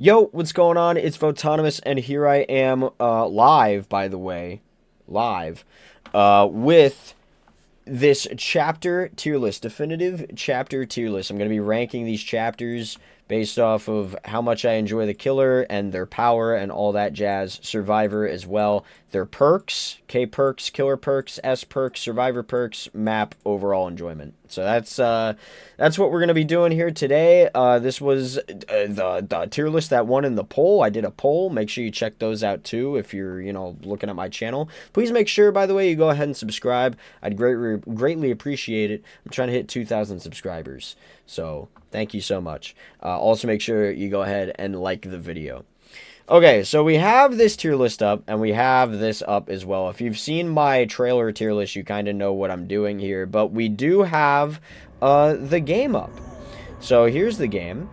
Yo, what's going on? It's Photonomous, and here I am, live, by the way, live, with this chapter tier list, definitive chapter tier list. I'm going to be ranking these chapters based off of how much I enjoy the killer and their power and all that jazz. Survivor as well. Their perks, K perks, killer perks, S perks, survivor perks, map, overall enjoyment. So that's what we're going to be doing here today. This was the tier list that won in the poll. I did a poll. Make sure you check those out too if you're, looking at my channel. Please make sure, by the way, you go ahead and subscribe. I'd greatly appreciate it. I'm trying to hit 2,000 subscribers. So thank you so much. Also, make sure you go ahead and like the video. Okay, so we have this tier list up, and we have this up as well. If you've seen my trailer tier list, you kind of know what I'm doing here. But we do have the game up. So here's the game.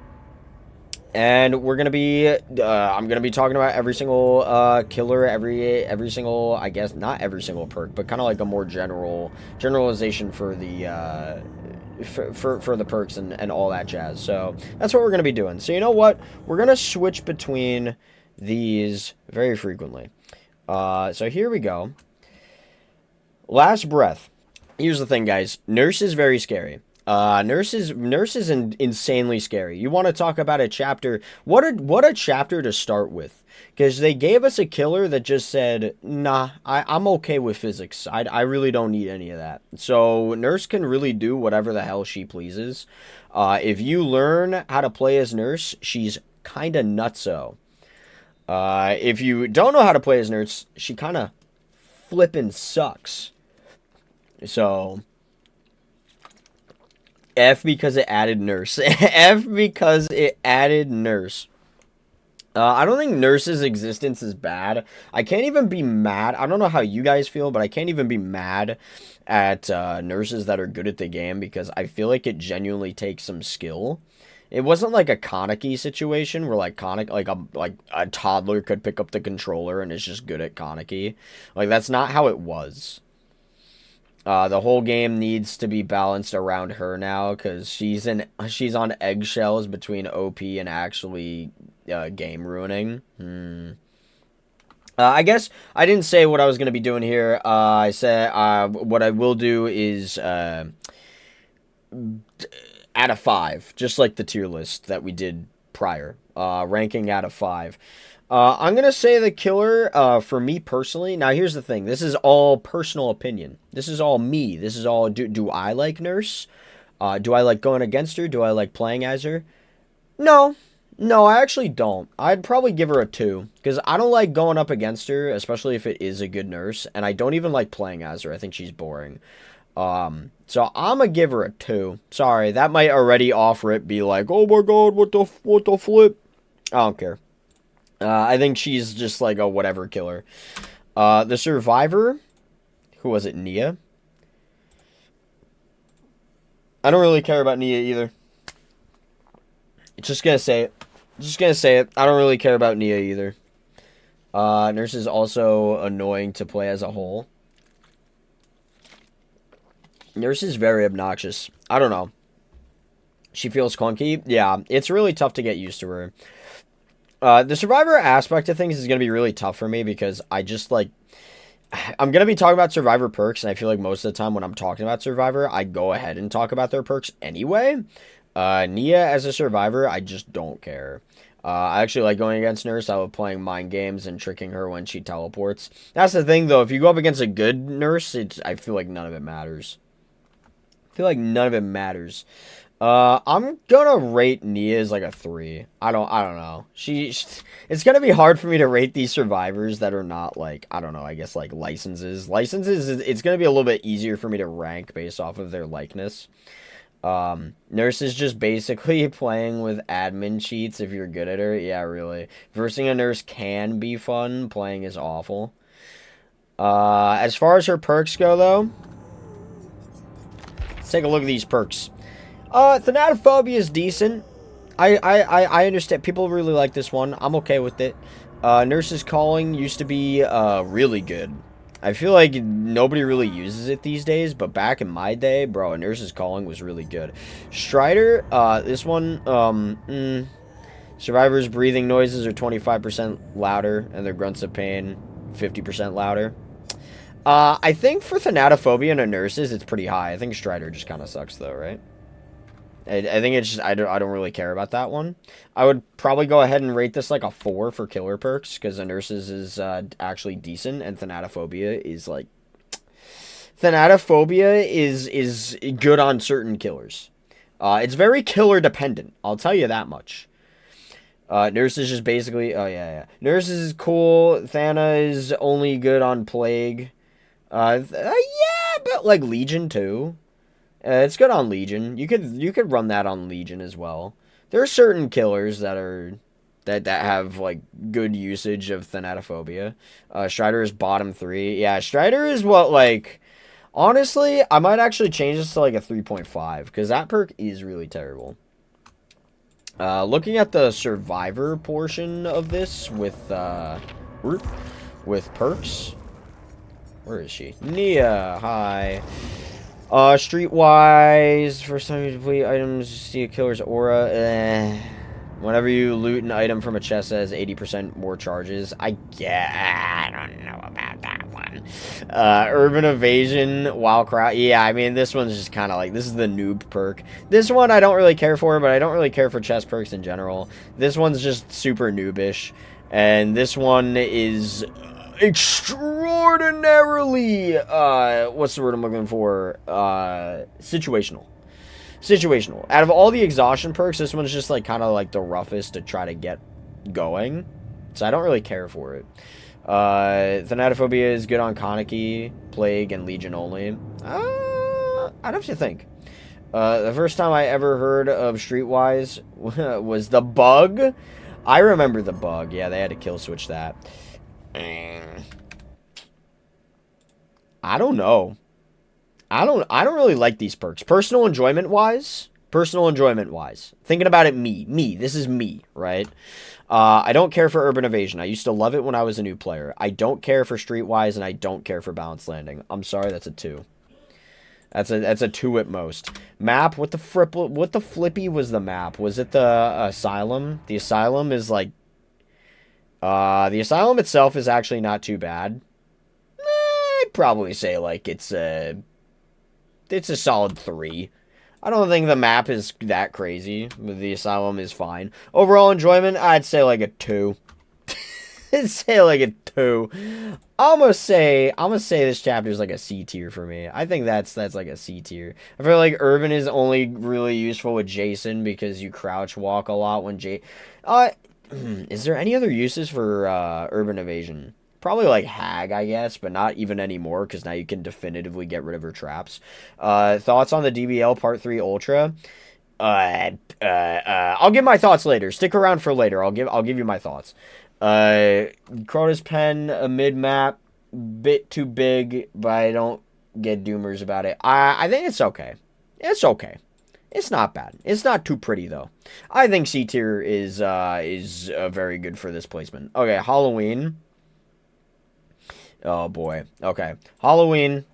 And we're going to be, I'm going to be talking about every single killer, every single, I guess, not every single perk, but kind of like a more generalization for the, for the perks and all that jazz. So that's what we're going to be doing. So you know what? We're going to switch between these very frequently. So here we go. Last breath. Here's the thing, guys. Nurse is very scary. Nurse is insanely scary. You want to talk about a chapter? What a chapter to start with, because they gave us a killer that just said, "Nah, I'm okay with physics. I really don't need any of that." So Nurse can really do whatever the hell she pleases. If you learn how to play as Nurse, she's kind of nutso. If you don't know how to play as Nurse, she kind of flippin' sucks. So F because it added Nurse. F because it added Nurse. I don't think Nurse's existence is bad. I can't even be mad. I don't know how you guys feel, but I can't even be mad at nurses that are good at the game, because I feel like it genuinely takes some skill. It wasn't like a Kaneki situation where like a toddler could pick up the controller and is just good at Kaneki. Like, that's not how it was. The whole game needs to be balanced around her now, because she's on eggshells between OP and actually game ruining. I guess I didn't say what I was going to be doing here. I said what I will do is out of 5, just like the tier list that we did prior. Ranking out of 5. I'm going to say the killer, for me personally. Now, here's the thing. This is all personal opinion. This is all me. This is all, do I like Nurse? Do I like going against her? Do I like playing as her? No. No, I actually don't. I'd probably give her a 2, because I don't like going up against her, especially if it is a good Nurse, and I don't even like playing as her. I think she's boring. So I'm gonna give her a 2. Sorry, that might already offer it be like, oh my god, what the flip? I don't care. I think she's just like a whatever killer. The survivor, who was it, Nia? I don't really care about Nia either. Just gonna say it. I don't really care about Nia either. Nurse is also annoying to play as a whole. Nurse is very obnoxious. I don't know. She feels clunky. Yeah, it's really tough to get used to her. The survivor aspect of things is going to be really tough for me, because I just, like, I'm going to be talking about survivor perks, and I feel like most of the time when I'm talking about survivor, I go ahead and talk about their perks anyway. Nia as a survivor, I just don't care. I actually like going against Nurse. I love playing mind games and tricking her when she teleports. That's the thing, though. If you go up against a good Nurse, I feel like none of it matters. I'm gonna rate Nia as like a 3. I don't know. It's gonna be hard for me to rate these survivors that are not, like, I don't know, I guess like licenses. It's gonna be a little bit easier for me to rank based off of their likeness. Nurse is just basically playing with admin cheats if you're good at her. Yeah, really. Versing a Nurse can be fun. Playing is awful. As far as her perks go, though, let's take a look at these perks. Thanatophobia is decent. I understand. People really like this one. I'm okay with it. Nurse's Calling used to be really good. I feel like nobody really uses it these days, but back in my day, bro, Nurse's Calling was really good. Strider, this one, Survivors' breathing noises are 25% louder, and their grunts of pain 50% louder. I think for Thanatophobia and Nurses, it's pretty high. I think Strider just kind of sucks, though, right? I think it's just, I don't really care about that one. I would probably go ahead and rate this like a 4 for killer perks, because the Nurses is actually decent, and Thanatophobia is like... Thanatophobia is good on certain killers. It's very killer dependent, I'll tell you that much. Nurses just basically... Oh, yeah. Nurses is cool. Thana is only good on Plague. Yeah, but like Legion too. It's good on Legion. You could run that on Legion as well. There are certain killers that have like good usage of Thanatophobia. Strider is bottom 3. Yeah, Strider is what, like, honestly, I might actually change this to like a 3.5 because that perk is really terrible. Looking at the survivor portion of this with perks. Where is she? Nia, hi. Streetwise, first time you complete items, see a killer's aura. Whenever you loot an item from a chest that has 80% more charges. I don't know about that one. Urban Evasion, Wild Crowd. Yeah, I mean, this one's just kind of like, this is the noob perk. This one I don't really care for, but I don't really care for chest perks in general. This one's just super noobish. And this one is extraordinarily, what's the word I'm looking for? Situational. Out of all the exhaustion perks, this one's just like kind of like the roughest to try to get going. So I don't really care for it. Thanatophobia is good on Kaneki, Plague, and Legion only. I'd have to think. The first time I ever heard of Streetwise was the Bug. I remember the Bug. Yeah, they had to kill switch that. I don't know. I don't really like these perks. Personal enjoyment wise. Thinking about it, me. This is me, right? I don't care for Urban Evasion. I used to love it when I was a new player. I don't care for Streetwise, and I don't care for Balanced Landing. I'm sorry, that's a 2. That's a 2 at most. Map, what the flippy was the map? Was it the Asylum? The Asylum is like... the Asylum itself is actually not too bad. I'd probably say, like, it's a solid 3. I don't think the map is that crazy. The Asylum is fine. Overall enjoyment, I'd say like a 2. I'd say like a 2. I'm gonna say this chapter is like a C tier for me. I think that's like a C tier. I feel like Urban is only really useful with Jason because you crouch walk a lot when is there any other uses for Urban Evasion? Probably like Hag, I guess, but not even anymore because now you can definitively get rid of her traps. Thoughts on the DBL Part 3 Ultra? I'll give my thoughts later. Stick around for later. I'll give you my thoughts. Crota's Pen, a mid-map, bit too big, but I don't get doomers about it. I think it's okay. It's okay. It's not bad. It's not too pretty, though. I think C tier is very good for this placement. Okay, Halloween. Oh, boy. Okay. Halloween.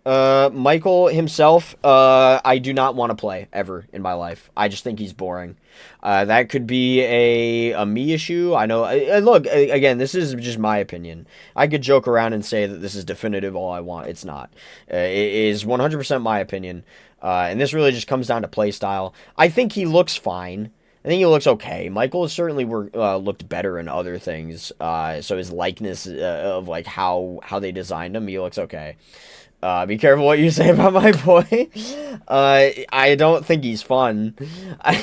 Michael himself, I do not want to play ever in my life. I just think he's boring. That could be a me issue. I know. Look, again, this is just my opinion. I could joke around and say that this is definitive all I want. It's not. It is 100% my opinion. And this really just comes down to play style. I think he looks fine. I think he looks okay. Michael has certainly looked better in other things. So his likeness of like how they designed him, he looks okay. Be careful what you say about my boy. I don't think he's fun. I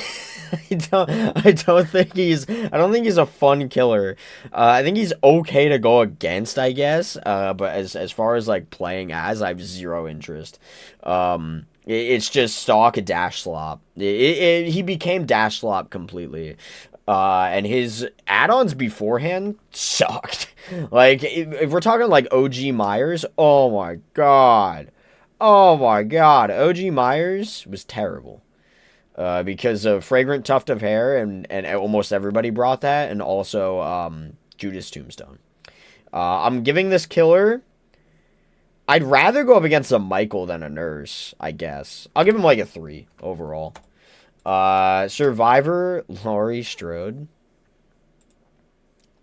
don't think he's a fun killer. I think he's okay to go against, I guess. But as far as like playing as, I have zero interest. It's just stock dash slop. He became dash slop completely. And his add-ons beforehand sucked. Like, if we're talking like OG Myers, oh my god. OG Myers was terrible. Because of Fragrant Tuft of Hair, and almost everybody brought that, and also Judas Tombstone. I'm giving this killer... I'd rather go up against a Michael than a Nurse, I guess. I'll give him like a 3 overall. Survivor, Laurie Strode.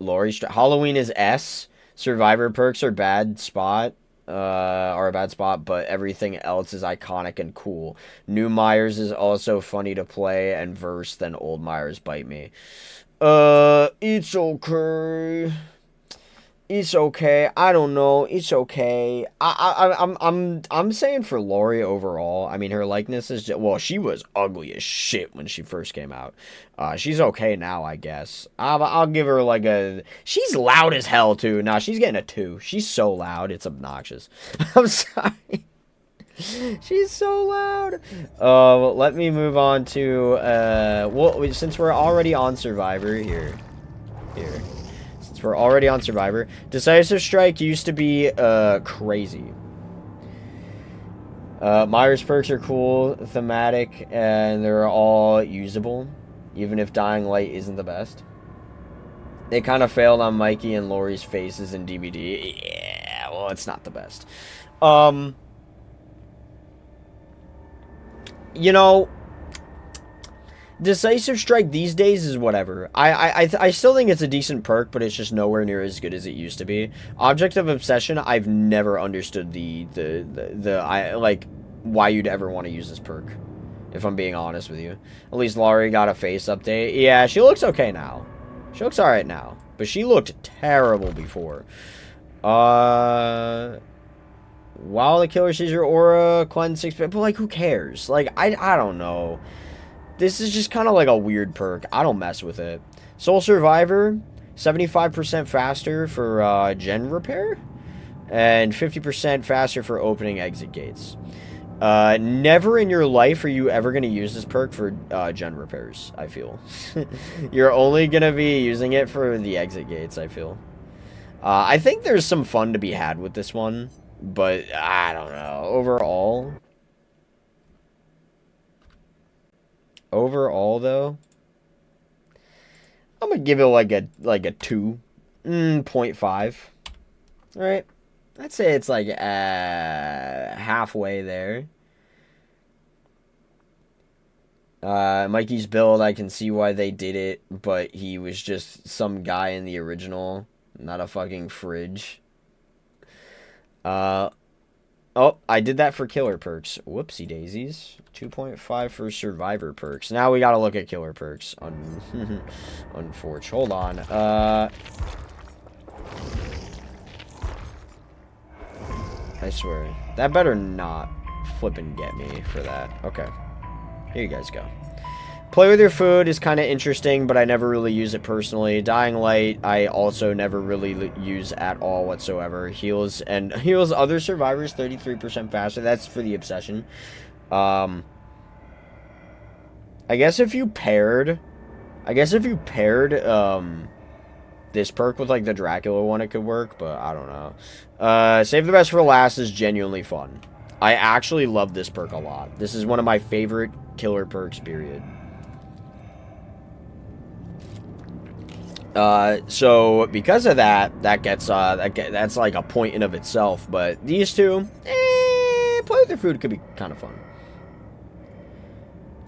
Halloween is S. Survivor perks are bad spot. Are a bad spot, but everything else is iconic and cool. New Myers is also funny to play and verse than old Myers bite me. It's okay. It's okay. I don't know. It's okay. I'm saying for Laurie overall. I mean, her likeness is just, well, she was ugly as shit when she first came out. She's okay now, I guess. I'll give her like a. She's loud as hell too. Nah, she's getting a 2. She's so loud, it's obnoxious. I'm sorry. She's so loud. Well, let me move on to well, since we're already on Survivor here. We're already on Survivor. Decisive Strike used to be crazy. Myers perks are cool, thematic, and they're all usable, even if Dying Light isn't the best. They kind of failed on Mikey and Laurie's faces in DVD. Yeah, well, it's not the best. You know, Decisive Strike these days is whatever. I still think it's a decent perk, but it's just nowhere near as good as it used to be. Object of Obsession, I've never understood like why you'd ever want to use this perk, if I'm being honest with you. At least Laurie got a face update. Yeah, she looks okay now. She looks alright now, but she looked terrible before. While the killer sees your aura, cleanse 6, but like who cares? Like I don't know. This is just kind of like a weird perk. I don't mess with it. Soul Survivor, 75% faster for gen repair, and 50% faster for opening exit gates. Never in your life are you ever going to use this perk for gen repairs, I feel. You're only going to be using it for the exit gates, I feel. I think there's some fun to be had with this one, but I don't know. Overall, though, I'm gonna give it like a 2.5. All right, I'd say it's like halfway there. Mikey's build, I can see why they did it, but he was just some guy in the original, not a fucking fridge. Oh, I did that for killer perks. Whoopsie daisies. 2.5 for survivor perks. Now we gotta look at killer perks. Unfortunate. Hold on. I swear. That better not flippin' get me for that. Okay. Here you guys go. Play with your food is kind of interesting, but I never really use it personally. Dying Light, I also never really use at all whatsoever. Heals other survivors 33% faster. That's for the obsession. I guess if you paired this perk with like the Dracula one, it could work, but I don't know. Save the best for last is genuinely fun. I actually love this perk a lot. This is one of my favorite killer perks, period. So because of that, that's like a point in of itself. But these two, play with your food could be kind of fun.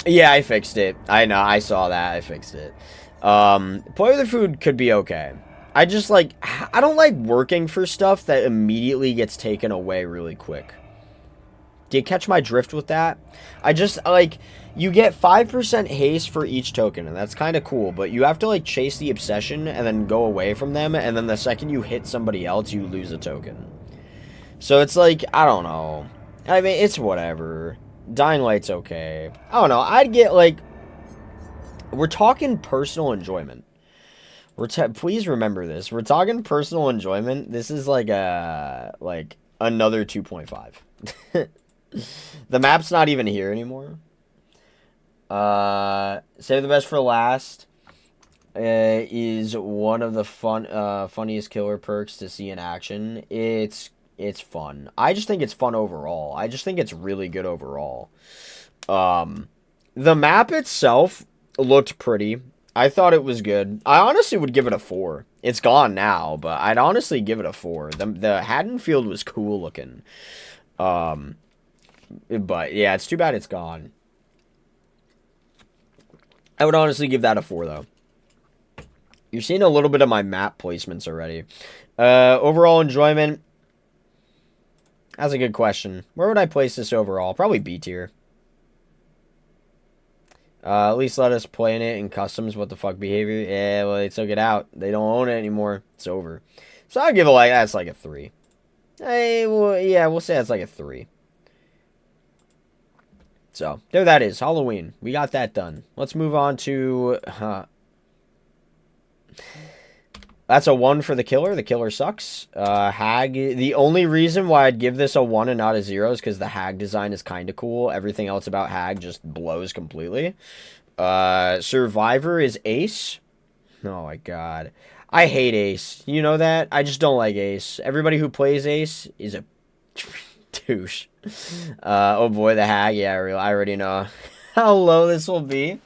Yeah, I fixed it. I know, I saw that. I fixed it. Play with your food could be okay. I don't like working for stuff that immediately gets taken away really quick. Do you catch my drift with that? You get 5% haste for each token, and that's kind of cool, but you have to, like, chase the obsession and then go away from them, and then the second you hit somebody else, you lose a token. So it's like, I don't know. I mean, it's whatever. Dying Light's okay. I don't know. I'd get, like... We're talking personal enjoyment. Please remember this. We're talking personal enjoyment. This is, like, another 2.5. The map's not even here anymore. Save the best for last is one of the funniest killer perks to see in action. It's fun. I just think it's fun overall. I just think it's really good overall. The map itself looked pretty. I thought it was good. I honestly would give it a 4. It's gone now, but I'd honestly give it a 4. The Haddonfield was cool looking. But yeah, it's too bad it's gone. I would honestly give that a 4, though. You're seeing a little bit of my map placements already. Overall enjoyment. That's a good question. Where would I place this overall? Probably B tier. At least let us play in it in customs. What the fuck behavior? Yeah, well, they took it out. They don't own it anymore. It's over. So I'll give it like, that's like a 3. Hey, well, yeah, we'll say that's like a 3. So, there that is. Halloween. We got that done. Let's move on to... That's a 1 for the killer. The killer sucks. Hag. The only reason why I'd give this a 1 and not a 0 is because the Hag design is kind of cool. Everything else about Hag just blows completely. Survivor is Ace. Oh my god. I hate Ace. You know that? I just don't like Ace. Everybody who plays Ace is a douche. Oh boy, the Hag. Yeah, I already know how low this will be.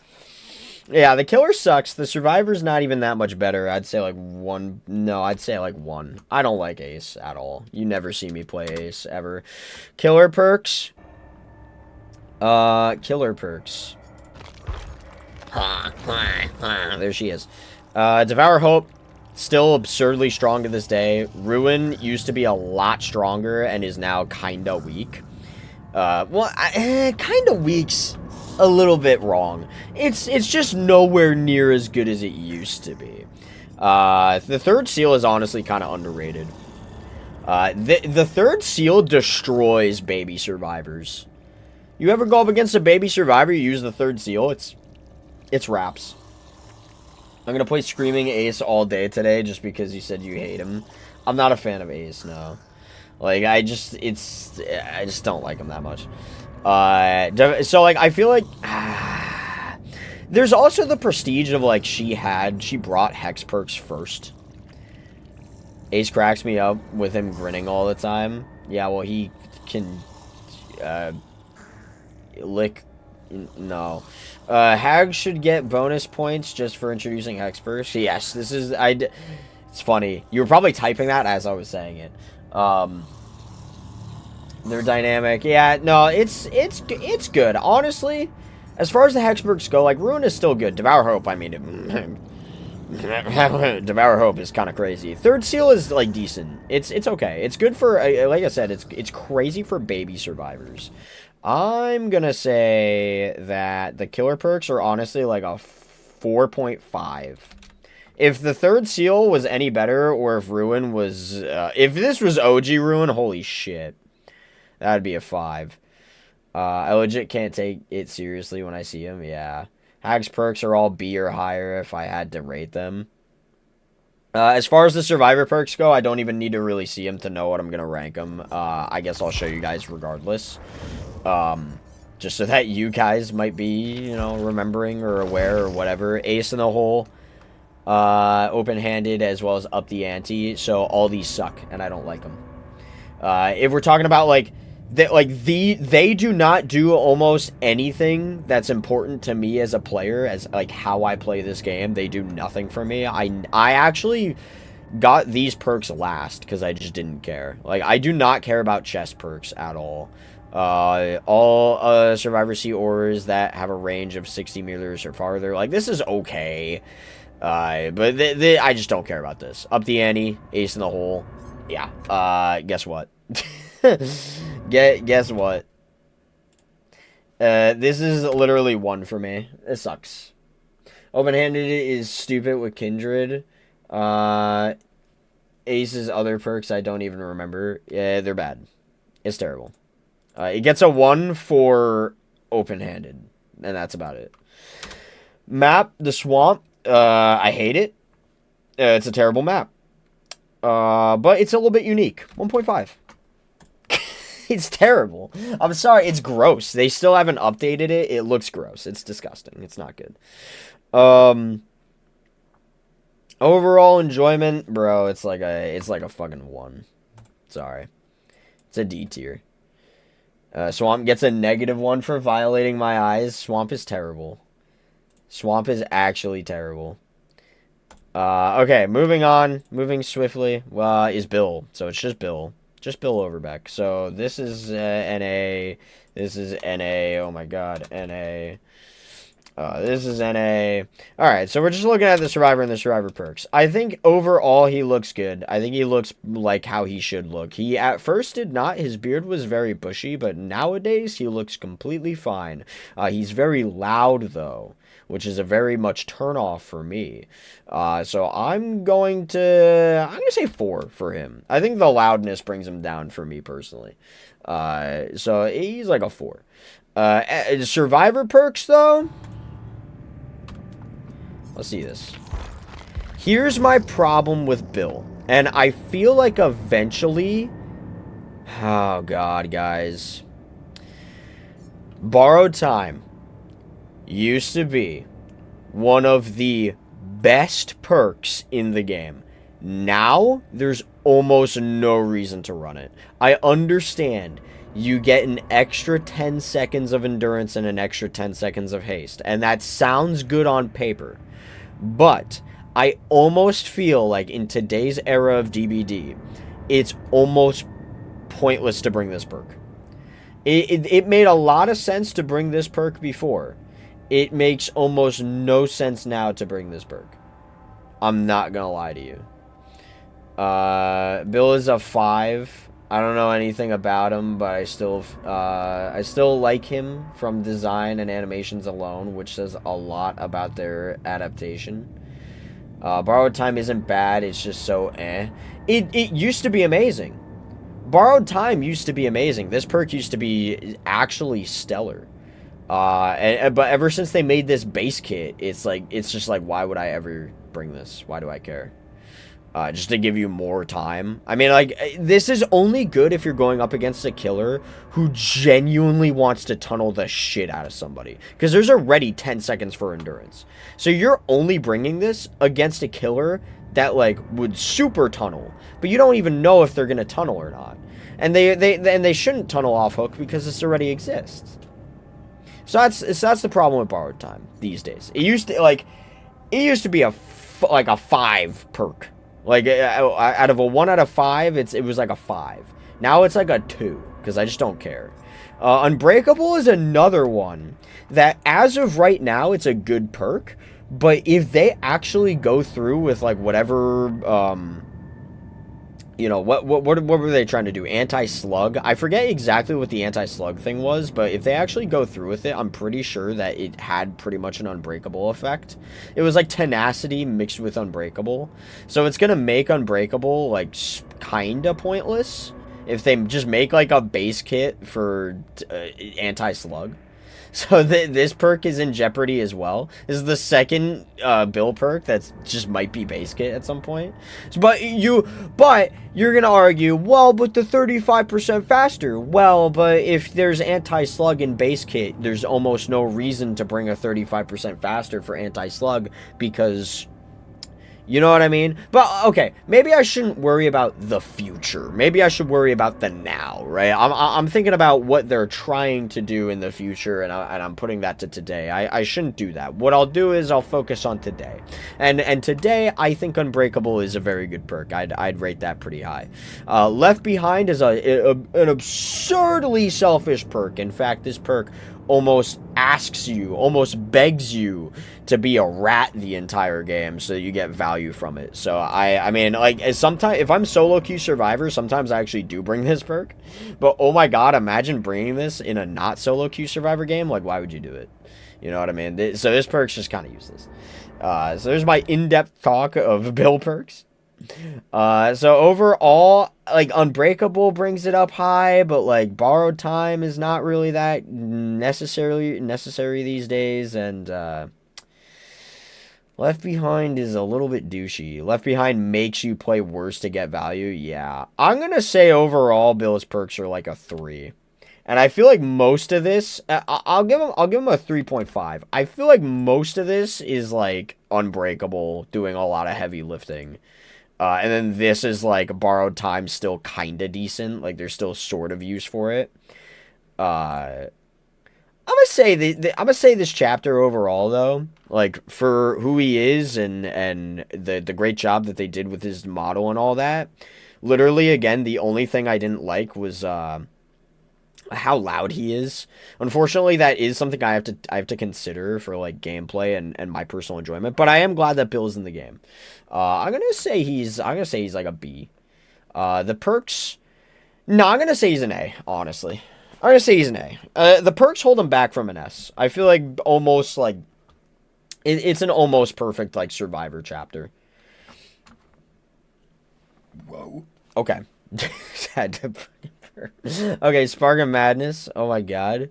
Yeah, the killer sucks. The survivor's not even that much better. I'd say like 1. No, I'd say like 1. I don't like Ace at all. You never see me play Ace ever. Killer perks. Killer perks. There she is. Devour Hope. Still absurdly strong to this day. Ruin used to be a lot stronger and is now kinda weak. Kinda weak's a little bit wrong. It's just nowhere near as good as it used to be. The third seal is honestly kind of underrated. The third seal destroys baby survivors. You ever go up against a baby survivor, you use the third seal, it's wraps. I'm gonna play Screaming Ace all day today just because you said you hate him. I'm not a fan of Ace, no. Like, I just don't like him that much. So, like, I feel like... there's also the prestige of, like, she brought Hex perks first. Ace cracks me up with him grinning all the time. Yeah, well, he can... lick... No. Hag should get bonus points just for introducing Hex perks. Yes, this is... It's funny. You were probably typing that as I was saying it. They're dynamic. Yeah, no, it's good. Honestly, as far as the Hex perks go, like, Ruin is still good. Devour Hope, I mean... Devour Hope is kind of crazy. Third Seal is, like, decent. It's okay. It's good for... like I said, it's crazy for baby survivors. I'm gonna say that the killer perks are honestly like a 4.5. If the third seal was any better, or if Ruin was... if this was OG Ruin, holy shit. That'd be a 5. I legit can't take it seriously when I see him, yeah. Hag's perks are all B or higher if I had to rate them. As far as the Survivor perks go, I don't even need to really see him to know what I'm gonna rank him. I guess I'll show you guys regardless. Just so that you guys might be, you know, remembering or aware or whatever. Ace in the hole. Open-handed as well as up the ante. So all these suck, and I don't like them. If we're talking about, like... they do not do almost anything that's important to me as a player, as, like, how I play this game. They do nothing for me. I actually got these perks last, because I just didn't care. Like, I do not care about chest perks at all. All Survivor Sea ores that have a range of 60 meters or farther. Like, this is okay. But I just don't care about this. Up the ante, ace in the hole. Yeah. Guess what? Guess what? This is literally 1 for me. It sucks. Open-handed is stupid with Kindred. Ace's other perks I don't even remember. Yeah, they're bad. It's terrible. It gets a 1 for open-handed. And that's about it. Map, the swamp. I hate it. It's a terrible map. But it's a little bit unique. 1.5. It's terrible. I'm sorry, it's gross. They still haven't updated it. It looks gross. It's disgusting. It's not good. Overall enjoyment, bro, it's like a fucking 1. Sorry. It's a D tier. Swamp gets a -1 for violating my eyes. Swamp is terrible. Swamp is actually terrible. Okay, moving on. Moving swiftly. Is Bill. So it's just Bill. Just Bill Overbeck. So this is NA. This is NA. Oh my god, NA. This is NA. Alright, so we're just looking at the Survivor and the Survivor perks. I think overall he looks good. I think he looks like how he should look. He at first did not. His beard was very bushy, but nowadays he looks completely fine. He's very loud though, which is a very much turn off for me. So I'm going to say 4 for him. I think the loudness brings him down for me personally. So he's like a 4. Survivor perks though. Let's see this. Here's my problem with Bill. And I feel like eventually... Oh, God, guys. Borrowed Time used to be one of the best perks in the game. Now, there's almost no reason to run it. I understand you get an extra 10 seconds of endurance and an extra 10 seconds of haste. And that sounds good on paper. But I almost feel like in today's era of DBD, it's almost pointless to bring this perk. It made a lot of sense to bring this perk before. It makes almost no sense now to bring this perk. I'm not going to lie to you. Bill is a 5. I don't know anything about him, but I still like him from design and animations alone, which says a lot about their adaptation. Borrowed Time isn't bad, it's just so eh. It used to be amazing. Borrowed Time used to be amazing. This perk used to be actually stellar. But ever since they made this base kit, it's just like, why would I ever bring this? Why do I care? Just to give you more time. I mean, like, this is only good if you're going up against a killer who genuinely wants to tunnel the shit out of somebody. Because there's already 10 seconds for endurance. So you're only bringing this against a killer that, like, would super tunnel. But you don't even know if they're going to tunnel or not. And they shouldn't tunnel off hook because this already exists. So that's the problem with Borrowed Time these days. It used to be a 5 perk. Like, out of a 1 out of 5, it was like a 5. Now it's like a 2, because I just don't care. Unbreakable is another one that, as of right now, it's a good perk. But if they actually go through with, like, whatever, you know, what were they trying to do? Anti-slug? I forget exactly what the anti-slug thing was, but if they actually go through with it, I'm pretty sure that it had pretty much an unbreakable effect. It was like tenacity mixed with unbreakable. So it's gonna make unbreakable, like, kinda pointless if they just make, like, a base kit for anti-slug. So this perk is in jeopardy as well. This is the second Bill perk that's just might be base kit at some point. But you're gonna argue, well, but the 35% faster. Well, but if there's anti-slug in base kit, there's almost no reason to bring a 35% faster for anti-slug because... You know what I mean? But, okay, maybe I shouldn't worry about the future. Maybe I should worry about the now, right? I'm thinking about what they're trying to do in the future, and I'm putting that to today. I shouldn't do that. What I'll do is I'll focus on today. And today, I think Unbreakable is a very good perk. I'd rate that pretty high. Left Behind is an absurdly selfish perk. In fact, this perk almost asks you, almost begs you to be a rat the entire game so you get value from it. So I mean, like, sometimes if I'm solo queue survivor, sometimes I actually do bring this perk. But oh my god, imagine bringing this in a not solo queue survivor game. Like, why would you do it? You know what I mean? So this perk's just kind of useless. So there's my in-depth talk of Bill perks. So overall, like, Unbreakable brings it up high, but, like, Borrowed Time is not really that necessary these days, and Left Behind is a little bit douchey. Left Behind makes you play worse to get value. Yeah, I'm gonna say overall Bill's perks are like a 3. And I feel like most of this, I'll give him a 3.5. I feel like most of this is like Unbreakable doing a lot of heavy lifting. And then this is like Borrowed Time, still kind of decent. Like, there's still sort of use for it. I'm gonna say I'm gonna say this chapter overall, though, like, for who he is and the great job that they did with his model and all that. Literally, again, the only thing I didn't like was how loud he is. Unfortunately, that is something I have to consider for like gameplay and my personal enjoyment. But I am glad that Bill's in the game. I'm gonna say he's like a B. The perks, no, I'm gonna say he's an A. Honestly, I'm gonna say he's an A. The perks hold him back from an S. I feel like almost like it's an almost perfect like Survivor chapter. Whoa. Okay. Had to. Okay, Spark of Madness. Oh my god.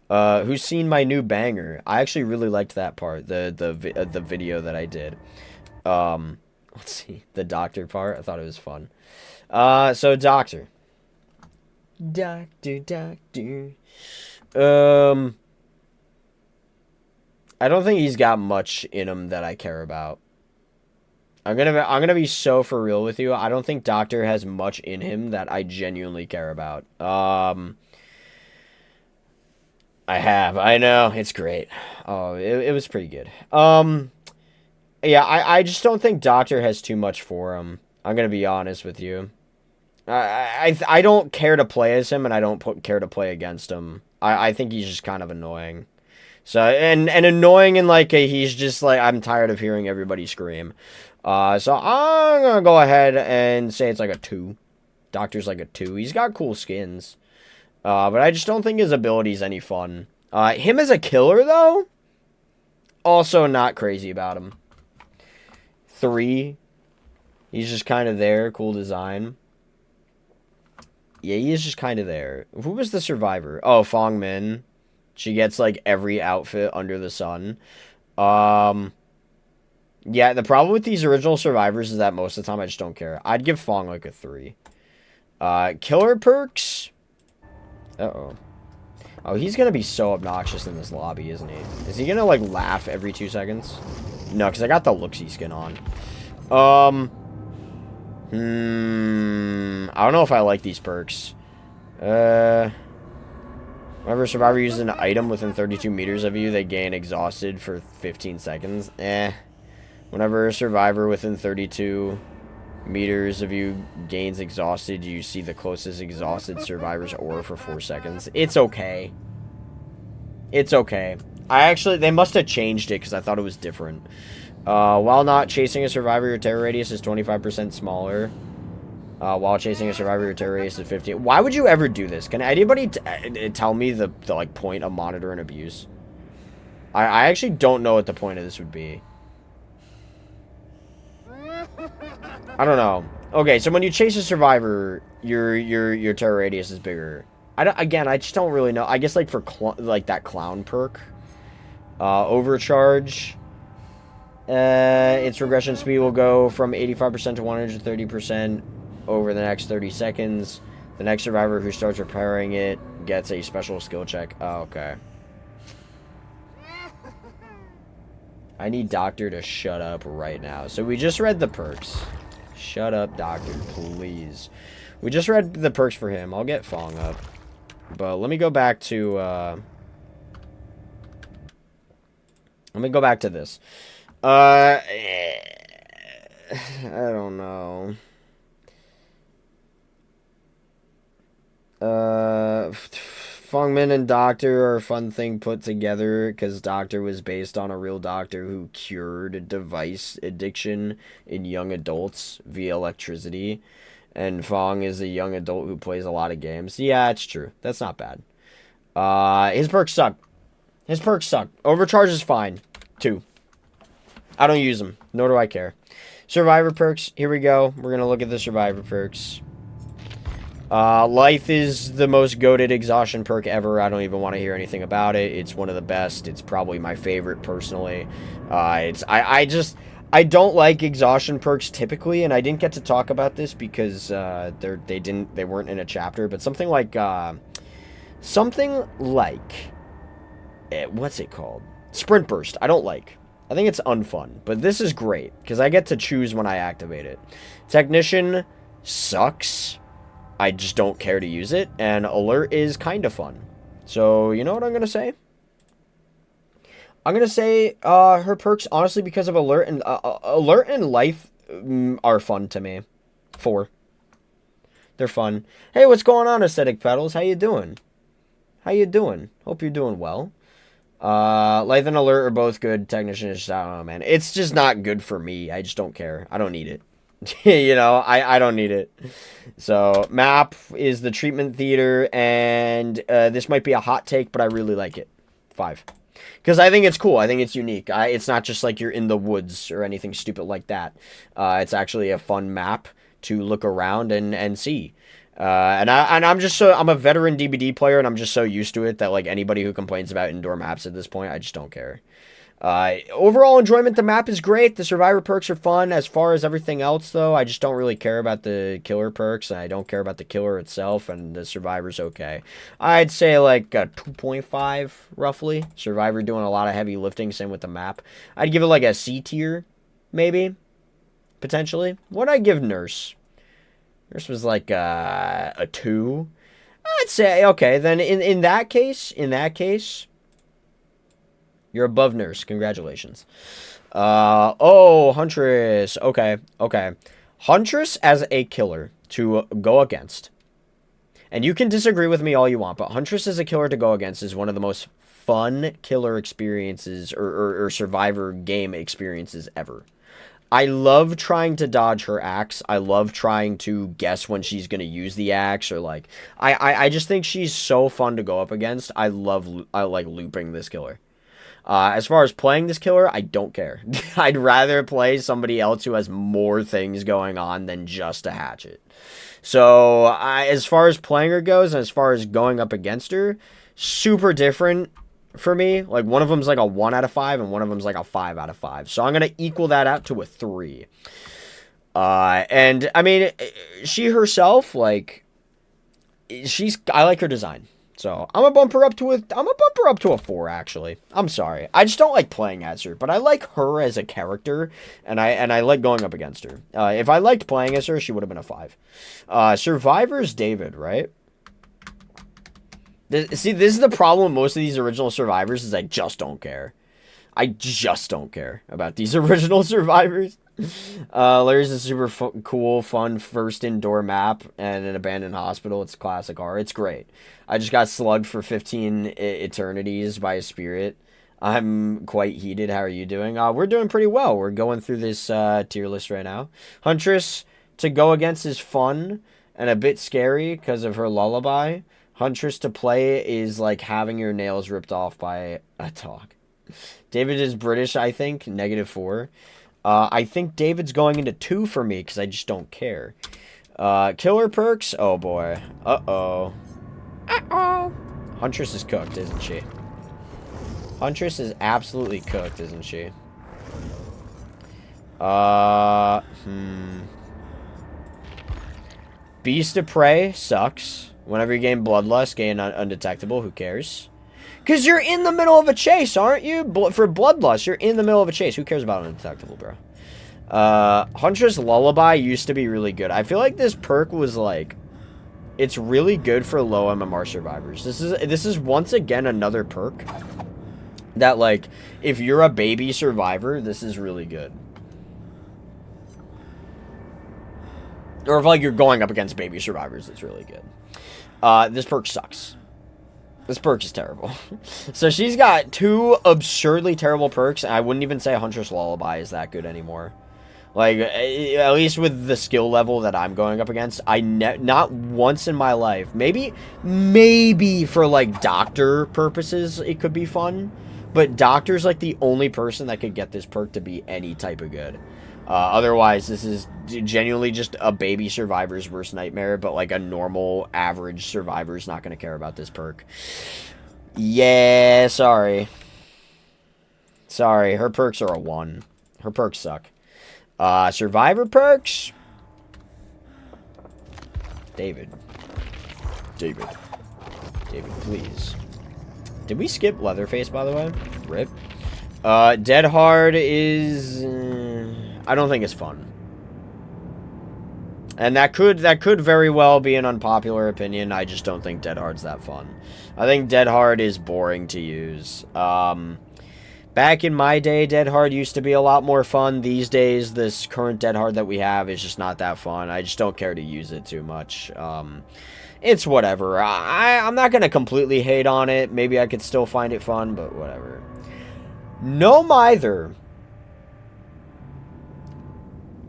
Who's seen my new banger? I actually really liked that part. The video that I did. Let's see. The doctor part. I thought it was fun. So doctor. Doctor. I don't think he's got much in him that I care about. I'm gonna be so for real with you. I don't think Doctor has much in him that I genuinely care about. I know, it's great. Oh, it was pretty good. Yeah, I just don't think Doctor has too much for him. I'm gonna be honest with you. I don't care to play as him, and I don't care to play against him. I think he's just kind of annoying. So, and annoying in like he's just like, I'm tired of hearing everybody scream. So I'm gonna go ahead and say it's like a 2. Doctor's like a 2. He's got cool skins. But I just don't think his ability's any fun. Him as a killer, though, also not crazy about him. 3. He's just kind of there. Cool design. Yeah, he is just kind of there. Who was the survivor? Oh, Fong Min. She gets, like, every outfit under the sun. Yeah, the problem with these original survivors is that most of the time I just don't care. I'd give Fong, like, a 3. Killer perks? Uh-oh. Oh, he's gonna be so obnoxious in this lobby, isn't he? Is he gonna, like, laugh every 2 seconds? No, because I got the Looksy skin on. I don't know if I like these perks. Whenever a survivor uses an item within 32 meters of you, they gain exhausted for 15 seconds. Whenever a survivor within 32 meters of you gains exhausted, you see the closest exhausted survivor's aura for 4 seconds. It's okay. It's okay. They must have changed it because I thought it was different. While not chasing a survivor, your terror radius is 25% smaller. While chasing a survivor, your terror radius is 15. Why would you ever do this? Can anybody tell me the like point of monitor and abuse? I actually don't know what the point of this would be. I don't know. Okay, so when you chase a survivor, your terror radius is bigger. I just don't really know. I guess like for like that clown perk, overcharge. Its regression speed will go from 85% to 130% over the next 30 seconds. The next survivor who starts repairing it gets a special skill check. Oh, okay. I need Doctor to shut up right now. So we just read the perks. Shut up, Doctor, please. We just read the perks for him. I'll get Fong up. But let me go back to, let me go back to this. I don't know. Fongmin and Doctor are a fun thing put together because Doctor was based on a real doctor who cured device addiction in young adults via electricity. And Fong is a young adult who plays a lot of games. Yeah, it's true. That's not bad. His perks suck. His perks suck. Overcharge is fine. 2. I don't use them. Nor do I care. Survivor perks. Here we go. We're going to look at the Survivor perks. Life is the most goated exhaustion perk ever. I don't even want to hear anything about it. It's one of the best. It's probably my favorite personally. I don't like exhaustion perks typically, and I didn't get to talk about this because they weren't in a chapter, but something like what's it called? Sprint burst. I don't like. I think it's unfun, but this is great because I get to choose when I activate it. Technician sucks. I just don't care to use it, and alert is kind of fun. So, you know what I'm going to say? I'm going to say her perks, honestly, because of alert and life are fun to me. 4. They're fun. Hey, what's going on, Aesthetic Pedals? How you doing? How you doing? Hope you're doing well. Light and Alert are both good. Technician is, I don't know, man. It's just not good for me. I just don't care. I don't need it. You know, I don't need it. So, map is the treatment theater, and this might be a hot take, but I really like it. 5. Because I think it's cool. I think it's unique. It's not just like you're in the woods or anything stupid like that. It's actually a fun map to look around and see. And I'm a veteran DBD player, and I'm just so used to it that like anybody who complains about indoor maps at this point, I just don't care. Overall enjoyment, the map is great. The survivor perks are fun. As far as everything else, though, I just don't really care about the killer perks, and I don't care about the killer itself, and the survivor's okay. I'd say like a 2.5, roughly. Survivor doing a lot of heavy lifting, same with the map. I'd give it like a C tier, maybe, potentially. What'd I give Nurse? Nurse was like a 2. I'd say, okay, then in that case, you're above Nurse. Congratulations. Huntress. Okay. Huntress as a killer to go against. And you can disagree with me all you want, but Huntress as a killer to go against is one of the most fun killer experiences or survivor game experiences ever. I love trying to dodge her axe. I love trying to guess when she's going to use the axe, or like, I just think she's so fun to go up against. I like looping this killer. As far as playing this killer, I don't care. I'd rather play somebody else who has more things going on than just a hatchet. So, as far as playing her goes, and as far as going up against her, super different for me. Like, one of them's like a 1 out of 5, and one of them's like a 5 out of 5. So I'm going to equal that out to a 3. And, I mean, she herself, like, I like her design. So, I'm gonna bump her up to a 4, actually. I'm sorry. I just don't like playing as her, but I like her as a character, and I like going up against her. If I liked playing as her, she would have been a 5. Survivor's David, right? See, this is the problem with most of these original Survivors, is I just don't care. I just don't care about these original Survivors. There's a super cool, fun first indoor map and an abandoned hospital. It's classic R. It's great. I just got slugged for 15 eternities by a spirit. I'm quite heated. How are you doing? We're doing pretty well. We're going through this tier list right now. Huntress to go against is fun and a bit scary because of her lullaby. Huntress to play is like having your nails ripped off by a dog. David is British, I think. -4. I think David's going into 2 for me because I just don't care. Killer perks? Oh, boy. Uh-oh. Huntress is cooked, isn't she? Huntress is absolutely cooked, isn't she? Beast of Prey sucks. Whenever you gain Bloodlust, gain Undetectable. Who cares? Because you're in the middle of a chase, aren't you? For Bloodlust, you're in the middle of a chase. Who cares about Undetectable, bro? Huntress Lullaby used to be really good. I feel like this perk was like... It's really good for low MMR survivors. This is once again another perk that, like, if you're a baby survivor, this is really good. Or if, like, you're going up against baby survivors, it's really good. This perk sucks. This perk is terrible. So she's got 2 absurdly terrible perks, and I wouldn't even say Huntress Lullaby is that good anymore. Like, at least with the skill level that I'm going up against, not once in my life, maybe for, like, doctor purposes, it could be fun, but doctor's, like, the only person that could get this perk to be any type of good. Otherwise, this is genuinely just a baby survivor's worst nightmare, but, like, a normal, average survivor's not going to care about this perk. Yeah, sorry. Sorry, her perks are a 1. Her perks suck. Survivor perks? David, please. Did we skip Leatherface, by the way? Rip. Dead Hard is... I don't think it's fun. And that could very well be an unpopular opinion. I just don't think Dead Hard's that fun. I think Dead Hard is boring to use. Back in my day, Dead Hard used to be a lot more fun. These days, this current Dead Hard that we have is just not that fun. I just don't care to use it too much. It's whatever. I'm not going to completely hate on it. Maybe I could still find it fun, but whatever. No Mither.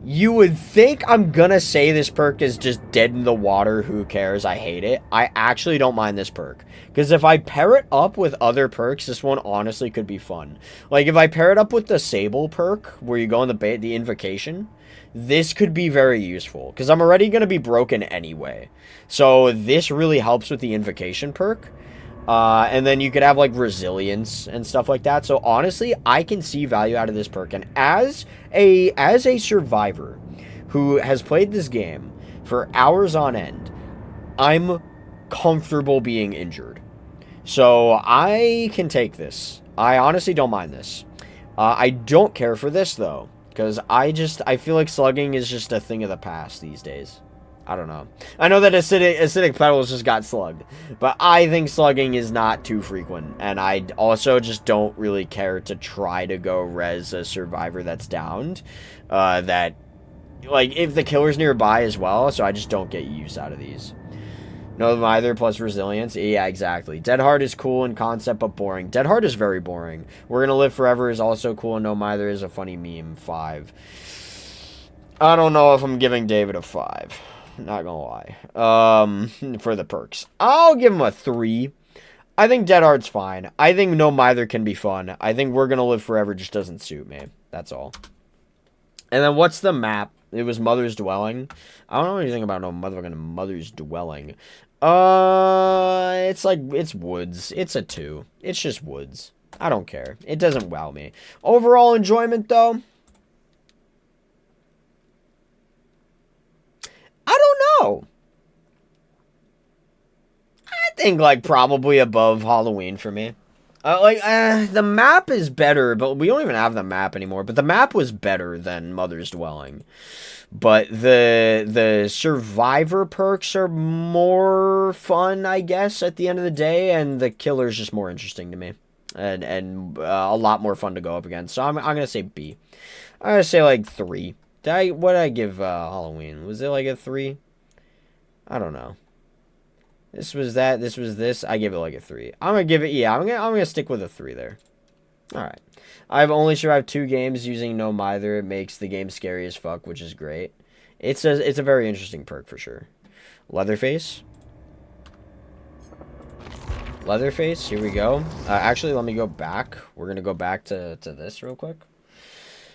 You would think I'm gonna say this perk is just dead in the water. Who cares? I hate it. I actually don't mind this perk. Because if I pair it up with other perks, this one honestly could be fun. Like, if I pair it up with the Sable perk, where you go on the Invocation, this could be very useful. Because I'm already going to be broken anyway. So, this really helps with the Invocation perk. And then you could have, like, Resilience and stuff like that. So, honestly, I can see value out of this perk. And as a survivor who has played this game for hours on end, I'm comfortable being injured. So, I can take this. I honestly don't mind this. I don't care for this, though. Because I feel like slugging is just a thing of the past these days. I don't know. I know that acidic petals just got slugged, but I think slugging is not too frequent, and I also just don't really care to try to go res a survivor that's downed. That, like, if the killer's nearby as well, so I just don't get use out of these. No Mither plus Resilience. Yeah, exactly. Dead Hard is cool in concept, but boring. Dead Hard is very boring. We're Gonna Live Forever is also cool, and No Mither is a funny meme. 5. I don't know if I'm giving David a 5. Not gonna lie. For the perks. I'll give him a 3. I think Dead Hard's fine. I think No Mither can be fun. I think We're Gonna Live Forever just doesn't suit me. That's all. And then what's the map? It was Mother's Dwelling. I don't know anything about Mother's Dwelling. It's woods. It's a 2. It's just woods. I don't care. It doesn't wow me. Overall enjoyment, though, I don't know. I think, like, probably above Halloween for me. The map is better, but we don't even have the map anymore. But the map was better than Mother's Dwelling. But the survivor perks are more fun, I guess, at the end of the day. And the killer's just more interesting to me. And a lot more fun to go up against. So I'm going to say B. I'm going to say, like, 3. What did I give Halloween? Was it like a 3? I don't know. This was that. This was this. I give it like a 3. I'm gonna give it. Yeah, I'm gonna stick with a 3 there. All right. I've only survived 2 games using No Mither. It makes the game scary as fuck, which is great. It's a very interesting perk for sure. Leatherface. Leatherface. Here we go. Actually, let me go back. We're gonna go back to this real quick.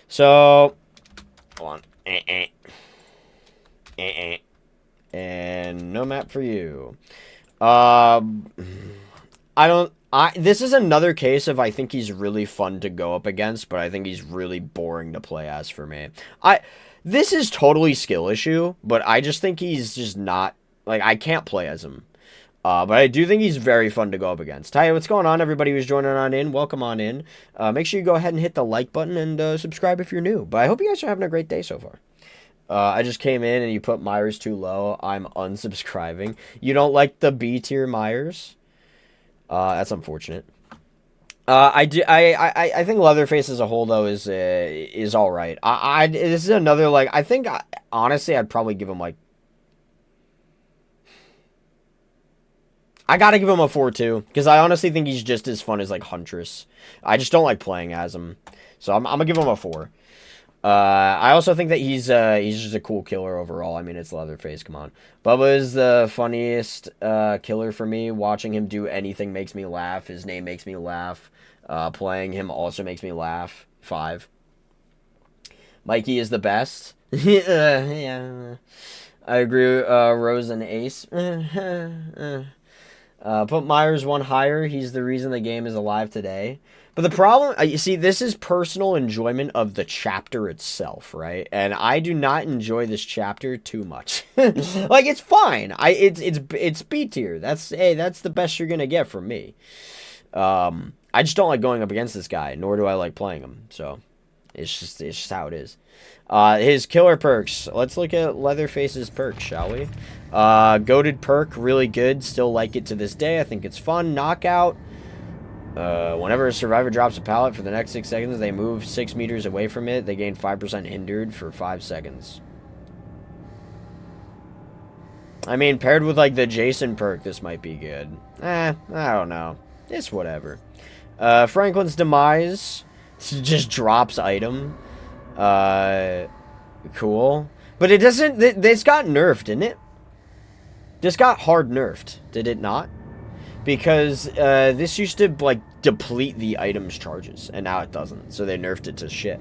So. Hold on. And no map for you. This is another case of I think he's really fun to go up against, but I think he's really boring to play as for me. This is totally skill issue, but I just think he's just not, like, I can't play as him. But I do think he's very fun to go up against. Hi, what's going on, everybody who's joining on in? Welcome on in. Make sure you go ahead and hit the like button and subscribe if you're new. But I hope you guys are having a great day so far. I just came in and you put Myers too low. I'm unsubscribing. You don't like the B tier Myers? That's unfortunate. I think Leatherface as a whole though is all right. This is another, like, I think honestly I'd probably give him like, I gotta give him a 4 too, because I honestly think he's just as fun as like Huntress. I just don't like playing as him, so I'm gonna give him a 4. I also think that he's just a cool killer overall. I mean, it's Leatherface, come on. Bubba is the funniest killer for me. Watching him do anything makes me laugh. His name makes me laugh. Playing him also makes me laugh. 5. Mikey is the best. Yeah. I agree. Rose and Ace. Put Myers 1 higher. He's the reason the game is alive today. But the problem, you see, this is personal enjoyment of the chapter itself, right? And I do not enjoy this chapter too much. Like, it's fine. It's B tier. That's the best you're gonna get from me. I just don't like going up against this guy, nor do I like playing him. So it's just how it is. His killer perks. Let's look at Leatherface's perks, shall we? Goated perk, really good. Still like it to this day. I think it's fun. Knockout. Whenever a survivor drops a pallet for the next 6 seconds, they move 6 meters away from it. They gain 5% hindered for 5 seconds. I mean, paired with, like, the Jason perk, this might be good. I don't know. It's whatever. Franklin's Demise just drops item. Cool. But it doesn't... This got nerfed, didn't it? This got hard nerfed, did it not? Because this used to, like, deplete the item's charges, and now it doesn't. So they nerfed it to shit.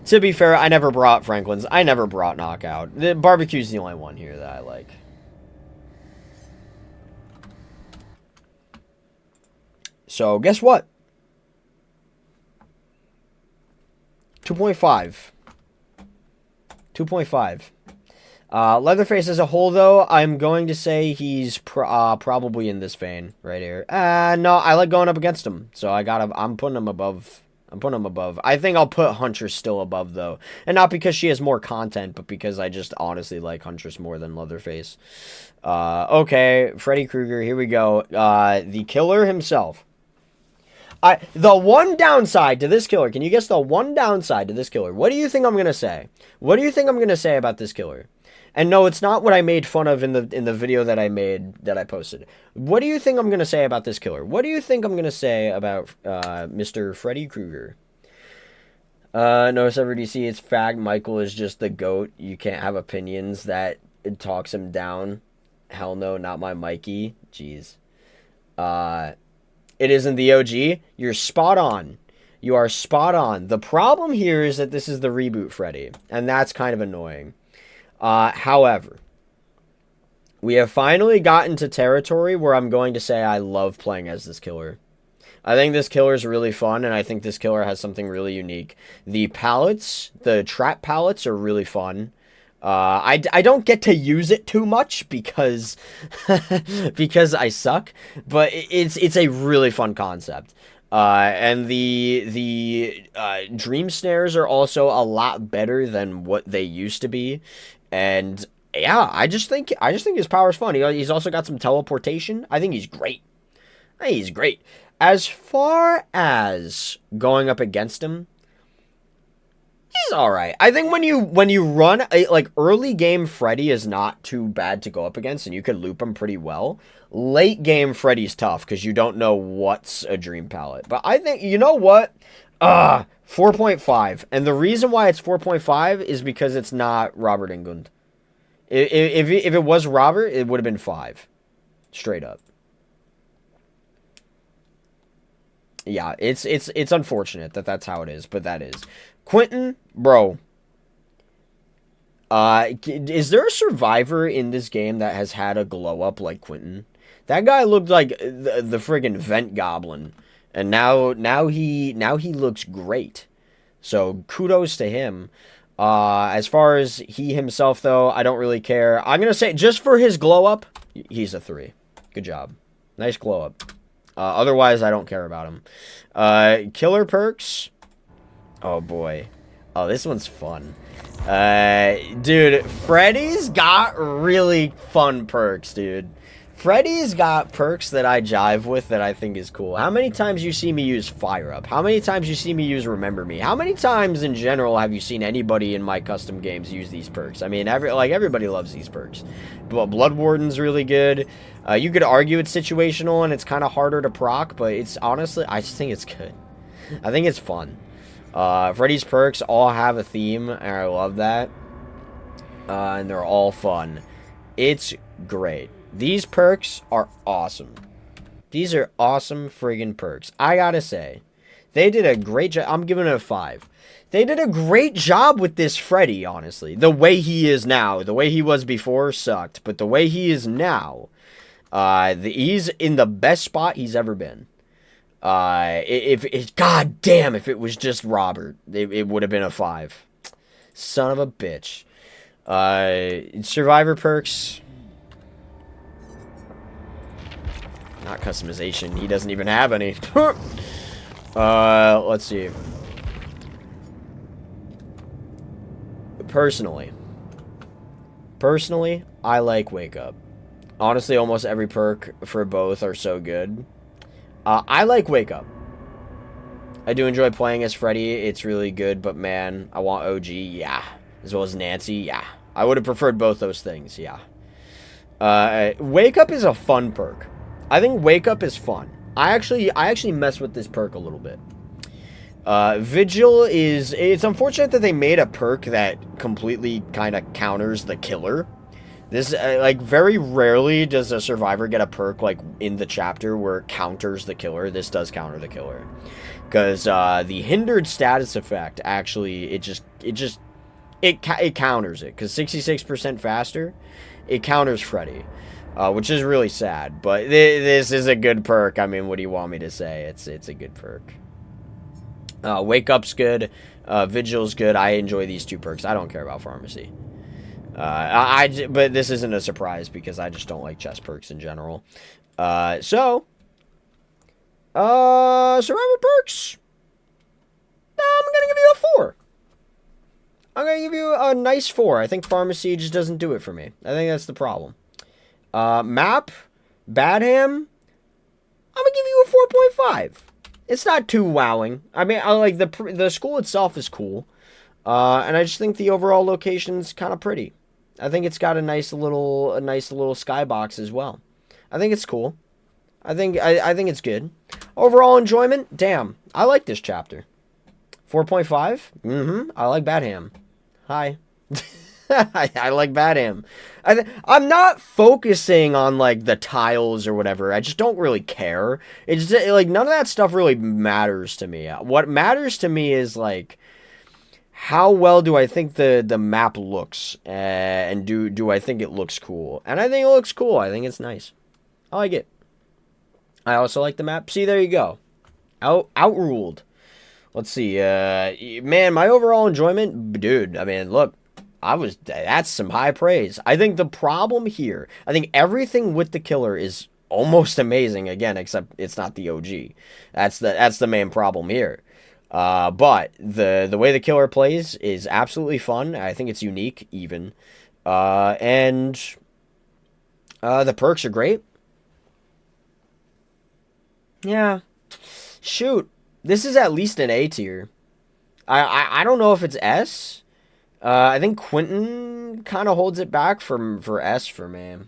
To be fair, I never brought Franklin's. I never brought Knockout. The barbecue's the only one here that I like. So, guess what? 2.5. 2.5. Leatherface as a whole, though, I'm going to say he's probably in this vein right here. No, I like going up against him. So I'm putting him above. I think I'll put Huntress still above, though. And not because she has more content, but because I just honestly like Huntress more than Leatherface. Okay, Freddy Krueger, here we go. The killer himself. The one downside to this killer, can you guess the one downside to this killer? What do you think I'm going to say? What do you think I'm going to say about this killer? And no, it's not what I made fun of in the video that I posted. What do you think I'm going to say about this killer? What do you think I'm going to say about Mr. Freddy Krueger? Notice every DC, it's fact. Michael is just the GOAT. You can't have opinions that it talks him down. Hell no, not my Mikey. Jeez. It isn't the OG. You're spot on. You are spot on. The problem here is that this is the reboot Freddy, and that's kind of annoying. However, we have finally gotten to territory where I'm going to say I love playing as this killer. I think this killer is really fun, and I think this killer has something really unique. The pallets, the trap pallets, are really fun. I don't get to use it too much because because I suck, but it's a really fun concept. And the dream snares are also a lot better than what they used to be. And yeah, I just think his power is fun. He's also got some teleportation. I think he's great. He's great. As far as going up against him, he's all right. I think when you run like early game Freddy is not too bad to go up against, and you can loop him pretty well. Late game Freddy's tough because you don't know what's a dream palette. But I think, you know what? 4.5. And the reason why it's 4.5 is because it's not Robert Englund. If it was Robert, it would have been 5. Straight up. Yeah, it's unfortunate that that's how it is, but that is. Quentin, bro. Is there a survivor in this game that has had a glow up like Quentin? That guy looked like the friggin' vent goblin, and now he looks great. So kudos to him. As far as he himself though, I don't really care. I'm gonna say just for his glow up, he's a 3. Good job. Nice glow up. Otherwise, I don't care about him. Killer perks. Oh, boy. Oh, this one's fun. Dude, Freddy's got really fun perks, dude. Freddy's got perks that I jive with that I think is cool. How many times you see me use Fire Up? How many times you see me use Remember Me? How many times in general have you seen anybody in my custom games use these perks? I mean, everybody loves these perks. But Blood Warden's really good. You could argue it's situational and it's kind of harder to proc, but it's honestly, I just think it's good. I think it's fun. Freddy's perks all have a theme, and I love that. And they're all fun. It's great. These perks are awesome. These are awesome friggin' perks. I gotta say, they did a great job. I'm giving it a 5. They did a great job with this Freddy, honestly. The way he is now. The way he was before sucked. But the way he is now, he's in the best spot he's ever been. God damn, if it was just Robert, it would have been a 5. Son of a bitch. Survivor perks. Not customization. He doesn't even have any. Let's see. Personally, I like Wake Up. Honestly, almost every perk for both are so good. I like Wake Up. I do enjoy playing as Freddy. It's really good, but man, I want OG, yeah. As well as Nancy, yeah. I would have preferred both those things, yeah. Wake Up is a fun perk. I think Wake Up is fun. I actually mess with this perk a little bit. Vigil is... It's unfortunate that they made a perk that completely kind of counters the killer. This, like, very rarely does a survivor get a perk, like, in the chapter where it counters the killer. This does counter the killer. Because, the hindered status effect, actually, it counters it. Because 66% faster, it counters Freddy. Which is really sad. But this is a good perk. I mean, what do you want me to say? It's a good perk. Wake Up's good. Vigil's good. I enjoy these two perks. I don't care about Pharmacy. But this isn't a surprise because I just don't like chest perks in general. Survivor perks. I'm gonna give you a 4. I'm gonna give you a nice 4. I think Pharmacy just doesn't do it for me. I think that's the problem. Map, Badham. I'm gonna give you a 4.5. It's not too wowing. I mean, I like the school itself is cool. And I just think the overall location's kind of pretty. I think it's got a nice little skybox as well. I think it's cool. I think it's good. Overall enjoyment, damn. I like this chapter. 4.5? I like Badham. Hi. I like Badham. I'm not focusing on, like, the tiles or whatever. I just don't really care. It's just, like, none of that stuff really matters to me. What matters to me is, like, how well do I think the map looks? And do I think it looks cool? And I think it looks cool. I think it's nice. I like it. I also like the map. See, there you go. Outruled. Let's see. Man, my overall enjoyment, dude, I mean, look. That's some high praise. I think the problem here, I think everything with the killer is almost amazing, again, except it's not the OG. That's the main problem here. But the way the killer plays is absolutely fun. I think it's unique, even. And the perks are great. Yeah. Shoot. This is at least an A tier. I don't know if it's S. I think Quentin kind of holds it back for S for me.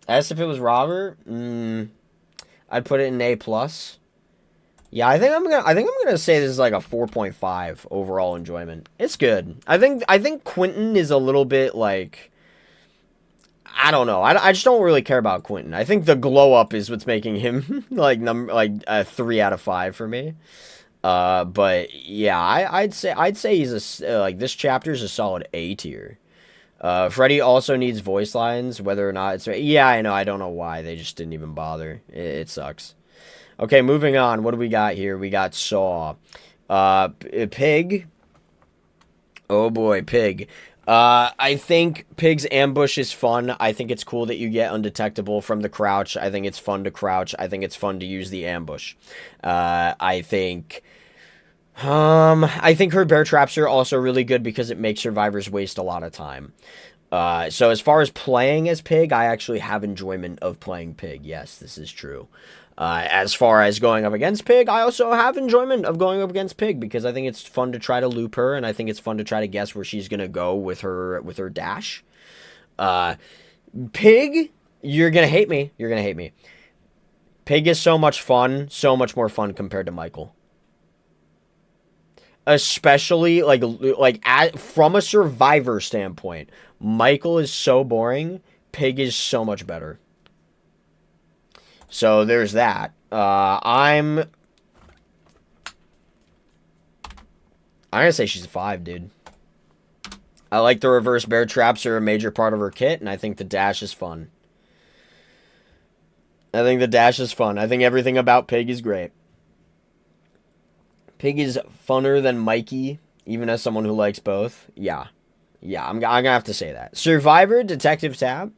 S if it was Robert, I'd put it in A plus. Yeah, I think I'm gonna say this is like a 4.5 overall enjoyment. It's good. I think Quentin is a little bit like, I don't know. I just don't really care about Quentin. I think the glow up is what's making him like a 3 out of 5 for me. But yeah, I'd say he's like this chapter is a solid A tier. Freddy also needs voice lines, whether or not it's yeah, I know. I don't know why they just didn't even bother. It sucks. Okay, moving on. What do we got here? We got Saw, Pig. Oh boy, Pig. I think Pig's ambush is fun. I think it's cool that you get undetectable from the crouch. I think it's fun to crouch. I think it's fun to use the ambush. I think her bear traps are also really good because it makes survivors waste a lot of time. So as far as playing as Pig, I actually have enjoyment of playing Pig. Yes, this is true. As far as going up against Pig, I also have enjoyment of going up against Pig because I think it's fun to try to loop her, and I think it's fun to try to guess where she's gonna go with her dash. Pig, you're gonna hate me. You're gonna hate me. Pig is so much fun, so much more fun compared to Michael. Especially from a survivor standpoint, Michael is so boring. Pig is so much better. So there's that. I'm gonna say she's a 5, dude. I like the reverse bear traps are a major part of her kit, and I think the dash is fun. I think everything about Pig is great. Pig is funner than Mikey, even as someone who likes both. Yeah, I'm gonna have to say that. Survivor, Detective Tab.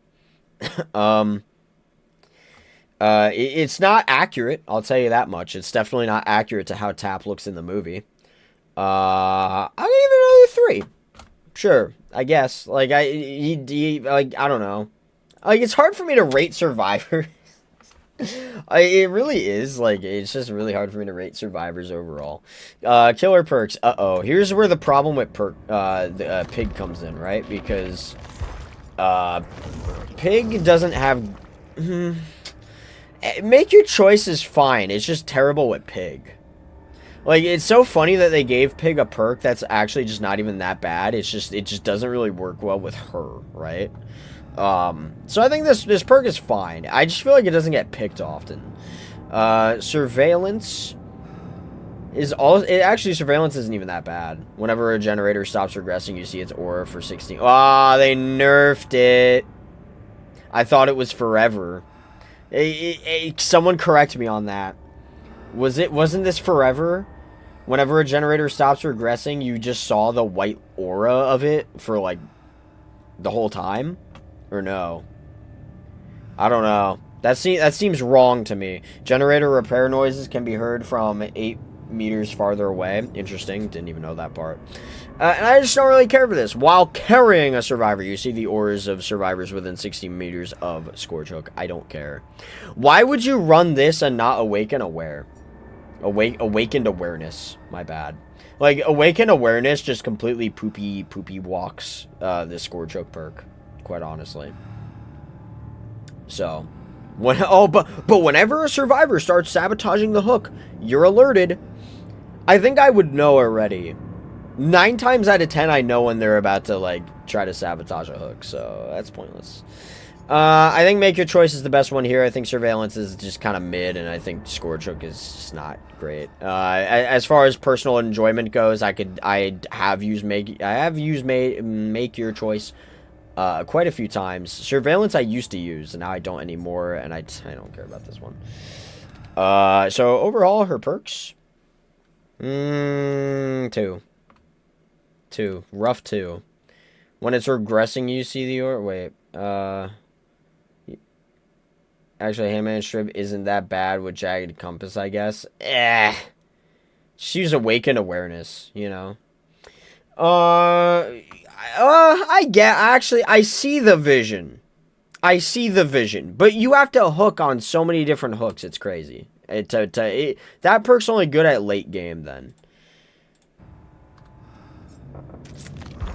It's not accurate, I'll tell you that much. It's definitely not accurate to how Tap looks in the movie. I'll give it another 3. Sure, I guess. Like, I don't know. Like, it's hard for me to rate Survivor. It really is, like, it's just really hard for me to rate survivors overall. Killer perks. Uh-oh. Here's where the problem with Pig comes in, right? Because, Pig doesn't have... Make your choice is fine. It's just terrible with Pig. Like, it's so funny that they gave Pig a perk that's actually just not even that bad. It just doesn't really work well with her, right? So I think this perk is fine. I just feel like it doesn't get picked often. Surveillance is actually, surveillance isn't even that bad. Whenever a generator stops regressing, you see its aura for 16. Ah, they nerfed it. I thought it was forever. Someone correct me on that. Wasn't this forever? Whenever a generator stops regressing, you just saw the white aura of it for, like, the whole time? Or no? I don't know. That seems wrong to me. Generator repair noises can be heard from 8 meters farther away. Interesting. Didn't even know that part. And I just don't really care for this. While carrying a survivor, you see the auras of survivors within 60 meters of Scourgehook. I don't care. Why would you run this and not Awaken Aware? Awakened Awareness. My bad. Like, Awakened Awareness just completely poopy walks this Scourgehook perk. Quite honestly. So, but whenever a survivor starts sabotaging the hook, you're alerted. I think I would know already. 9 times out of 10, I know when they're about to, like, try to sabotage a hook, so that's pointless. I think Make Your Choice is the best one here. I think Surveillance is just kind of mid, and I think Scourgehook is just not great. As far as personal enjoyment goes, I have used Make Your Choice quite a few times. Surveillance I used to use, and now I don't anymore, and I don't care about this one. So overall, her perks, 2. Rough 2. When it's regressing, you see the aura. Wait, actually, Handman Strip isn't that bad with Jagged Compass, I guess. Just use Awakened Awareness, you know. I see the vision. But you have to hook on so many different hooks, it's crazy. That perk's only good at late game, then.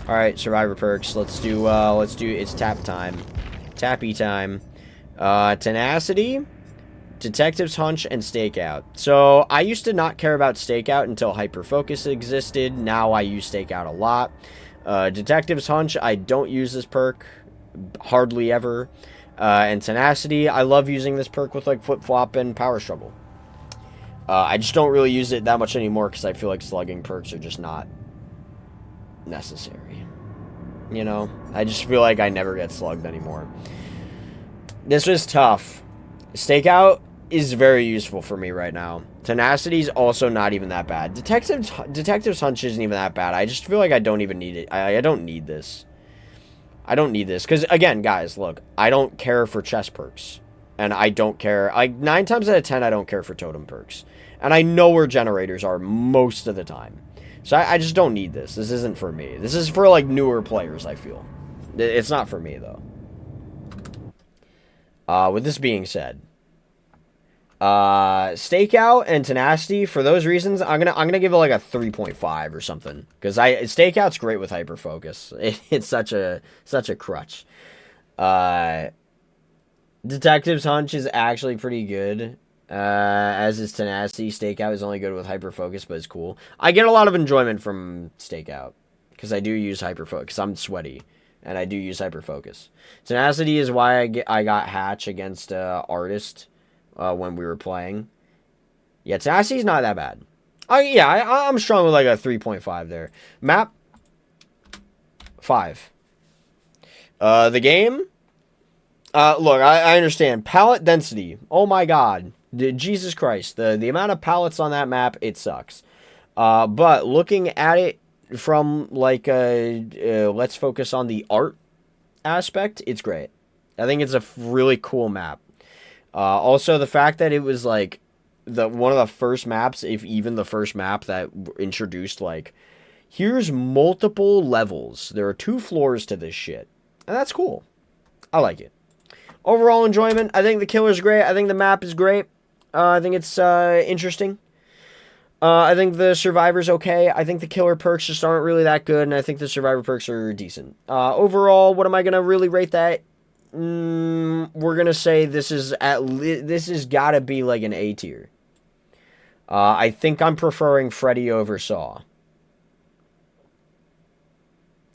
Alright, Survivor perks. Let's do, it's tap time. Tappy time. Tenacity, Detective's Hunch, and Stakeout. So, I used to not care about Stakeout until Hyperfocus existed. Now I use Stakeout a lot. Detective's Hunch, I don't use this perk hardly ever. And Tenacity, I love using this perk with, like, Flip Flop and Power Struggle. I just don't really use it that much anymore because I feel like slugging perks are just not necessary. You know? I just feel like I never get slugged anymore. This was tough. Stakeout is very useful for me right now. Tenacity is also not even that bad. Detective's Hunch isn't even that bad. I just feel like I don't even need it. I don't need this. I don't need this. Because, again, guys, look. I don't care for chest perks. And I don't care. Like, 9 times out of 10, I don't care for totem perks. And I know where generators are most of the time. So I just don't need this. This isn't for me. This is for, like, newer players, I feel. It's not for me, though. With this being said, Stakeout and Tenacity, for those reasons, I'm gonna give it like a 3.5 or something, because Stakeout's great with Hyperfocus. It's such a crutch. Detective's Hunch is actually pretty good, as is Tenacity. Stakeout is only good with Hyperfocus, but it's cool. I get a lot of enjoyment from Stakeout because I do use Hyperfocus. I'm sweaty. And I do use Hyperfocus. Tenacity is why I got Hatch against Artist when we were playing. Yeah, Tenacity's not that bad. I'm strong with like a 3.5 there. Map, 5. The game, look, I understand. Palette density. Oh my god. Jesus Christ. The amount of palettes on that map, it sucks. But looking at it from like let's focus on the art aspect, it's great. I think it's a really cool map. Also the fact that it was like one of the first maps, if even the first map that introduced like, here's multiple levels, there are 2 floors to this shit, and that's cool. I like it. Overall enjoyment. I think the killer's great. I think the map is great. I think it's interesting. I think the survivor's okay. I think the killer perks just aren't really that good, and I think the survivor perks are decent. Overall, what am I gonna really rate that? We're gonna say this is this has gotta be like an A tier. I think I'm preferring Freddy over Saw.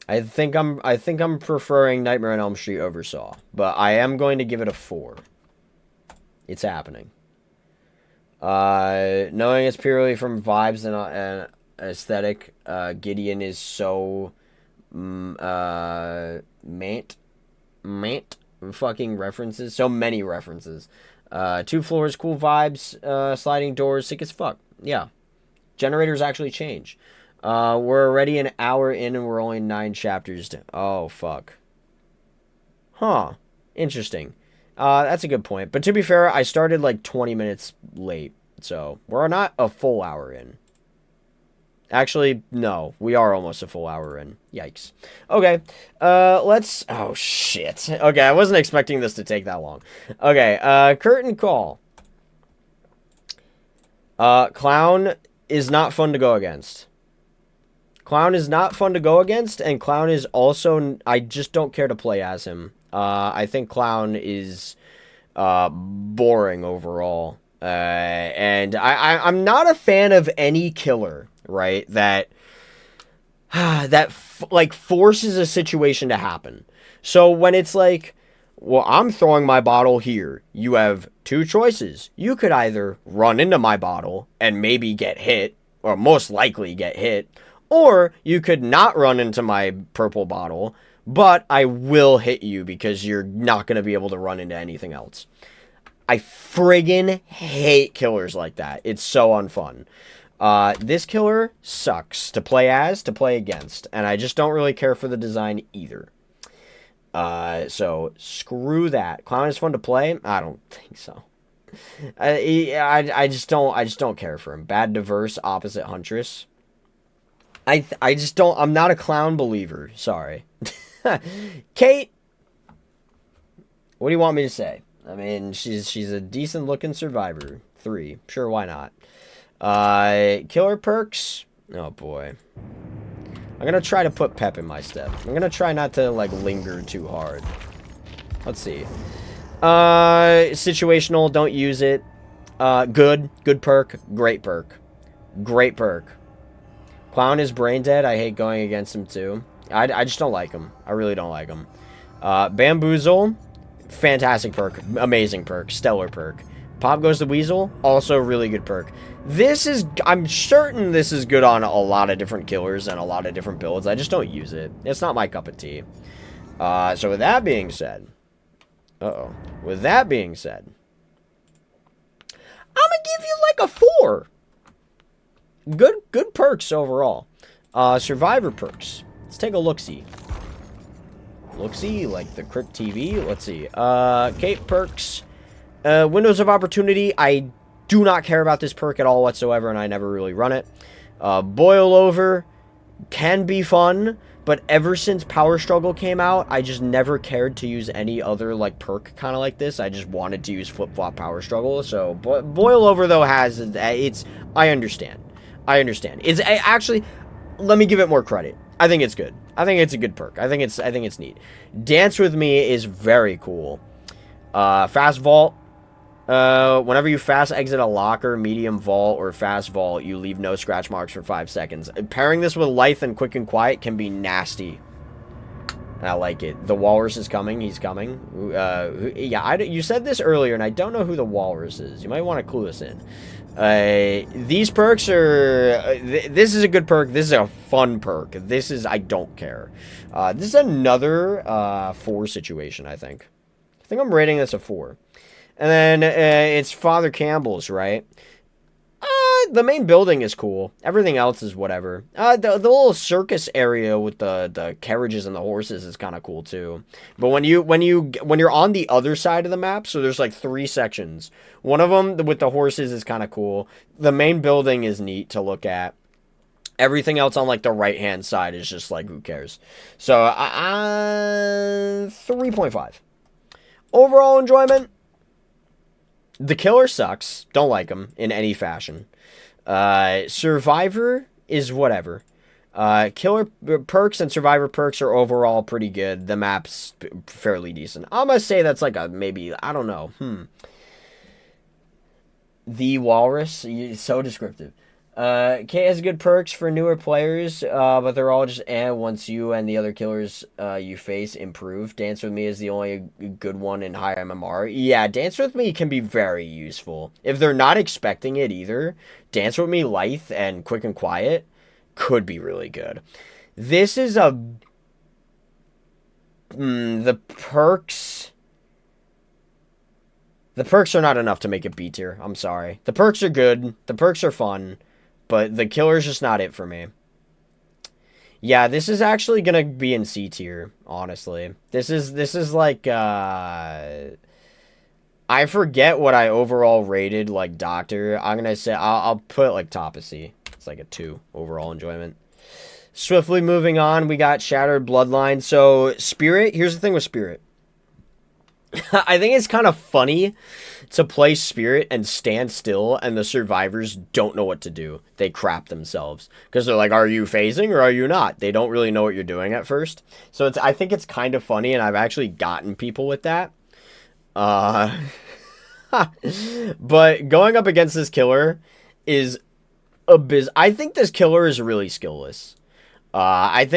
I think I'm preferring Nightmare on Elm Street over Saw, but I am going to give it a 4. It's happening. Knowing it's purely from vibes and aesthetic, Gideon is so mate fucking references, so many references. 2 floors, cool vibes, sliding doors, sick as fuck. Yeah, generators actually change. We're already an hour in and we're only 9 chapters to... Oh, fuck. Huh. Interesting. That's a good point. But to be fair, I started like 20 minutes late. So, we're not a full hour in. Actually, no. We are almost a full hour in. Yikes. Okay. Let's... Oh, shit. Okay, I wasn't expecting this to take that long. Okay, curtain call. Clown is not fun to go against. Clown is not fun to go against, and Clown is also... I just don't care to play as him. I think Clown is boring overall. And I'm not a fan of any killer, right, that like, forces a situation to happen. So when it's like, well, I'm throwing my bottle here. You have 2 choices. You could either run into my bottle and maybe get hit, or most likely get hit, or you could not run into my purple bottle, but I will hit you because you're not going to be able to run into anything else. I friggin' hate killers like that. It's so unfun. This killer sucks to play as, to play against, and I just don't really care for the design either. So screw that. Clown is fun to play? I don't think so. I just don't care for him. Bad diverse opposite Huntress. I just don't. I'm not a clown believer. Sorry. Kate, what do you want me to say? I mean, she's a decent looking survivor. 3. Sure, why not? Killer perks. Oh boy. I'm gonna try to put pep in my step. I'm gonna try not to like linger too hard. Let's see. Situational, don't use it. Good perk, great perk. Great perk. Clown is brain dead. I hate going against him too. I just don't like him. I really don't like him. Bamboozle, fantastic perk. Amazing perk. Stellar perk. Pop Goes the Weasel, also really good perk. This is, I'm certain this is good on a lot of different killers and a lot of different builds. I just don't use it. It's not my cup of tea. So with that being said, with that being said, I'm gonna give you like a 4. Good perks overall. Survivor perks. Let's take a look-see. Look-see, like the Crypt TV. Let's see. Cape perks. Windows of Opportunity. I do not care about this perk at all whatsoever, and I never really run it. Boil Over can be fun, but ever since Power Struggle came out, I just never cared to use any other like perk kind of like this. I just wanted to use Flip-Flop Power Struggle. So Boil Over though has it's. I understand. It's actually. Let me give it more credit. I think it's good. I think it's a good perk. I think it's neat. Dance With Me is very cool. Fast Vault. Whenever you fast exit a locker, medium vault, or fast vault, you leave no scratch marks for 5 seconds. Pairing this with Lithe and Quick and Quiet can be nasty. And I like it. The Walrus is coming. He's coming. Yeah, you said this earlier, and I don't know who the Walrus is. You might want to clue us in. These perks are... this is a good perk. This is a fun perk. This is... I don't care. This is another 4 situation, I think. I think I'm rating this a 4. And then it's Father Campbell's, right? The main building is cool. Everything else is whatever. The little circus area with the carriages and the horses is kind of cool too. But when you're on the other side of the map, so there's like 3 sections. One of them with the horses is kind of cool. The main building is neat to look at. Everything else on like the right hand side is just like who cares. So 3.5. Overall enjoyment. The killer sucks. Don't like him in any fashion. Survivor is whatever. Killer perks and survivor perks are overall pretty good. The map's fairly decent. I'm gonna say that's like a maybe, I don't know. The Walrus, so descriptive. K has good perks for newer players, but they're all just once you and the other killers you face improve. Dance With Me is the only good one in high MMR. Yeah, Dance With Me can be very useful. If they're not expecting it either, Dance With Me Lithe and Quick and Quiet could be really good. This is a... the perks... The perks are not enough to make it B tier. I'm sorry. The perks are good. The perks are fun. But the killer's just not it for me. Yeah, this is actually gonna be in C tier, honestly. This is like, I forget what I overall rated, like, Doctor. I'm gonna say, I'll put it, like, top of C. It's like a 2 overall enjoyment. Swiftly moving on, we got Shattered Bloodline. So, Spirit, here's the thing with Spirit. I think it's kind of funny to play Spirit and stand still and the survivors don't know what to do. They crap themselves. Because they're like, are you phasing or are you not? They don't really know what you're doing at first. So I think it's kind of funny, and I've actually gotten people with that. But going up against this killer is I think this killer is really skillless. I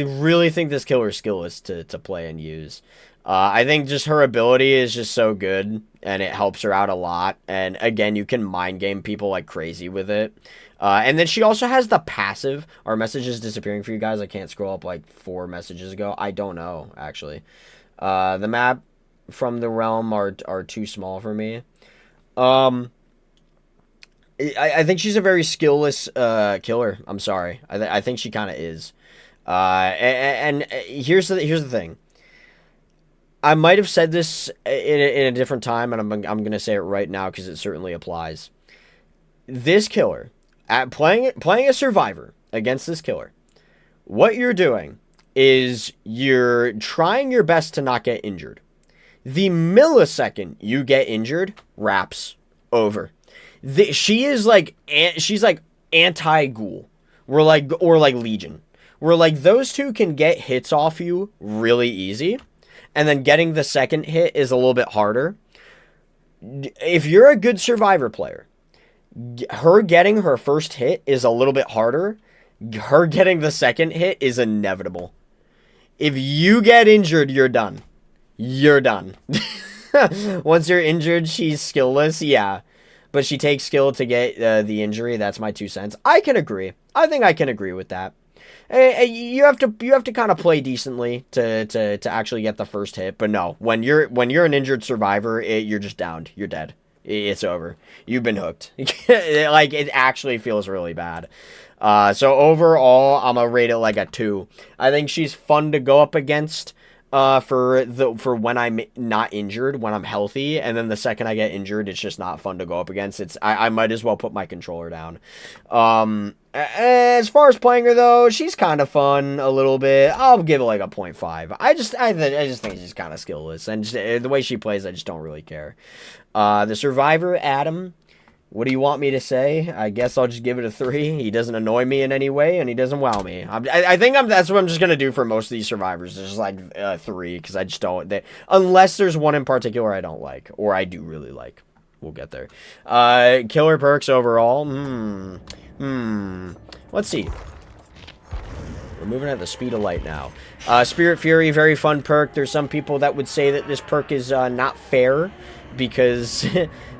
really think this killer is skillless to play and use. I think just her ability is just so good, and it helps her out a lot. And again, you can mind game people like crazy with it. And then she also has the passive. Our message is disappearing for you guys. I can't scroll up like 4 messages ago. I don't know, actually. The map from the realm are too small for me. I think she's a very skillless killer. I'm sorry. I think she kind of is. And here's the thing. I might have said this in a different time, and I'm going to say it right now because it certainly applies. This killer, playing a survivor against this killer, what you're doing is you're trying your best to not get injured. The millisecond you get injured, wraps over. She's like anti-ghoul, or like Legion, where like those two can get hits off you really easy. And then getting the second hit is a little bit harder. If you're a good survivor player, her getting her first hit is a little bit harder. Her getting the second hit is inevitable. If you get injured, you're done. You're done. Once you're injured, she's skillless, yeah. But she takes skill to get the injury. That's my 2 cents. I can agree. I think I can agree with that. You have to kind of play decently to actually get the first hit. But no, when you're an injured survivor, you're just downed. You're dead. It's over. You've been hooked. Like, it actually feels really bad. So overall, I'm gonna rate it like a 2. I think she's fun to go up against. For when I'm not injured, when I'm healthy, and then the second I get injured, it's just not fun to go up against. I might as well put my controller down. As far as playing her though, she's kind of fun a little bit. I'll give it like a 0.5. I just think she's kind of skillless, and just, the way she plays, I just don't really care. The survivor, Adam. What do you want me to say? I guess I'll just give it a 3. He doesn't annoy me in any way, and he doesn't wow me. I think that's what I'm just going to do for most of these survivors. It's just like 3, because I just don't... unless there's one in particular I don't like, or I do really like. We'll get there. Killer perks overall. Let's see. We're moving at the speed of light now. Spirit Fury, very fun perk. There's some people that would say that this perk is not fair, because...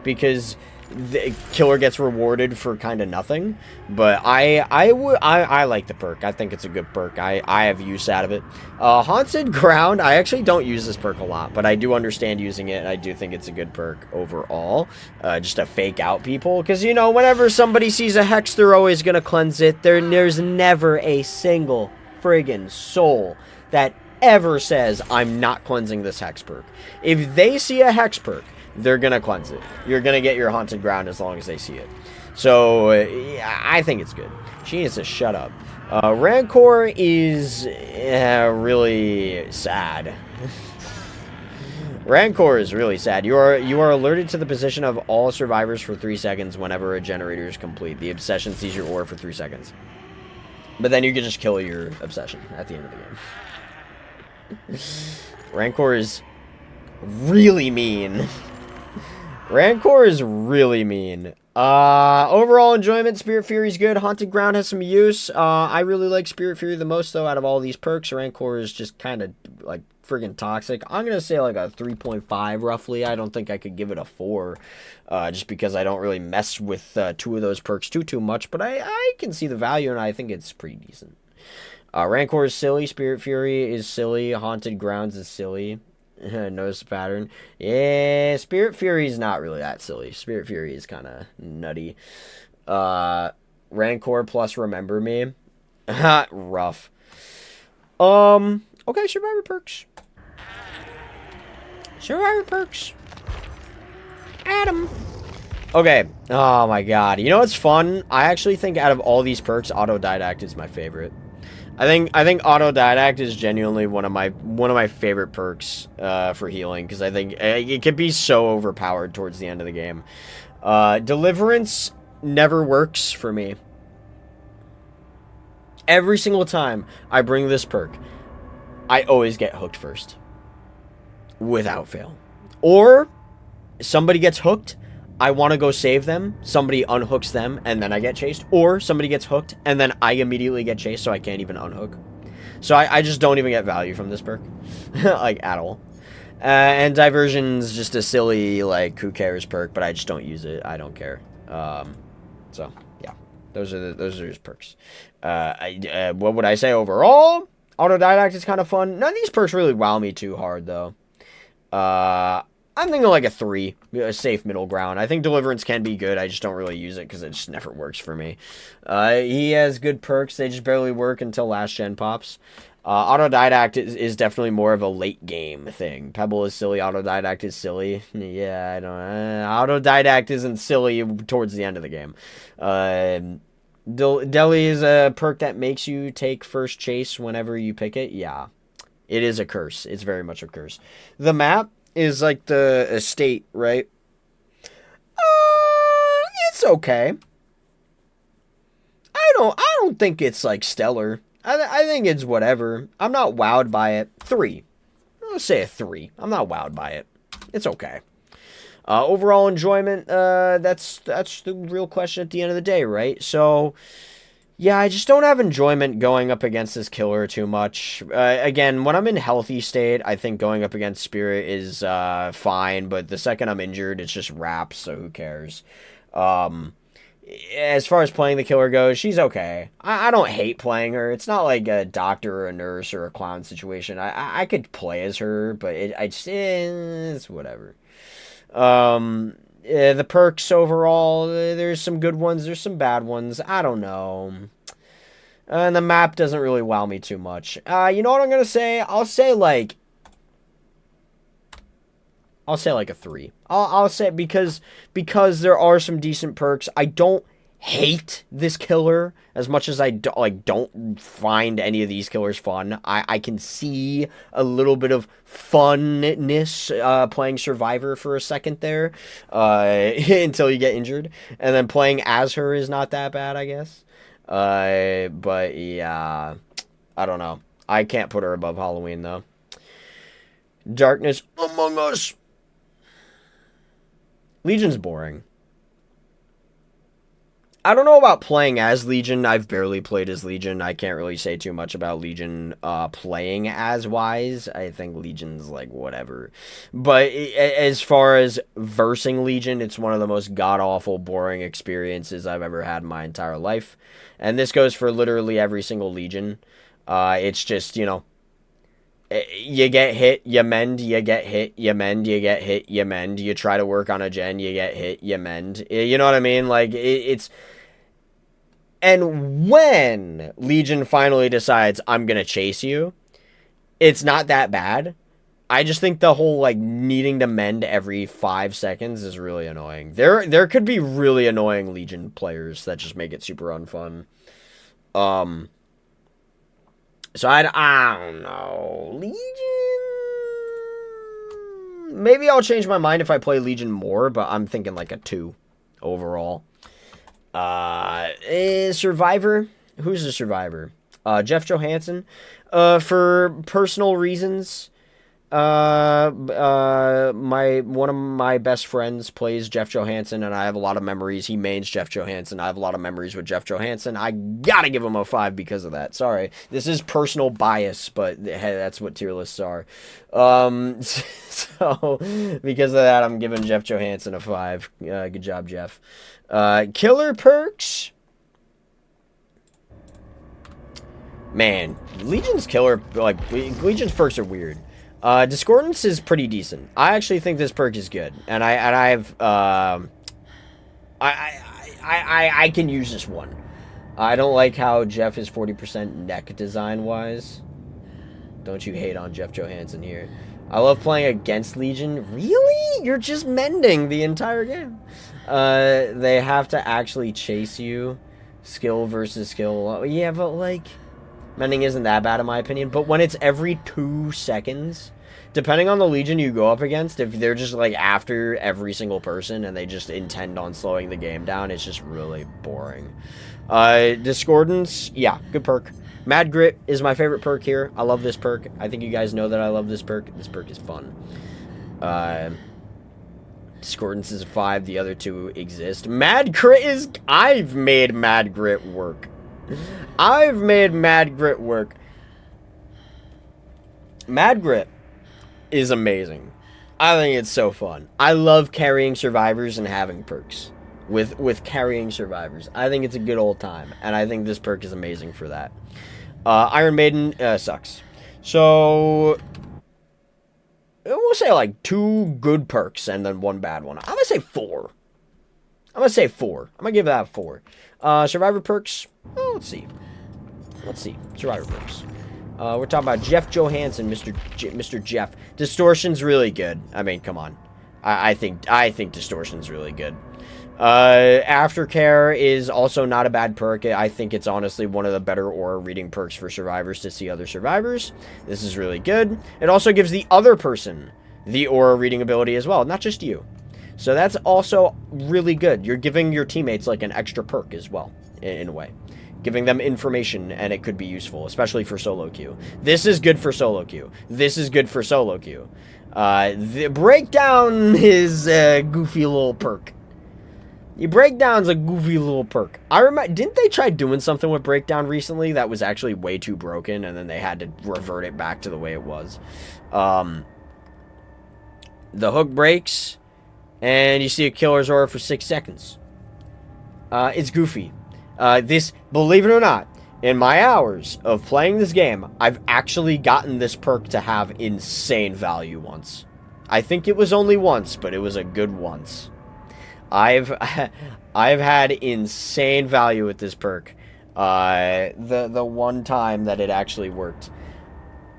because... the killer gets rewarded for kind of nothing, but I like the perk. I think it's a good perk. I have use out of it. Haunted Ground, I actually don't use this perk a lot, but I do understand using it, and I do think it's a good perk overall, just to fake out people, because, you know, whenever somebody sees a hex, they're always going to cleanse it. There's never a single friggin' soul that ever says, I'm not cleansing this hex perk. If they see a hex perk, they're going to cleanse it. You're going to get your Haunted Ground as long as they see it. So, I think it's good. She needs to shut up. Rancor is really sad. Rancor is really sad. You are alerted to the position of all survivors for 3 seconds whenever a generator is complete. The obsession sees your aura for 3 seconds. But then you can just kill your obsession at the end of the game. Rancor is really mean. Rancor is really mean. Overall enjoyment, Spirit Fury is good. Haunted Ground has some use. I really like Spirit Fury the most, though, out of all these perks. Rancor is just kind of, like, friggin' toxic. I'm going to say, like, a 3.5, roughly. I don't think I could give it a 4, just because I don't really mess with 2 of those perks too much, but I can see the value, and I think it's pretty decent. Rancor is silly. Spirit Fury is silly. Haunted Grounds is silly. Notice the pattern. Yeah, Spirit Fury is not really that silly. Spirit Fury is kind of nutty. Rancor plus Remember Me. Rough. Okay, Survivor perks. Survivor perks. Adam. Okay. Oh my god. You know what's fun? I actually think out of all these perks, Autodidact is my favorite. I think Autodidact is genuinely one of my favorite perks for healing, because I think it can be so overpowered towards the end of the game. Deliverance never works for me. Every single time I bring this perk, I always get hooked first, without fail. Or somebody gets hooked, I want to go save them, somebody unhooks them, and then I get chased. Or somebody gets hooked, and then I immediately get chased, so I can't even unhook. So I just don't even get value from this perk. Like, at all. And Diversion's just a silly, like, who cares perk, but I just don't use it. I don't care. So, yeah. Those are his perks. What would I say overall? Autodidact is kind of fun. None of these perks really wow me too hard, though. I'm thinking like a 3, a safe middle ground. I think Deliverance can be good. I just don't really use it because it just never works for me. He has good perks. They just barely work until last gen pops. Autodidact is definitely more of a late game thing. Pebble is silly. Autodidact is silly. Yeah, I don't. Autodidact isn't silly towards the end of the game. Deli is a perk that makes you take first chase whenever you pick it. Yeah, it is a curse. It's very much a curse. The map is like the estate, right? It's okay. I don't think it's like stellar. I think it's whatever. I'm not wowed by it. 3. I'll say a 3. I'm not wowed by it. It's okay. Overall enjoyment, that's the real question at the end of the day, right? So, yeah, I just don't have enjoyment going up against this killer too much. Again, when I'm in healthy state, I think going up against Spirit is fine, but the second I'm injured, it's just wraps, so who cares? As far as playing the killer goes, she's okay. I don't hate playing her. It's not like a doctor or a nurse or a clown situation. I could play as her, but it's whatever. The perks overall, there's some good ones, there's some bad ones. I don't know. And the map doesn't really wow me too much. You know what I'm gonna say? I'll say like a 3. I'll say because there are some decent perks. I don't hate this killer as much as I don't find any of these killers fun. I can see a little bit of funness playing Survivor for a second there until you get injured, and then playing as her is not that bad, I guess. But yeah, I don't know. I can't put her above Halloween though. Darkness Among Us. Legion's boring. I don't know about playing as Legion. I've barely played as Legion. I can't really say too much about Legion playing as wise. I think Legion's like whatever. But as far as versing Legion, it's one of the most god-awful, boring experiences I've ever had in my entire life. And this goes for literally every single Legion. It's just, you know, you get hit, you mend, you get hit, you mend, you get hit, you mend. You try to work on a gen, you get hit, you mend. You know what I mean? Like, it's... And when Legion finally decides, I'm going to chase you, it's not that bad. I just think the whole, like, needing to mend every 5 seconds is really annoying. There could be really annoying Legion players that just make it super unfun. So I don't know. Maybe I'll change my mind if I play Legion more, but I'm thinking like a 2 overall. Survivor. Who's the survivor? Jeff Johansson. For personal reasons, one of my best friends plays Jeff Johansson, and I have a lot of memories. He mains Jeff Johansson. I have a lot of memories with Jeff Johansson. I gotta give him a 5 because of that. Sorry, this is personal bias, but hey, that's what tier lists are. So because of that, I'm giving Jeff Johansson a 5. Good job, Jeff. Killer perks. Man, Legion's Legion's perks are weird. Discordance is pretty decent. I actually think this perk is good, and I can use this one. I don't like how Jeff is 40% neck design wise. Don't you hate on Jeff Johansson here? I love playing against Legion. Really? You're just mending the entire game. They have to actually chase you, skill versus skill. Yeah, but like, mending isn't that bad in my opinion, but when it's every 2 seconds, depending on the Legion you go up against, if they're just like after every single person and they just intend on slowing the game down, it's just really boring. Discordance, yeah, good perk. Mad Grit is my favorite perk here. I love this perk. I think you guys know that I love this perk. This perk is fun. Discordance is a 5. The other 2 exist. Mad Grit is... I've made Mad Grit work. I've made Mad Grit work. Mad Grit is amazing. I think it's so fun. I love carrying survivors and having perks with carrying survivors. I think it's a good old time, and I think this perk is amazing for that. Iron Maiden sucks. So we'll say like 2 good perks and then 1 bad one. I'm gonna say 4. I'm gonna give that a 4. Survivor perks. Oh, let's see. Survivor perks. We're talking about Jeff Johansson, Mr. Jeff. Distortion's really good. I mean, come on. I think Distortion's really good. Aftercare is also not a bad perk. I think it's honestly one of the better aura reading perks for survivors to see other survivors. This is really good. It also gives the other person the aura reading ability as well, not just you. So that's also really good. You're giving your teammates like an extra perk as well, in a way. Giving them information, and it could be useful, especially for solo queue. This is good for solo queue. The breakdown is a goofy little perk. The breakdown's a goofy little perk. I remember, didn't they try doing something with breakdown recently that was actually way too broken, and then they had to revert it back to the way it was? The hook breaks, and you see a killer's aura for 6 seconds. It's goofy. This, believe it or not, in my hours of playing this game, I've actually gotten this perk to have insane value once. I think it was only once, but it was a good once. I've had insane value with this perk. The one time that it actually worked.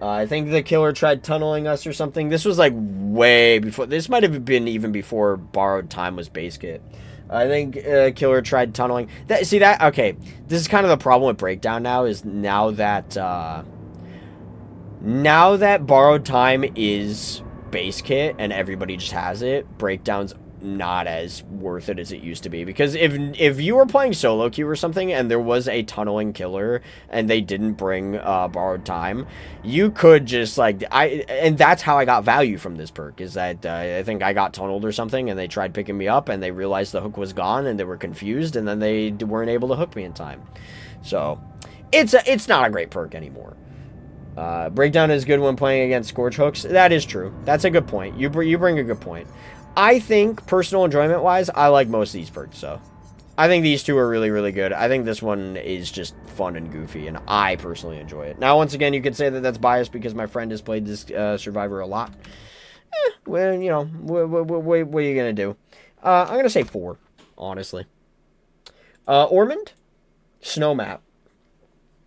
I think the killer tried tunneling us or something. This was like way before. This might have been even before Borrowed Time was base kit. I think killer tried tunneling. Okay. This is kind of the problem with Breakdown now. Is now that Borrowed Time is base kit and everybody just has it, Breakdown's not as worth it as it used to be, because if you were playing solo queue or something and there was a tunneling killer and they didn't bring Borrowed Time, you could just and that's how I got value from this perk, is that I think I got tunneled or something and they tried picking me up and they realized the hook was gone and they were confused and then they weren't able to hook me in time. So it's not a great perk anymore. Breakdown is good when playing against Scourge hooks. That is true. That's a good point. You bring a good point. I think, personal enjoyment-wise, I like most of these perks, so. I think these 2 are really, really good. I think this one is just fun and goofy, and I personally enjoy it. Now, once again, you could say that that's biased because my friend has played this Survivor a lot. Well, you know, what are you going to do? I'm going to say 4, honestly. Ormond? Snow Map.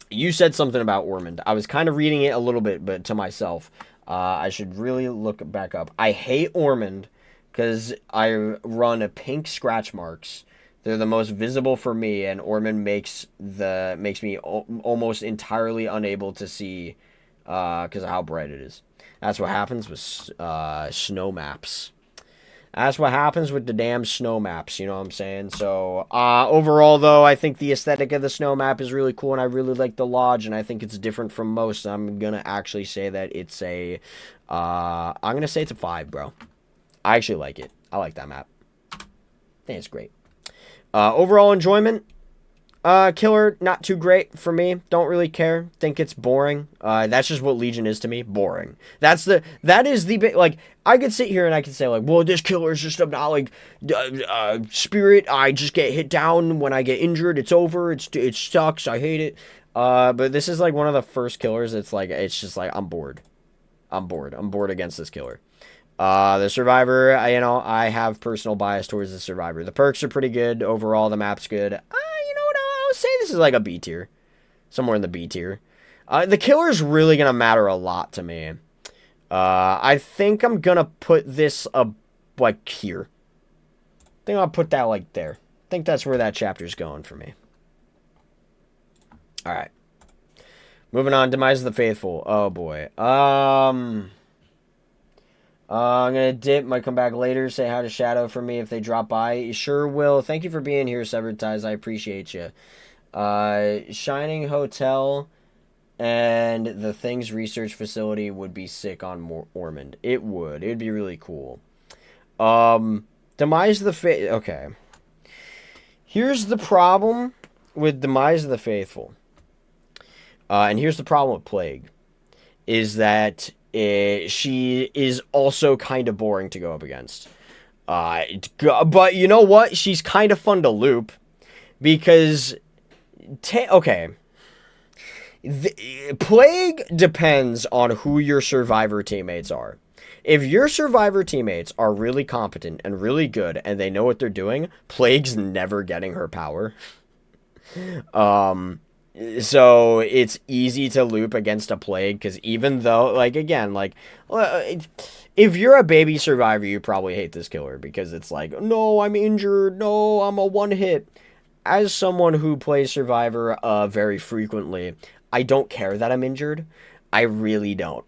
You said something about Ormond. I was kind of reading it a little bit, but to myself. I should really look back up. I hate Ormond because I run pink scratch marks. They're the most visible for me, and Ormond makes me almost entirely unable to see because of how bright it is. That's what happens with snow maps. That's what happens with the damn snow maps, you know what I'm saying? So, overall, though, I think the aesthetic of the snow map is really cool, and I really like the lodge, and I think it's different from most. I'm gonna actually say that it's a, I'm gonna say it's a 5, bro. I actually like it. I like that map. I think it's great. Overall enjoyment, killer, not too great for me. Don't really care. Think it's boring. That's just what Legion is to me. Boring. That is the big, like, I could sit here and I could say, like, well, this killer is just about, like, spirit. I just get hit down when I get injured. It's over. It sucks. I hate it. But this is, like, one of the first killers. It's like, just like, I'm bored. I'm bored against this killer. The Survivor, I have personal bias towards the Survivor. The perks are pretty good. Overall, the map's good. You know what? I would say this is like a B tier. Somewhere in the B tier. The killer's really going to matter a lot to me. I think I'm going to put this, like, here. I think I'll put that, like, there. I think that's where that chapter's going for me. Alright. Moving on, Demise of the Faithful. Oh, boy. I'm gonna dip, might come back later, say hi to Shadow for me if they drop by. You sure will. Thank you for being here, Severed Ties. I appreciate you. Shining Hotel and the Things Research Facility would be sick on Ormond. It would. It'd be really cool. Demise of the Faithful. Okay. Here's the problem with Demise of the Faithful. And here's the problem with Plague. Is that she is also kind of boring to go up against. But you know what? She's kind of fun to loop. Because, okay. Plague depends on who your Survivor teammates are. If your Survivor teammates are really competent and really good and they know what they're doing, Plague's never getting her power. So it's easy to loop against a Plague because even though, like, again, like, if you're a baby Survivor, you probably hate this killer because it's like, no, I'm injured. No, I'm a one hit. As someone who plays Survivor very frequently, I don't care that I'm injured. I really don't.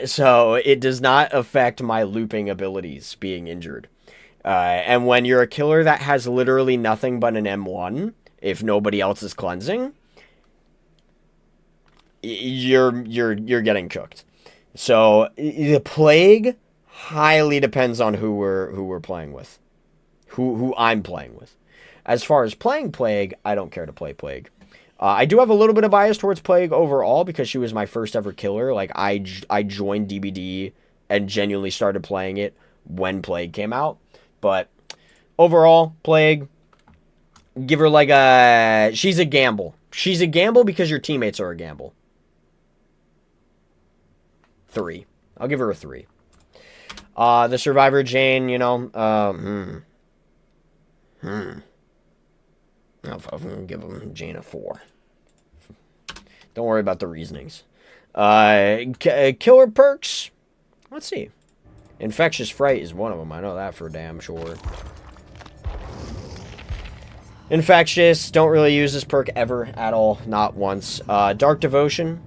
So it does not affect my looping abilities being injured. And when you're a killer that has literally nothing but an M1, if nobody else is cleansing, you're getting cooked. So the Plague highly depends on who we're playing with, who I'm playing with. As far as playing Plague, I don't care to play Plague. I do have a little bit of bias towards Plague overall because she was my first ever killer. Like I joined DBD and genuinely started playing it when Plague came out. But overall, Plague, give her like she's a gamble. She's a gamble because your teammates are a gamble. 3. I'll give her a 3. The Survivor Jane, I'll give him Jane a 4. Don't worry about the reasonings. Killer perks. Let's see. Infectious Fright is one of them. I know that for damn sure. Infectious. Don't really use this perk ever at all. Not once. Dark Devotion.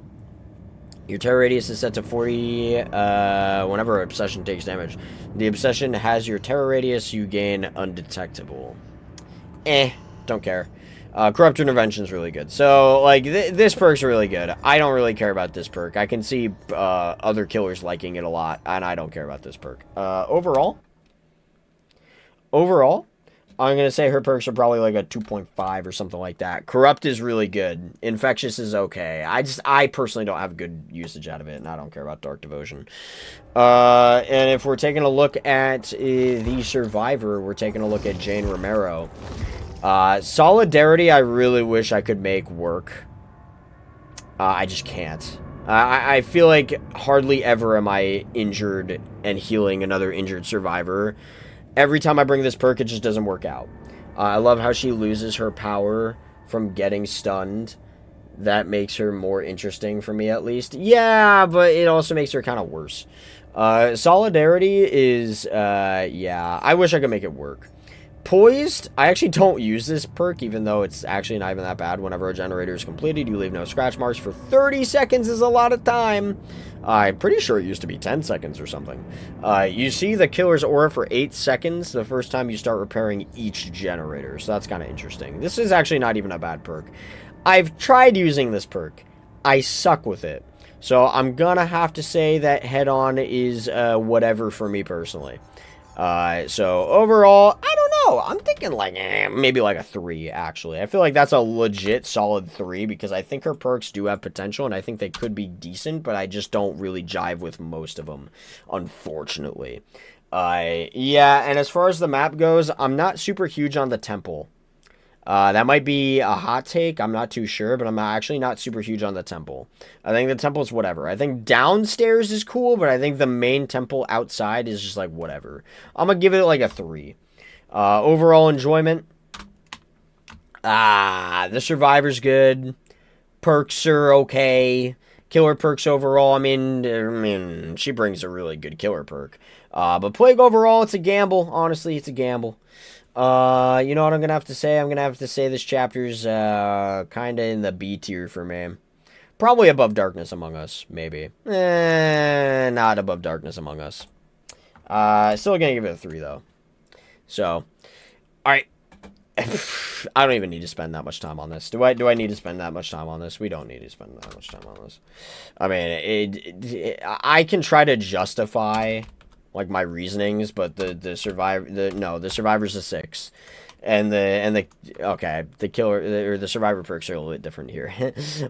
Your terror radius is set to 40 whenever Obsession takes damage. The Obsession has your terror radius. You gain undetectable. Don't care. Corrupt Intervention is really good. So, like, this perk's really good. I don't really care about this perk. I can see other killers liking it a lot, and I don't care about this perk. Overall, I'm going to say her perks are probably like a 2.5 or something like that. Corrupt is really good. Infectious is okay. I personally don't have good usage out of it, and I don't care about Dark Devotion. And if we're taking a look at the Survivor, we're taking a look at Jane Romero. Solidarity, I really wish I could make work. I just can't. I feel like hardly ever am I injured and healing another injured Survivor. Every time I bring this perk, it just doesn't work out. I love how she loses her power from getting stunned. That makes her more interesting for me, at least. Yeah, but it also makes her kind of worse. Solidarity is, yeah, I wish I could make it work. Poised, I actually don't use this perk, even though it's actually not even that bad. Whenever a generator is completed, you leave no scratch marks for 30 seconds is a lot of time. I'm pretty sure it used to be 10 seconds or something. You see the killer's aura for 8 seconds the first time you start repairing each generator, so that's kind of interesting. This is actually not even a bad perk. I've tried using this perk. I suck with it. So I'm gonna have to say that head-on is whatever for me personally. So overall, I don't know. I'm thinking like maybe like a 3 actually. I feel like that's a legit solid 3 because I think her perks do have potential and I think they could be decent, but I just don't really jive with most of them, unfortunately. Yeah, and as far as the map goes, I'm not super huge on the temple. That might be a hot take. I'm not too sure, but I'm actually not super huge on the temple. I think the temple's whatever. I think downstairs is cool, but I think the main temple outside is just like whatever. I'm going to give it like a 3. Overall enjoyment. The survivor's good. Perks are okay. Killer perks overall, I mean, she brings a really good killer perk. But Plague overall, it's a gamble. Honestly, it's a gamble. You know what I'm gonna have to say? I'm gonna have to say this chapter's kind of in the B tier for me. Probably above Darkness Among Us, maybe. Not above Darkness Among Us. Still gonna give it a 3 though. So, all right. I don't even need to spend that much time on this. Do I need to spend that much time on this? We don't need to spend that much time on this. I mean, I can try to justify like my reasonings, but the survivor's a 6, and the killer or the survivor perks are a little bit different here.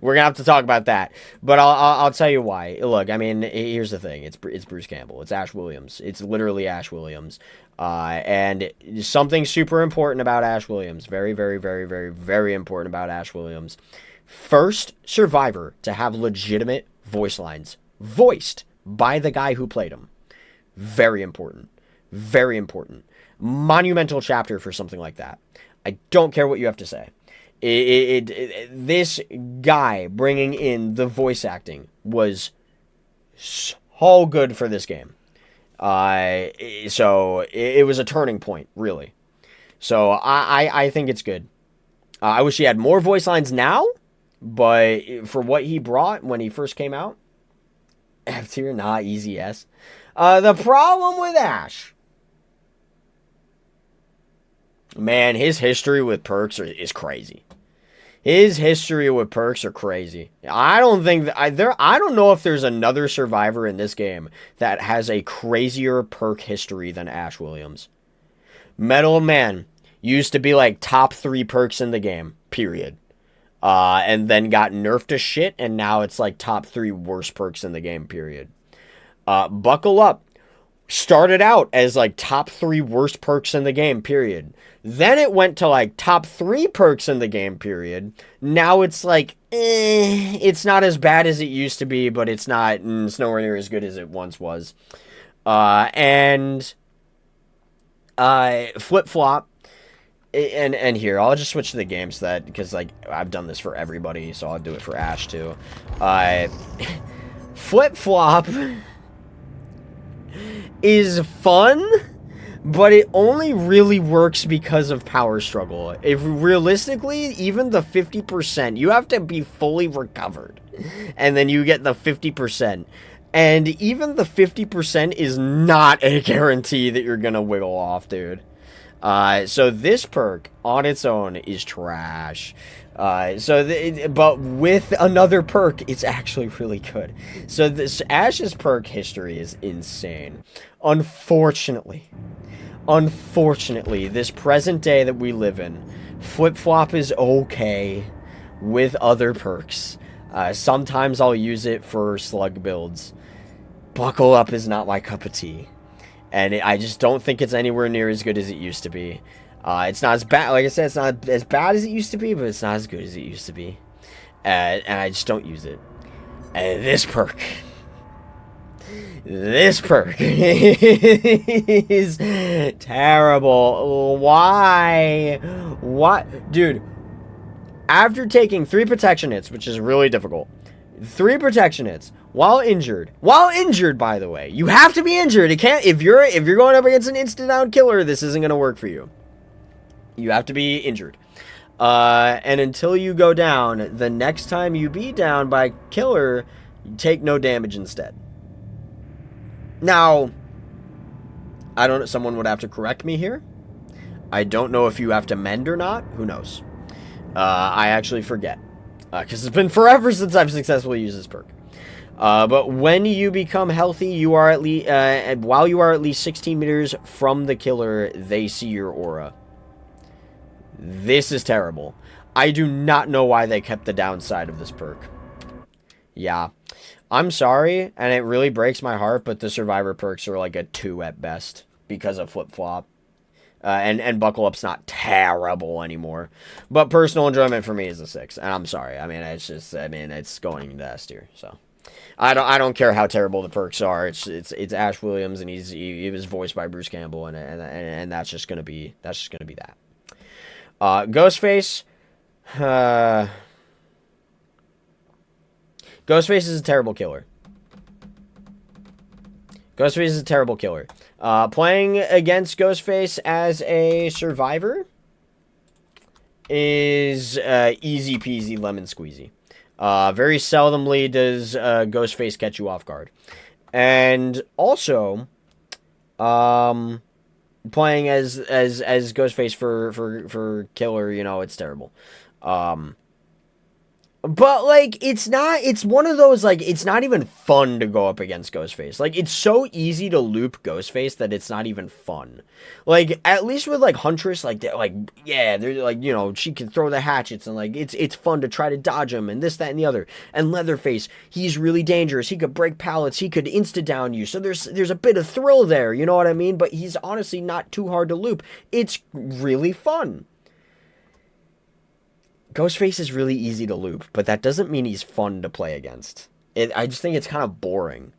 We're gonna have to talk about that, but I'll tell you why. Look, I mean, here's the thing: it's Bruce Campbell, it's Ash Williams, it's literally Ash Williams, and something super important about Ash Williams, very, very, very, very, very important about Ash Williams. First survivor to have legitimate voice lines voiced by the guy who played him. Very important. Very important. Monumental chapter for something like that. I don't care what you have to say. This guy bringing in the voice acting was so good for this game. So it was a turning point, really. So I think it's good. I wish he had more voice lines now, but for what he brought when he first came out, F tier, not easy, yes. The problem with Ash, man, his history with perks is crazy. His history with perks are crazy. I don't think that I don't know if there's another survivor in this game that has a crazier perk history than Ash Williams. Metal Man used to be like top 3 perks in the game, period. And then got nerfed to shit, and now it's like top 3 worst perks in the game, period. Buckle Up started out as like top 3 worst perks in the game, period. Then it went to like top 3 perks in the game, period. Now it's like, it's not as bad as it used to be, but it's nowhere near as good as it once was. And Flip Flop, and here, I'll just switch to the game so that, because like I've done this for everybody, so I'll do it for Ash too. Flip Flop is fun, but it only really works because of power struggle. If realistically, even the 50%, you have to be fully recovered, and then you get the 50%. And even the 50% is not a guarantee that you're gonna wiggle off, dude. So this perk on its own is trash. But with another perk, it's actually really good. So this Ash's perk history is insane. Unfortunately, this present day that we live in, Flip Flop is okay with other perks. Sometimes I'll use it for slug builds. Buckle Up is not my cup of tea. And I just don't think it's anywhere near as good as it used to be. It's not as bad, like I said, it's not as bad as it used to be, but it's not as good as it used to be. And I just don't use it. And this perk is terrible. Why? What? Dude, after taking 3 protection hits, which is really difficult, 3 protection hits, while injured, by the way, you have to be injured. It can't, if you're going up against an instant down killer, this isn't going to work for you. You have to be injured. And until you go down, the next time you be down by killer, you take no damage instead. Now, I don't know, someone would have to correct me here. I don't know if you have to mend or not. Who knows? I actually forget. Because it's been forever since I've successfully used this perk. But when you become healthy, you are at least, while you are at least 16 meters from the killer, they see your aura. This is terrible. I do not know why they kept the downside of this perk. Yeah. I'm sorry, and it really breaks my heart, but the survivor perks are like a 2 at best because of flip-flop. And Buckle Up's not terrible anymore. But personal enjoyment for me is a 6. And I'm sorry. I mean, it's just, it's going into S tier, so. I don't care how terrible the perks are. It's Ash Williams, and he was voiced by Bruce Campbell, and that's just gonna be that. Ghostface. Ghostface is a terrible killer. Ghostface is a terrible killer. Playing against Ghostface as a survivor is easy peasy lemon squeezy. Very seldomly does Ghostface catch you off guard. And also, playing as Ghostface for killer, you know, it's terrible. But, like, it's one of those, like, it's not even fun to go up against Ghostface. Like, it's so easy to loop Ghostface that it's not even fun. Like, at least with, like, Huntress, like, yeah, they're, like, you know, she can throw the hatchets, and, like, it's fun to try to dodge him, and this, that, and the other. And Leatherface, he's really dangerous. He could break pallets. He could insta-down you. So there's a bit of thrill there, you know what I mean? But he's honestly not too hard to loop. It's really fun. Ghostface is really easy to loop, but that doesn't mean he's fun to play against. I just think it's kind of boring.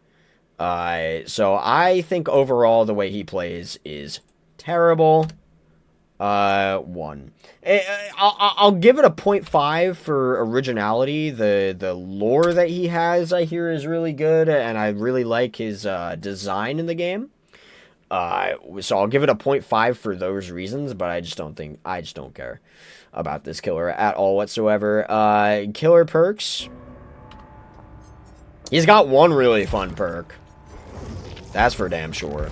So I think overall the way he plays is terrible. 1. I'll give it a 0.5 for originality. The lore that he has, I hear, is really good, and I really like his design in the game. So I'll give it a 0.5 for those reasons, but I just don't care about this killer at all whatsoever. Killer perks. He's got one really fun perk. That's for damn sure.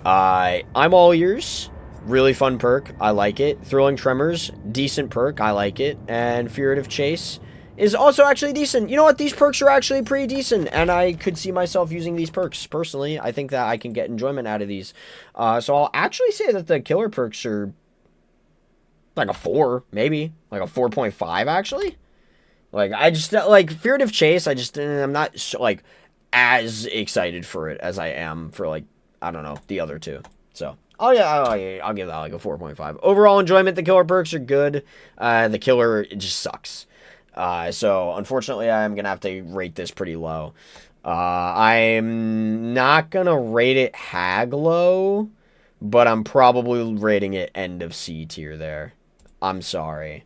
I'm all ears. Really fun perk. I like it. Thrilling Tremors. Decent perk. I like it. And Furtive Chase is also actually decent. You know what? These perks are actually pretty decent, and I could see myself using these perks, personally. I think that I can get enjoyment out of these. So I'll actually say that the killer perks are like a 4, maybe. Like a 4.5, actually. Like, I just, like, Furtive Chase, I'm not, like, as excited for it as I am for, like, I don't know, the other two. So, I'll give that, like, a 4.5. Overall enjoyment, the killer perks are good. The killer, it just sucks. So, unfortunately, I'm gonna have to rate this pretty low. I'm not gonna rate it hag low, but I'm probably rating it end of C tier there. I'm sorry.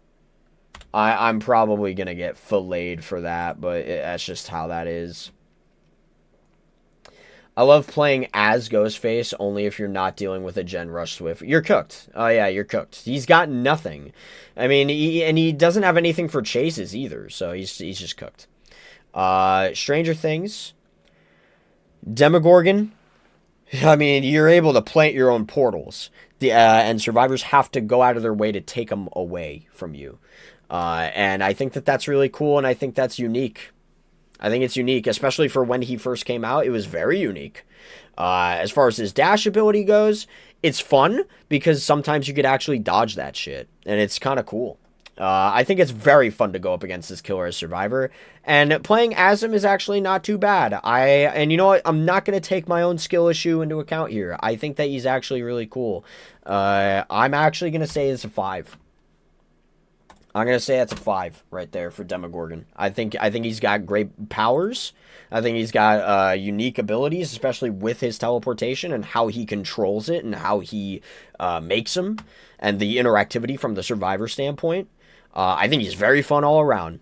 I'm probably gonna get filleted for that, but that's just how that is. I love playing as Ghostface, only if you're not dealing with a Gen Rush Swift. You're cooked. Oh yeah, you're cooked. He's got nothing. I mean, he doesn't have anything for chases either, so he's just cooked. Stranger Things. Demogorgon. I mean, you're able to plant your own portals. And survivors have to go out of their way to take them away from you. And I think that that's really cool, and I think that's unique. I think it's unique, especially for when he first came out. It was very unique. As far as his dash ability goes, it's fun because sometimes you could actually dodge that shit, and it's kind of cool. I think it's very fun to go up against this killer as Survivor, and playing as him is actually not too bad. And you know what? I'm not going to take my own skill issue into account here. I think that he's actually really cool. I'm actually going to say it's a 5. I'm going to say that's a 5 right there for Demogorgon. I think he's got great powers. I think he's got unique abilities, especially with his teleportation and how he controls it and how he makes them, and the interactivity from the survivor standpoint. I think he's very fun all around.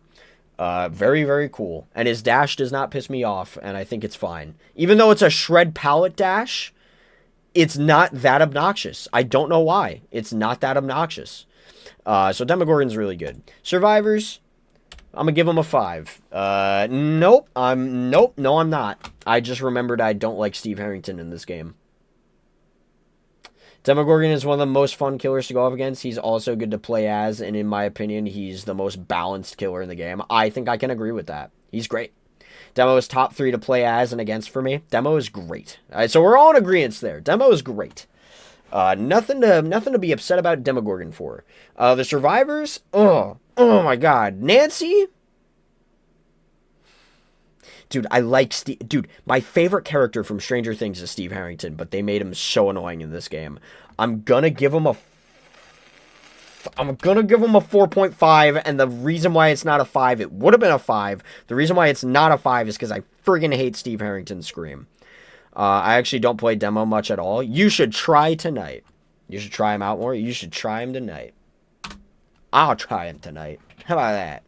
Very, very cool. And his dash does not piss me off, and I think it's fine. Even though it's a shred pallet dash, it's not that obnoxious. I don't know why. It's not that obnoxious. So Demogorgon's really good. Survivors, I'm gonna give him a 5. Nope. No, I'm not. I just remembered I don't like Steve Harrington in this game. Demogorgon is one of the most fun killers to go up against. He's also good to play as, and in my opinion, he's the most balanced killer in the game. I think I can agree with that. He's great. Demo is top 3 to play as and against for me. Demo is great. All right, so we're all in agreement there. Demo is great. Nothing to be upset about Demogorgon for. The survivors, oh my god. Nancy? Dude, I like Steve. Dude, my favorite character from Stranger Things is Steve Harrington, but they made him so annoying in this game. I'm gonna give him a 4.5, and the reason why it's not a 5, it would have been a 5. The reason why it's not a 5 is because I friggin' hate Steve Harrington's Scream. I actually don't play Demo much at all. You should try tonight. You should try him out more. You should try him tonight. I'll try him tonight. How about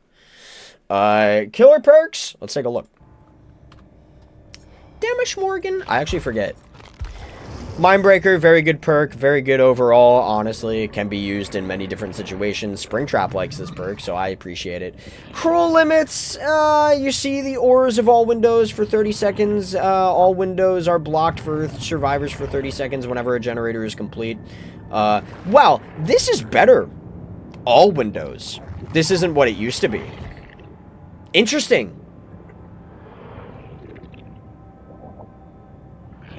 that? Killer perks? Let's take a look. Demogorgon? I actually forget. Mindbreaker, very good perk, very good overall, honestly. It can be used in many different situations. Springtrap likes this perk, so I appreciate it. Cruel Limits, you see the auras of all windows for 30 seconds. All windows are blocked for survivors for 30 seconds whenever a generator is complete. Well, this is better. All windows. This isn't what it used to be. Interesting.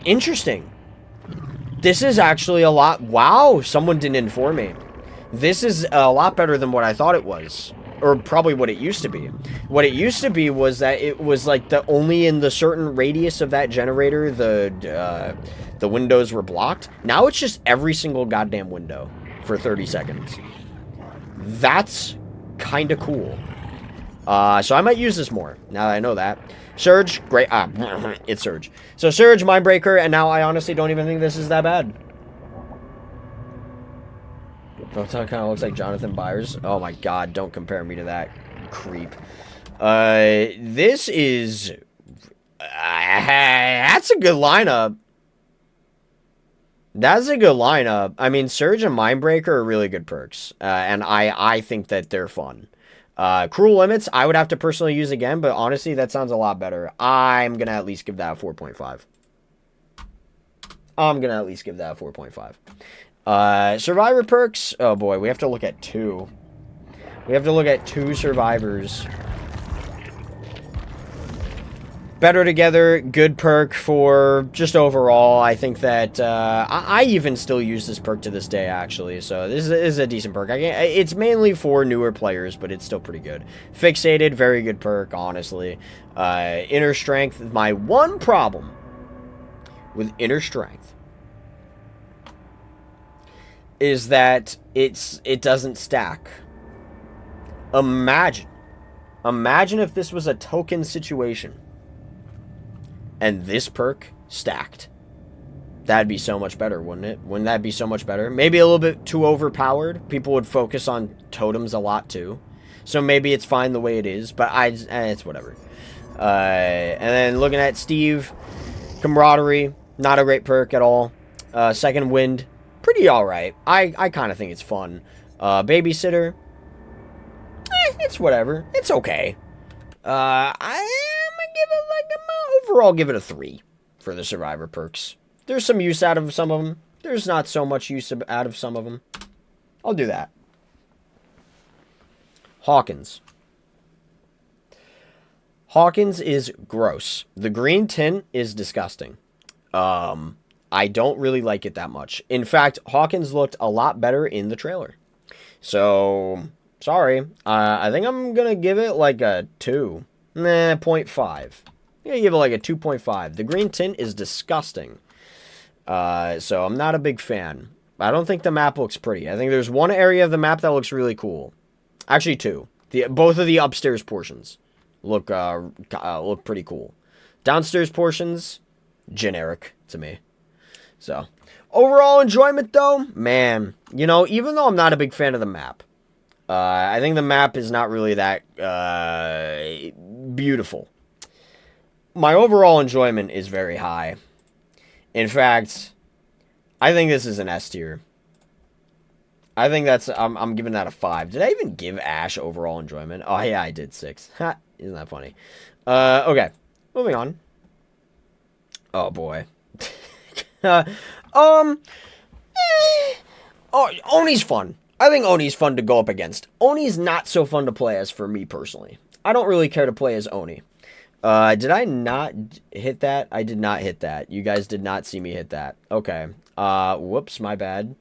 Interesting. This is actually a lot... Wow, someone didn't inform me. This is a lot better than what I thought it was. Or probably what it used to be. What it used to be was that it was like the only in the certain radius of that generator the windows were blocked. Now it's just every single goddamn window for 30 seconds. That's kind of cool. So I might use this more, now that I know that. Surge, great. It's Surge. So Surge, Mindbreaker, and now I honestly don't even think this is that bad. Photon kind of looks like Jonathan Byers. Oh my god, don't compare me to that creep. This is... that's a good lineup. That's a good lineup. I mean, Surge and Mindbreaker are really good perks. And I think that they're fun. Cruel Limits, I would have to personally use again, but honestly, that sounds a lot better. I'm going to at least give that a 4.5. I'm going to at least give that a 4.5. Survivor perks, oh boy, we have to look at 2. We have to look at 2 survivors. Better Together, good perk for just overall. I think that I even still use this perk to this day, actually. So this is a decent perk. It's mainly for newer players, but it's still pretty good. Fixated, very good perk, honestly. Inner Strength, my one problem with Inner Strength is that it doesn't stack. Imagine if this was a token situation. And this perk stacked. That'd be so much better, wouldn't it? Wouldn't that be so much better? Maybe a little bit too overpowered. People would focus on totems a lot too. So maybe it's fine the way it is, but it's whatever. And then looking at Steve, Camaraderie, not a great perk at all. Second Wind, pretty alright. I kind of think it's fun. Babysitter, it's whatever. It's okay. Overall, give it a 3 for the survivor perks. There's some use out of some of them. There's not so much use out of some of them. I'll do that. Hawkins. Hawkins is gross. The green tint is disgusting. I don't really like it that much. In fact, Hawkins looked a lot better in the trailer. So, sorry. I think I'm going to give it like a 2. 0.5. Yeah, give it like a 2.5. The green tint is disgusting. So I'm not a big fan. I don't think the map looks pretty. I think there's one area of the map that looks really cool. Actually, 2. Both of the upstairs portions look pretty cool. Downstairs portions, generic to me. So, overall enjoyment though, man, you know, even though I'm not a big fan of the map, I think the map is not really that beautiful. My overall enjoyment is very high. In fact, I think this is an S tier. I think that's, I'm giving that a 5. Did I even give Ash overall enjoyment? Oh, yeah, I did 6. Ha, isn't that funny? Okay. Moving on. Oh, boy. Oh, Oni's fun. I think Oni's fun to go up against. Oni's not so fun to play as for me, personally. I don't really care to play as Oni. Did I not hit that? I did not hit that. You guys did not see me hit that. Okay. Whoops, my bad.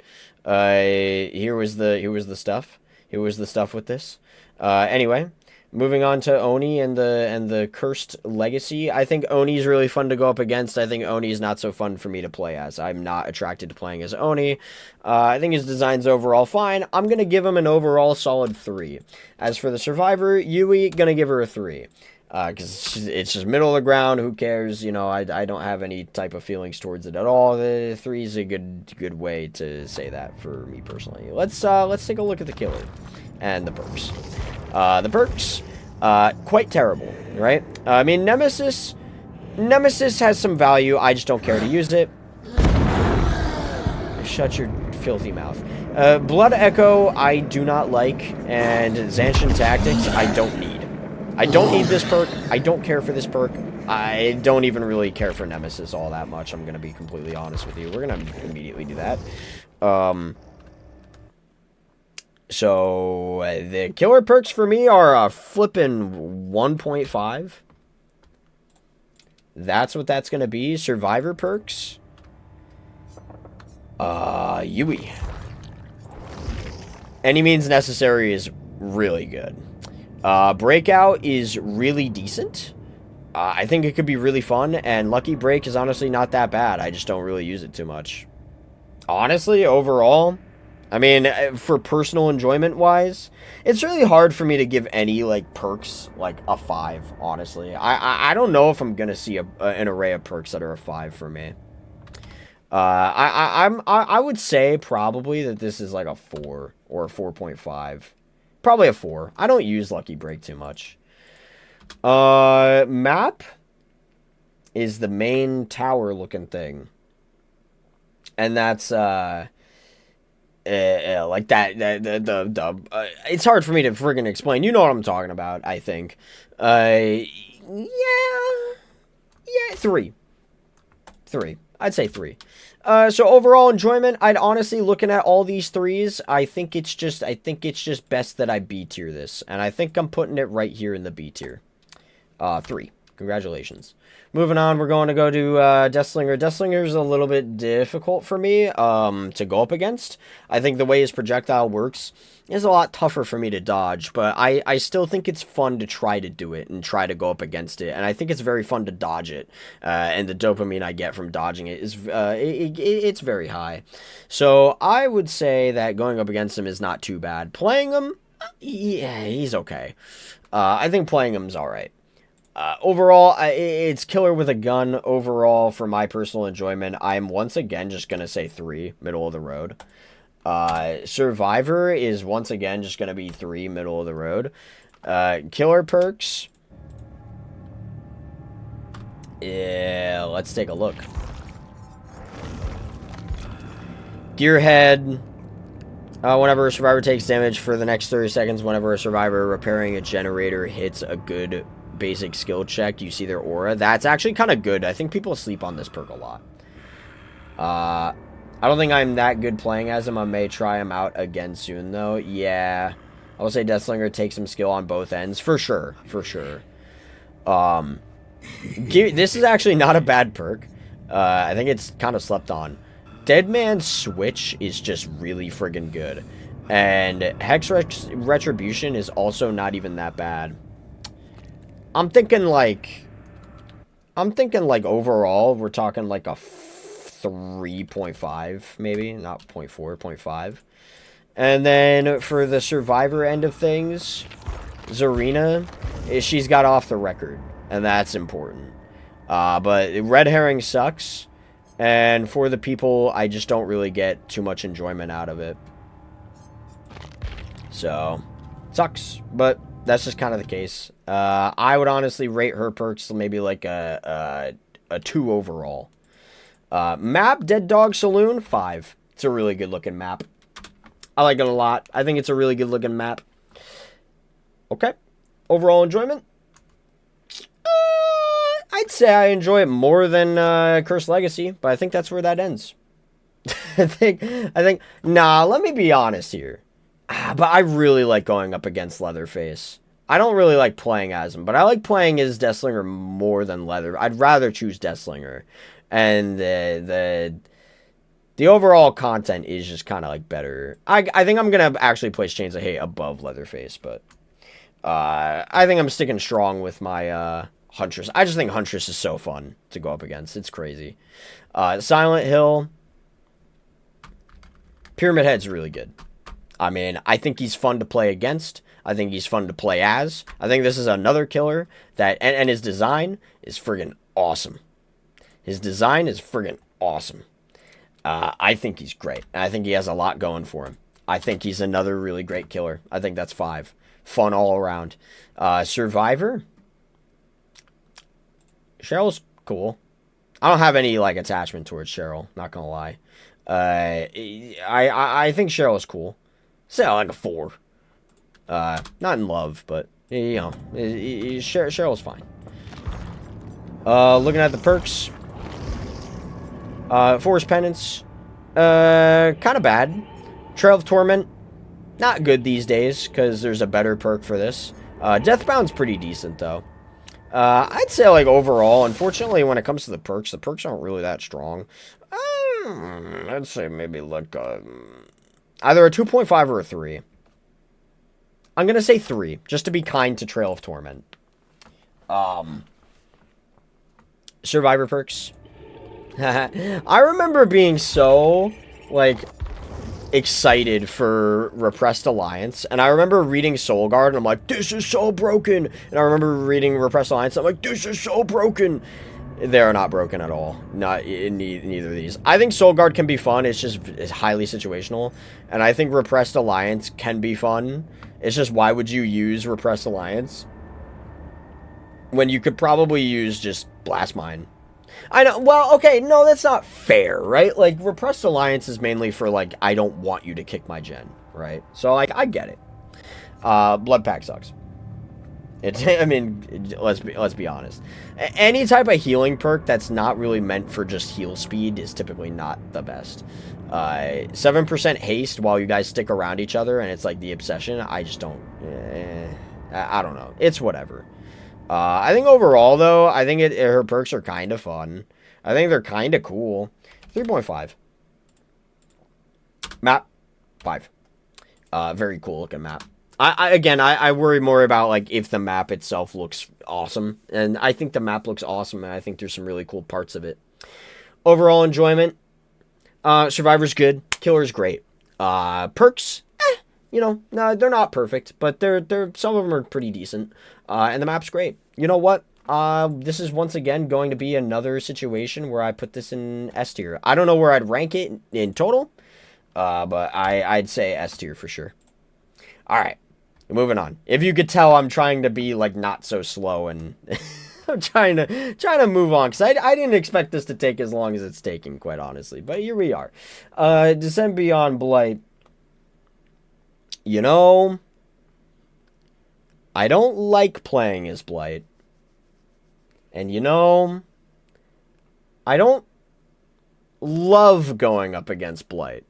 Here was the stuff. Here was the stuff with this. Anyway, moving on to Oni and the Cursed Legacy. I think Oni's really fun to go up against. I think Oni's not so fun for me to play as. I'm not attracted to playing as Oni. I think his design's overall fine. I'm going to give him an overall solid 3. As for the Survivor, Yui, going to give her a 3. Because it's just middle of the ground. Who cares? You know, I don't have any type of feelings towards it at all. The 3 is a good way to say that for me personally. Let's take a look at the killer and the perks. The perks, quite terrible, right? I mean, Nemesis has some value. I just don't care to use it. Shut your filthy mouth. Blood Echo, I do not like, and Zanshin Tactics, I don't need. I don't need this perk. I don't care for this perk. I don't even really care for Nemesis all that much. I'm going to be completely honest with you. We're going to immediately do that. So, the killer perks for me are a flippin' 1.5. That's what that's going to be. Survivor perks. Yui. Any means necessary is really good. Breakout is really decent. I think it could be really fun, and Lucky Break is honestly not that bad. I just don't really use it too much. Honestly, overall, I mean, for personal enjoyment-wise, it's really hard for me to give any, like, perks, like, a 5, honestly. I don't know if I'm gonna see an array of perks that are a 5 for me. I would say probably that this is, like, a 4 or a 4.5. Probably a 4. I don't use Lucky Break too much. Map is the main tower-looking thing. And that's, like that, it's hard for me to friggin' explain. You know what I'm talking about, I think. Yeah, 3. 3. I'd say 3. So overall enjoyment, I'd honestly, looking at all these 3s, I think it's just best that I B tier this. And I think I'm putting it right here in the B tier. 3. Congratulations. Moving on, we're going to go to Deathslinger. Deathslinger's a little bit difficult for me to go up against. I think the way his projectile works is a lot tougher for me to dodge, but I still think it's fun to try to do it and try to go up against it, and I think it's very fun to dodge it, and the dopamine I get from dodging it is it's very high. So I would say that going up against him is not too bad. Playing him, yeah, he's okay. I think playing him's alright. Overall, it's killer with a gun. Overall, for my personal enjoyment, I'm once again just going to say 3, middle of the road. Survivor is once again just going to be 3, middle of the road. Killer perks. Yeah, let's take a look. Gearhead. Whenever a survivor takes damage for the next 30 seconds, whenever a survivor repairing a generator hits a good basic skill check, you see their aura. That's actually kind of good. I think people sleep on this perk a lot. I don't think I'm that good playing as him. I may try him out again soon, though. Yeah. I will say Deathslinger takes some skill on both ends. For sure. For sure. This is actually not a bad perk. I think it's kind of slept on. Dead Man's Switch is just really friggin' good. And Hex Retribution is also not even that bad. I'm thinking like overall, we're talking like a 3.5, maybe, not 0.4, 0.5. And then for the survivor end of things, Zarina, she's got off the record, and that's important. But Red Herring sucks, and for the people, I just don't really get too much enjoyment out of it. So, sucks, but that's just kind of the case. I would honestly rate her perks maybe like a 2 overall. Map, Dead Dog Saloon, 5. It's a really good looking map. I like it a lot. I think it's a really good looking map. Okay. Overall enjoyment? I'd say I enjoy it more than Cursed Legacy, but I think that's where that ends. I think, nah, let me be honest here. But I really like going up against Leatherface. I don't really like playing as him, but I like playing as Deathslinger more than Leather. I'd rather choose Deathslinger. And the overall content is just kind of like better. I think I'm going to actually place Chains of Hate above Leatherface, but I think I'm sticking strong with my Huntress. I just think Huntress is so fun to go up against. It's crazy. Silent Hill. Pyramid Head's really good. I mean, I think he's fun to play against. I think he's fun to play as. I think this is another killer that... And his design is friggin' awesome. His design is friggin' awesome. I think he's great. I think he has a lot going for him. I think he's another really great killer. I think that's 5. Fun all around. Survivor. Cheryl's cool. I don't have any, like, attachment towards Cheryl. Not gonna lie. I think Cheryl is cool. Say like a 4. Not in love, but you know, Cheryl's fine. Looking at the perks. Forest Penance. Kind of bad. Trail of Torment. Not good these days, because there's a better perk for this. Deathbound's pretty decent, though. I'd say, like, overall, unfortunately, when it comes to the perks aren't really that strong. I'd say maybe, like, either a 2.5 or a 3. I'm going to say 3, just to be kind to Trail of Torment. Survivor perks. I remember being so, like, excited for Repressed Alliance, and I remember reading Soul Guard, and I'm like, this is so broken, and I remember reading Repressed Alliance, and I'm like, this is so broken. They're not broken at all. Not in neither of these. I think Soul Guard can be fun. It's highly situational. And I think Repressed Alliance can be fun. It's just, why would you use Repressed Alliance when you could probably use just Blast Mine? I know. Well, okay. No, that's not fair, right? Like, Repressed Alliance is mainly for, like, I don't want you to kick my gen, right? So, like, I get it. Blood Pack sucks. I mean, let's be honest. Any type of healing perk that's not really meant for just heal speed is typically not the best. 7% haste while you guys stick around each other, and it's like the obsession. I just don't. I don't know. It's whatever. I think overall, though, I think her perks are kind of fun. I think they're kind of cool. 3.5. Map 5. Very cool looking map. I worry more about, like, if the map itself looks awesome. And I think the map looks awesome, and I think there's some really cool parts of it. Overall enjoyment. Survivor's good. Killer's great. Perks, you know, no, they're not perfect, but they're some of them are pretty decent. And the map's great. You know what? This is once again going to be another situation where I put this in S tier. I don't know where I'd rank it in total, but I'd say S tier for sure. All right. Moving on. If you could tell, I'm trying to be, like, not so slow, and I'm trying to move on, because I didn't expect this to take as long as it's taking, quite honestly. But here we are. Descend Beyond Blight. You know, I don't like playing as Blight. And you know, I don't love going up against Blight.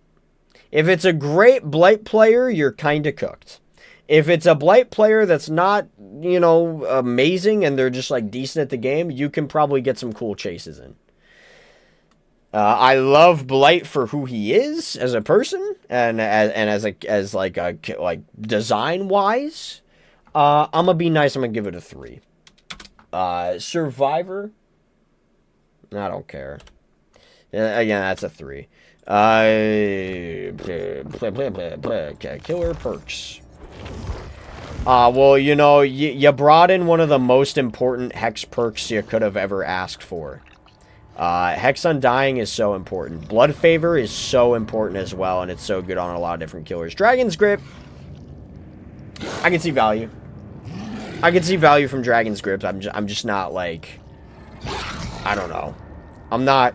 If it's a great Blight player, you're kind of cooked. If it's a Blight player that's not, you know, amazing and they're just, like, decent at the game, you can probably get some cool chases in. I love Blight for who he is as a person and as design wise. I'm gonna be nice. I'm gonna give it a 3. Survivor. I don't care. Again, that's a 3. Killer perks. Well, you know, you brought in one of the most important Hex perks you could have ever asked for. Hex Undying is so important. Blood Favor is so important as well, and it's so good on a lot of different killers. Dragon's Grip. I can see value. I can see value from Dragon's Grip. I'm just not, like, I don't know. I'm not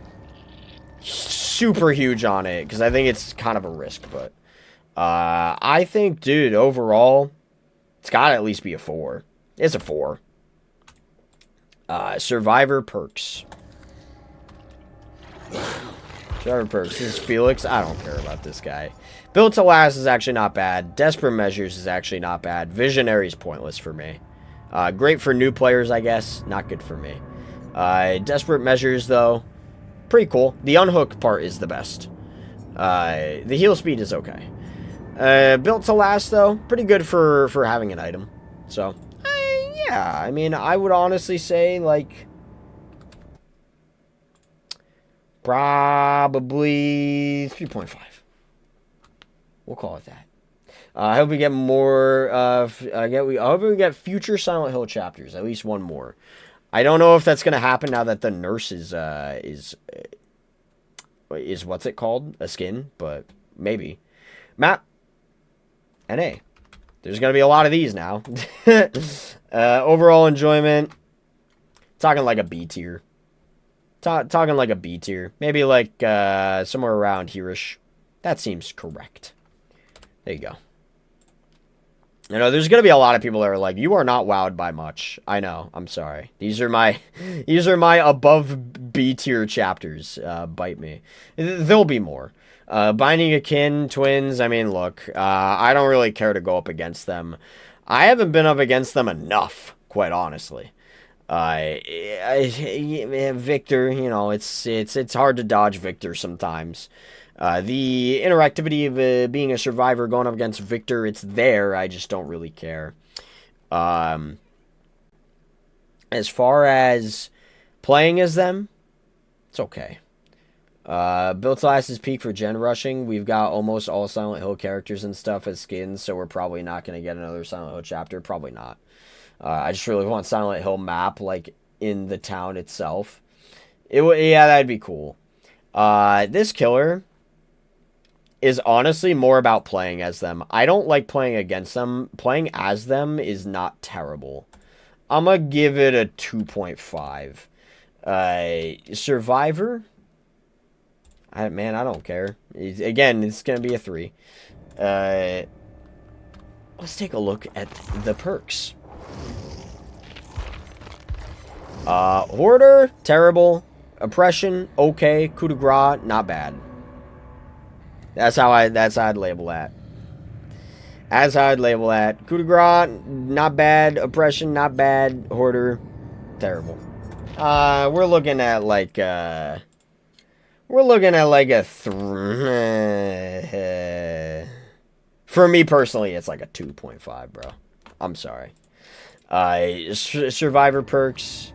super huge on it because I think it's kind of a risk, but I think, dude, overall, it's got to at least be a 4. It's a 4. Survivor perks. Survivor perks. This is Felix. I don't care about this guy. Built to Last is actually not bad. Desperate Measures is actually not bad. Visionary is pointless for me. Great for new players, I guess. Not good for me. Desperate Measures, though, pretty cool. The unhook part is the best. The heal speed is okay. Built to Last, though, pretty good for having an item. So, yeah, I mean, I would honestly say, like, probably 3.5. We'll call it that. I hope we get more. I hope we get future Silent Hill chapters. At least one more. I don't know if that's gonna happen now that the nurse is what's it called? A skin, but maybe. Map. NA. There's gonna be a lot of these now. Overall enjoyment. Talking like a B tier. Talking like a B tier. Maybe like somewhere around here-ish. That seems correct. There you go. You know, there's going to be a lot of people that are like, you are not wowed by much. I know. I'm sorry. These are my above B tier chapters. Bite me. There'll be more. Binding of Kin, Twins. I mean, look, I don't really care to go up against them. I haven't been up against them enough, quite honestly. Victor, you know, it's hard to dodge Victor sometimes. The interactivity of being a survivor going up against Victor, it's there. I just don't really care. As far as playing as them, it's okay. Built to Last is peak for gen rushing. We've got almost all Silent Hill characters and stuff as skins, so we're probably not going to get another Silent Hill chapter. Probably not. I just really want Silent Hill map, like, in the town itself. Yeah, that'd be cool. This killer is honestly more about playing as them. I don't like playing against them. Playing as them is not terrible. I'm going to give it a 2.5. Survivor? Man, I don't care. Again, it's going to be a 3. Let's take a look at the perks. Hoarder, terrible. Oppression, okay. Coup de grace, not bad. That's how I'd label that. That's how I'd label that. Coup de grace, not bad. Oppression, not bad. Hoarder, terrible. We're looking at like a 3. For me personally, it's like a 2.5, bro. I'm sorry. Survivor perks.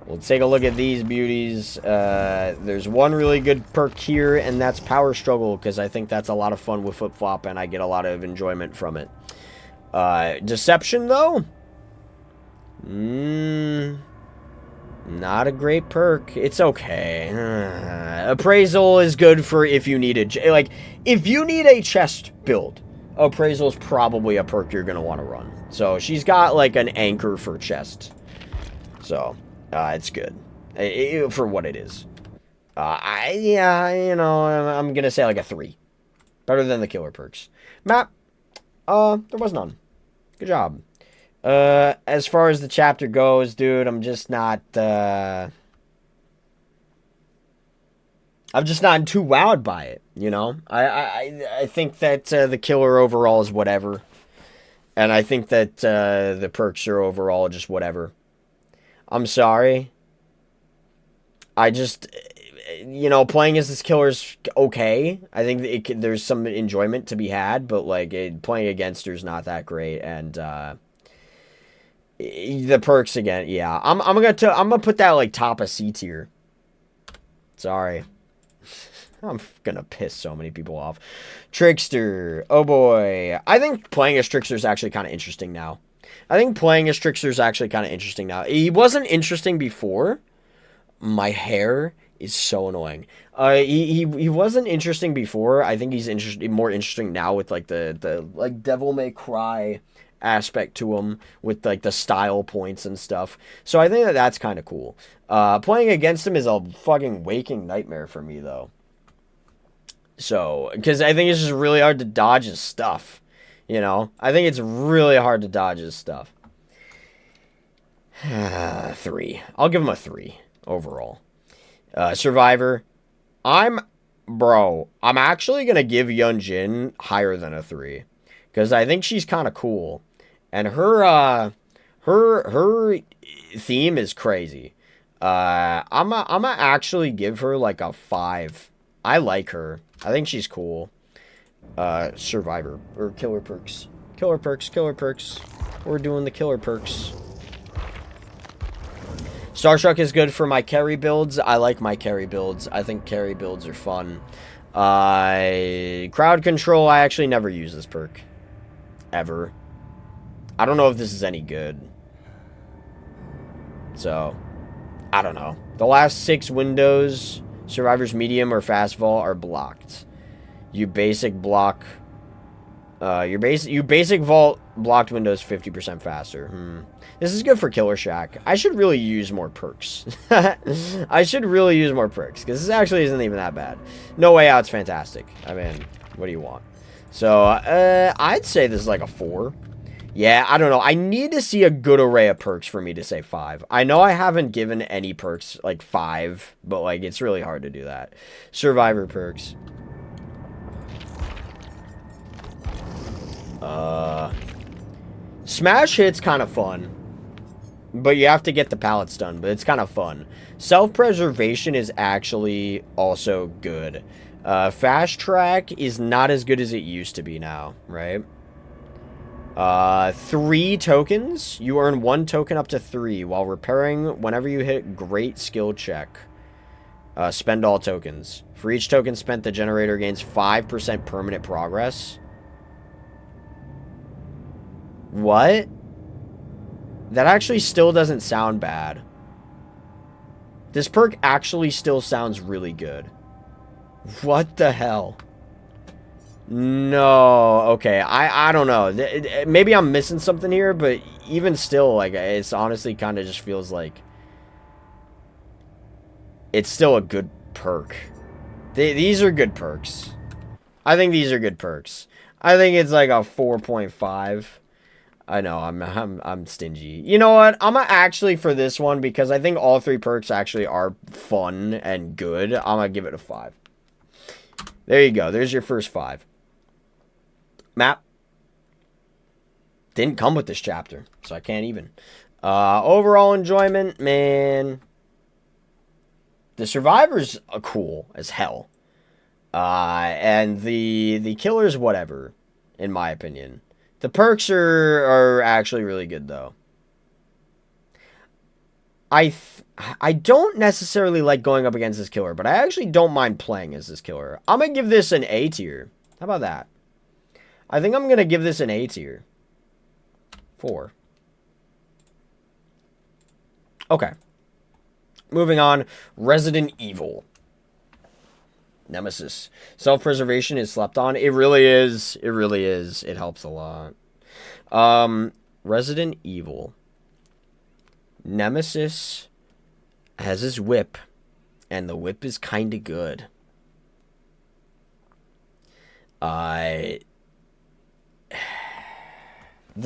We'll take a look at these beauties. There's one really good perk here, and that's Power Struggle, because I think that's a lot of fun with flip-flop, and I get a lot of enjoyment from it. Deception, though? Not a great perk. It's okay. Appraisal is good for if you need if you need a chest build. Appraisal is probably a perk you're going to want to run. So, she's got, like, an anchor for chest. So, it's good. For what it is. I'm going to say, like, a 3. Better than the killer perks. Map. There was none. Good job. As far as the chapter goes, dude, I'm just not too wowed by it, you know? I think that the killer overall is whatever. And I think that the perks are overall just whatever. I'm sorry. I just, playing as this killer is okay. I think there's some enjoyment to be had, but, like, playing against her is not that great. And, the perks again, yeah. I'm gonna put that, like, top of C tier. Sorry. I'm gonna piss so many people off. Trickster. Oh boy. I think playing as Trickster is actually kind of interesting now. He wasn't interesting before. My hair is so annoying. He wasn't interesting before. I think he's more interesting now with, like, the like Devil May Cry aspect to him with, like, the style points and stuff. So I think that's kind of cool. Playing against him is a fucking waking nightmare for me, though. So, because I think it's just really hard to dodge his stuff. You know? I think it's really hard to dodge his stuff. 3. I'll give him a 3 overall. Survivor. I'm actually going to give Yunjin higher than a 3. Because I think she's kind of cool. And her theme is crazy. I'm actually give her like a 5. I like her. I think she's cool. Survivor. Or killer perks. Killer perks, killer perks. We're doing the killer perks. Starstruck is good for my carry builds. I like my carry builds. I think carry builds are fun. Crowd control, I actually never use this perk. Ever. I don't know if this is any good. So, I don't know. The last 6 windows, Survivor's medium or fast vault, are blocked. You basic block... you basic vault blocked windows 50% faster. This is good for Killer Shack. I should really use more perks. I should really use more perks, because this actually isn't even that bad. No Way Out's fantastic. I mean, what do you want? So, I'd say this is like a 4. Yeah, I don't know. I need to see a good array of perks for me to say 5. I know I haven't given any perks like 5, but like it's really hard to do that. Survivor perks. Smash hit's kind of fun. But you have to get the pallets done, but it's kind of fun. Self-preservation is actually also good. Fast track is not as good as it used to be now, right? 3 tokens. You earn 1 token up to 3 while repairing whenever you hit great skill check. Spend all tokens. For each token spent, the generator gains 5% permanent progress. What? That actually still doesn't sound bad. This perk actually still sounds really good. What the hell? No. Okay, I don't know. Maybe I'm missing something here, but even still, like, it's honestly kind of just feels like it's still a good perk. These are good perks. I think these are good perks. I think it's like a 4.5. I know, I'm stingy. You know what? I'm gonna actually, for this one, because I think all 3 perks actually are fun and good, I'm gonna give it a 5. There you go. There's your first 5. Map. Didn't come with this chapter, so I can't even. Overall enjoyment, man. The survivors are cool as hell. And the killers, whatever, in my opinion. The perks are actually really good, though. I don't necessarily like going up against this killer, but I actually don't mind playing as this killer. I'm going to give this an A tier. How about that? I think I'm going to give this an A tier. 4. Okay. Moving on. Resident Evil. Nemesis. Self-preservation is slept on. It really is. It really is. It helps a lot. Resident Evil. Nemesis has his whip, and the whip is kind of good. The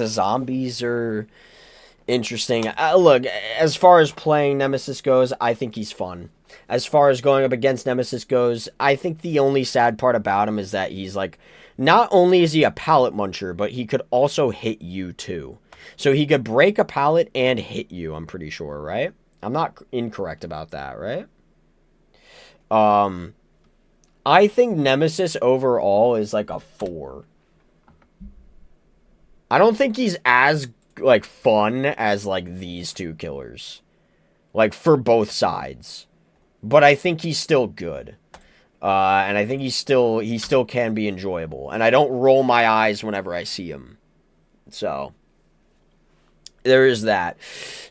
zombies are interesting. Look, as far as playing Nemesis goes, I think he's fun. As far as going up against Nemesis goes, I think the only sad part about him is that he's like, not only is he a pallet muncher, but he could also hit you too. So he could break a pallet and hit you, I'm pretty sure, right? I'm not incorrect about that, right? I think Nemesis overall is like a 4. I don't think he's as like fun as like these 2 killers. Like for both sides. But I think he's still good. And I think he still can be enjoyable. And I don't roll my eyes whenever I see him. So there is that.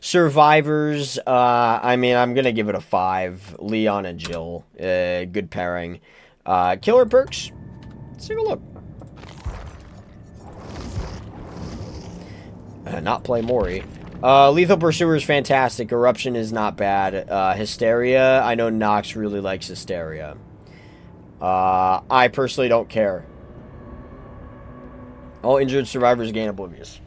Survivors, I mean, I'm going to give it a 5. Leon and Jill, good pairing. Killer perks, let's take a look. Not play Mori. Lethal Pursuer is fantastic. Eruption is not bad. Hysteria, I know Nox really likes Hysteria. I personally don't care. All injured survivors gain oblivious.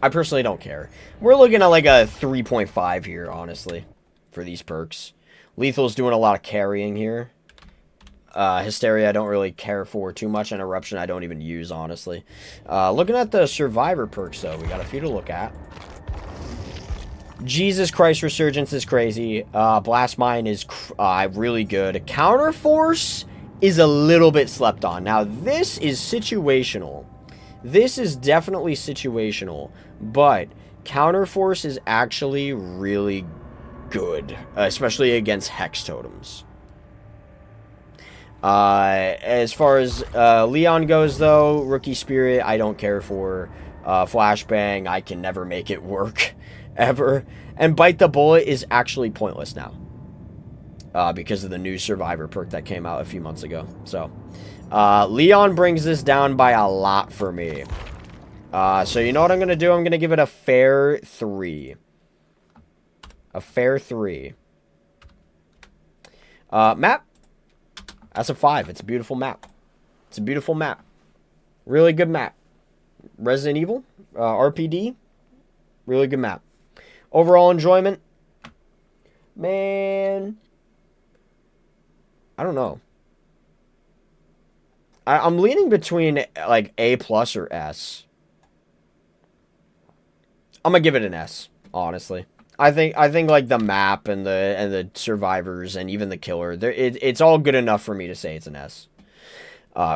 I personally don't care. We're looking at like a 3.5 here, honestly, for these perks. Lethal's doing a lot of carrying here. Hysteria I don't really care for too much, and Eruption I don't even use, honestly. Looking at the Survivor perks, though, we got a few to look at. Jesus Christ, Resurgence is crazy. Blast Mine is really good. Counterforce is a little bit slept on. Now, this is situational. This is definitely situational, but Counterforce is actually really good, especially against Hex Totems. As far as Leon goes, though, Rookie Spirit, I don't care for. Flashbang, I can never make it work, ever. And Bite the Bullet is actually pointless now. Because of the new Survivor perk that came out a few months ago. So, Leon brings this down by a lot for me. So you know what I'm going to do? I'm going to give it a fair 3. A fair 3. Map. That's a 5. It's a beautiful map. It's a beautiful map. Really good map. Resident Evil. RPD. Really good map. Overall enjoyment. Man. I don't know. I'm leaning between like A+ or S. I'm gonna give it an S, honestly. I think like the map and the survivors and even the killer, it's all good enough for me to say it's an S.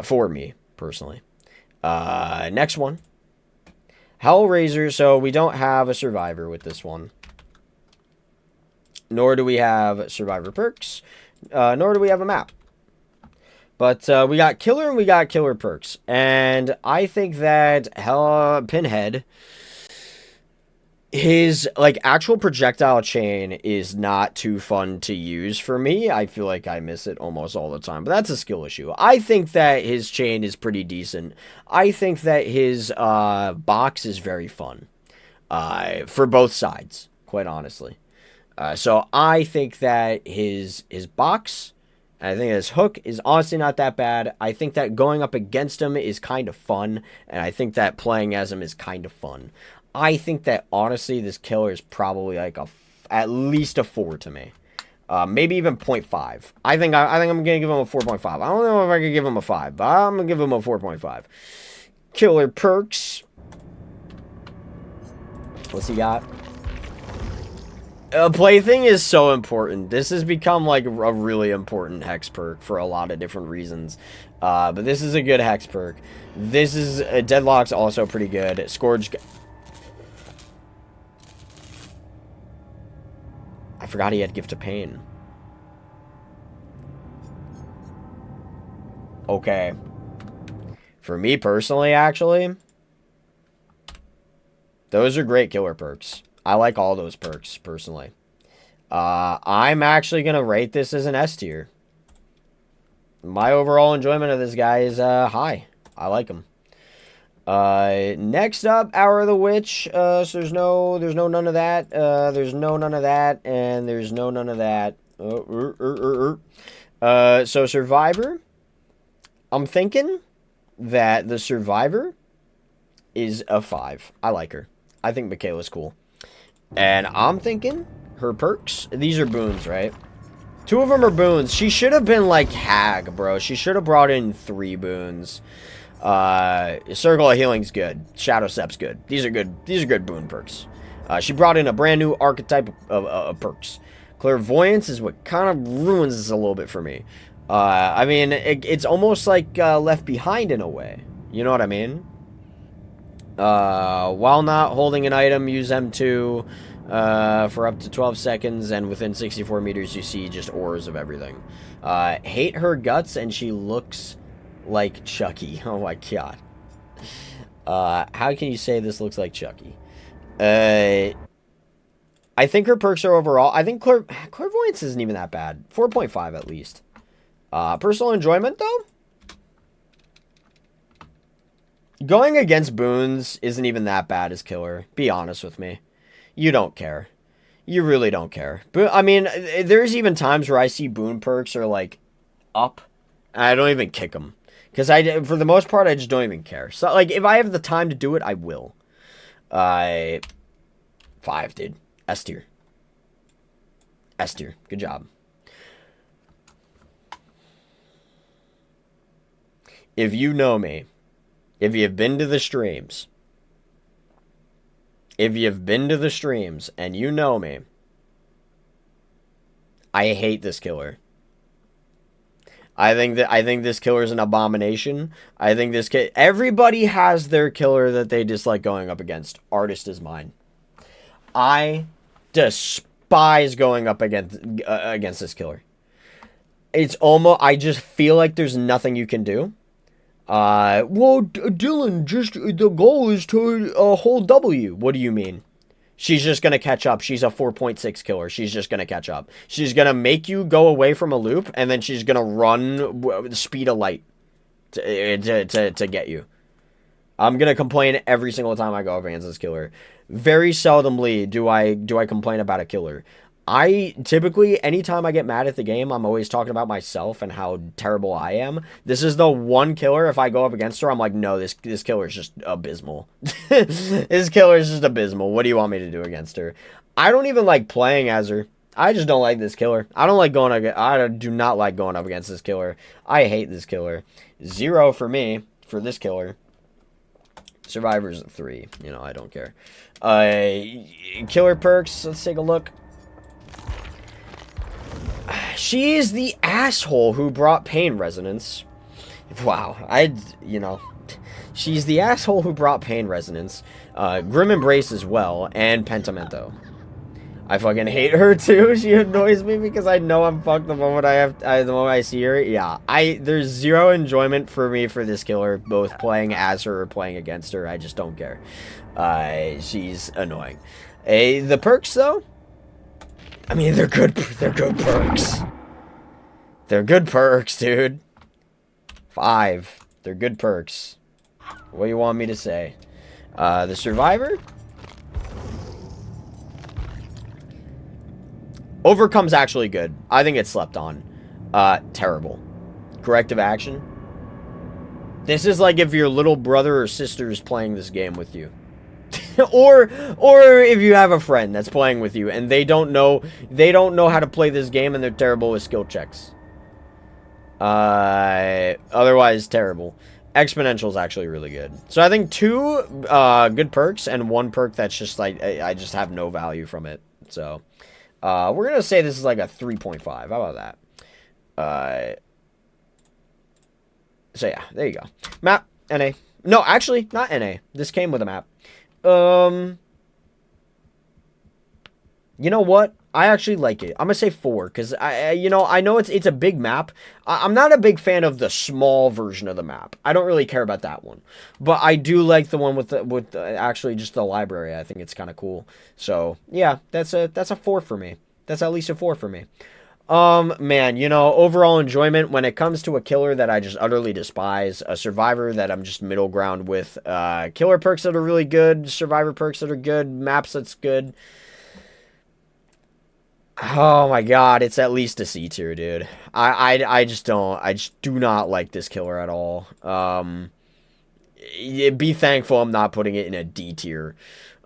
For me personally. Next one. Hellraiser. So we don't have a survivor with this one. Nor do we have survivor perks. Nor do we have a map. But we got killer and we got killer perks. And I think that Pinhead, his like actual projectile chain is not too fun to use for me. I feel like I miss it almost all the time. But that's a skill issue. I think that his chain is pretty decent. I think that his box is very fun. For both sides, quite honestly. So I think that his box, and I think his hook is honestly not that bad. I think that going up against him is kind of fun, and I think that playing as him is kind of fun. I think that honestly this killer is probably like at least a 4 to me. Maybe even 0.5. I think I'm gonna give him a 4.5. I don't know if I could give him a 5, but I'm gonna give him a 4.5. Killer perks. What's he got? Plaything is so important. This has become like a really important hex perk for a lot of different reasons. But this is a good hex perk. This is Deadlock's also pretty good. Scourge. I forgot he had Gift of Pain. Okay. For me personally, actually, those are great killer perks. I like all those perks, personally. I'm actually going to rate this as an S tier. My overall enjoyment of this guy is high. I like him. Next up, Hour of the Witch. So there's no none of that. There's no none of that. And there's no none of that. So Survivor. I'm thinking that the Survivor is a 5. I like her. I think Mikaela's cool. And I'm thinking her perks. These are boons, right? 2 of them are boons. She should have been like Hag, bro. She should have brought in 3 boons. Circle of Healing's good. Shadow Step's good. These are good. These are good boon perks. She brought in a brand new archetype of perks. Clairvoyance is what kind of ruins this a little bit for me. I mean, it's almost like Left Behind in a way. You know what I mean? While not holding an item, use M2 for up to 12 seconds, and within 64 meters you see just auras of everything. Hate her guts, and she looks like Chucky. Oh my god. How can you say this looks like Chucky? I think her perks are overall, I think Clairvoyance isn't even that bad. 4.5 at least. Personal enjoyment, though? Going against boons isn't even that bad as killer. Be honest with me. You don't care. You really don't care. But I mean, there's even times where I see boon perks are like up. I don't even kick them. Because for the most part, I just don't even care. So, like, if I have the time to do it, I will. 5, dude. S tier. S tier. Good job. If you know me, if you've been to the streams, and you know me, I hate this killer. I think this killer is an abomination. I think everybody has their killer that they dislike going up against. Artist is mine. I despise going up against this killer. It's almost, I just feel like there's nothing you can do. Well, Dylan, just the goal is to hold W. What do you mean? She's just going to catch up. She's a 4.6 killer. She's just going to catch up. She's going to make you go away from a loop, and then she's going to run the speed of light to get you. I'm going to complain every single time I go up against this killer. Very seldomly do I complain about a killer. I typically, anytime I get mad at the game, I'm always talking about myself and how terrible I am. This is the one killer, if I go up against her, I'm like, no, this killer is just abysmal. This killer is just abysmal. What do you want me to do against her? I don't even like playing as her. I just don't like this killer. I do not like going up against this killer. I hate this killer. 0 for me, for this killer. Survivor's 3. You know, I don't care. Killer perks, let's take a look. She is the asshole who brought pain resonance. Wow, she's the asshole who brought pain resonance. Grim Embrace as well, and Pentimento. I fucking hate her too. She annoys me because I know I'm fucked the moment the moment I see her. Yeah, there's 0 enjoyment for me for this killer, both playing as her or playing against her. I just don't care. She's annoying. The perks though. I mean, they're good perks. They're good perks, dude. 5. They're good perks. What do you want me to say? The Survivor? Overcome's actually good. I think it's slept on. Terrible. Corrective action? This is like if your little brother or sister is playing this game with you. or if you have a friend that's playing with you and they don't know how to play this game and they're terrible with skill checks. Otherwise terrible. Exponential is actually really good. So I think 2 good perks and 1 perk that's just like I just have no value from it. So we're gonna say this is like a 3.5. How about that? So yeah, there you go. Map NA. No, actually not NA. This came with a map. You know what? I actually like it. I'm gonna say 4 because I know it's a big map. I'm not a big fan of the small version of the map. I don't really care about that one, but I do like the one with actually just the library. I think it's kind of cool. So yeah, that's a 4 for me. That's at least a 4 for me. Man, overall enjoyment when it comes to a killer that I just utterly despise, a survivor that I'm just middle ground with, killer perks that are really good, survivor perks that are good, maps that's good. Oh my god, it's at least a C tier, dude. I just do not like this killer at all. Be thankful I'm not putting it in a D tier.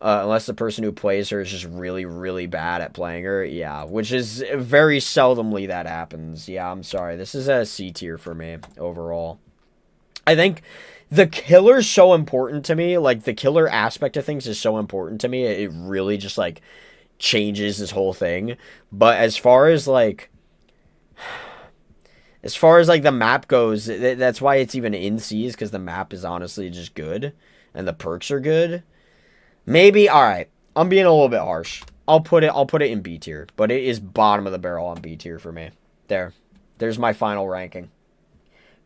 Unless the person who plays her is just really, really bad at playing her. Yeah, which is very seldomly that happens. Yeah, I'm sorry. This is a C tier for me overall. I think the killer's so important to me. Like, the killer aspect of things is so important to me. It really just, like, changes this whole thing. But as far as, like, the map goes, that's why it's even in C's, because the map is honestly just good. And the perks are good. Maybe, alright, I'm being a little bit harsh. I'll put it in B tier, but it is bottom of the barrel on B tier for me. There's my final ranking.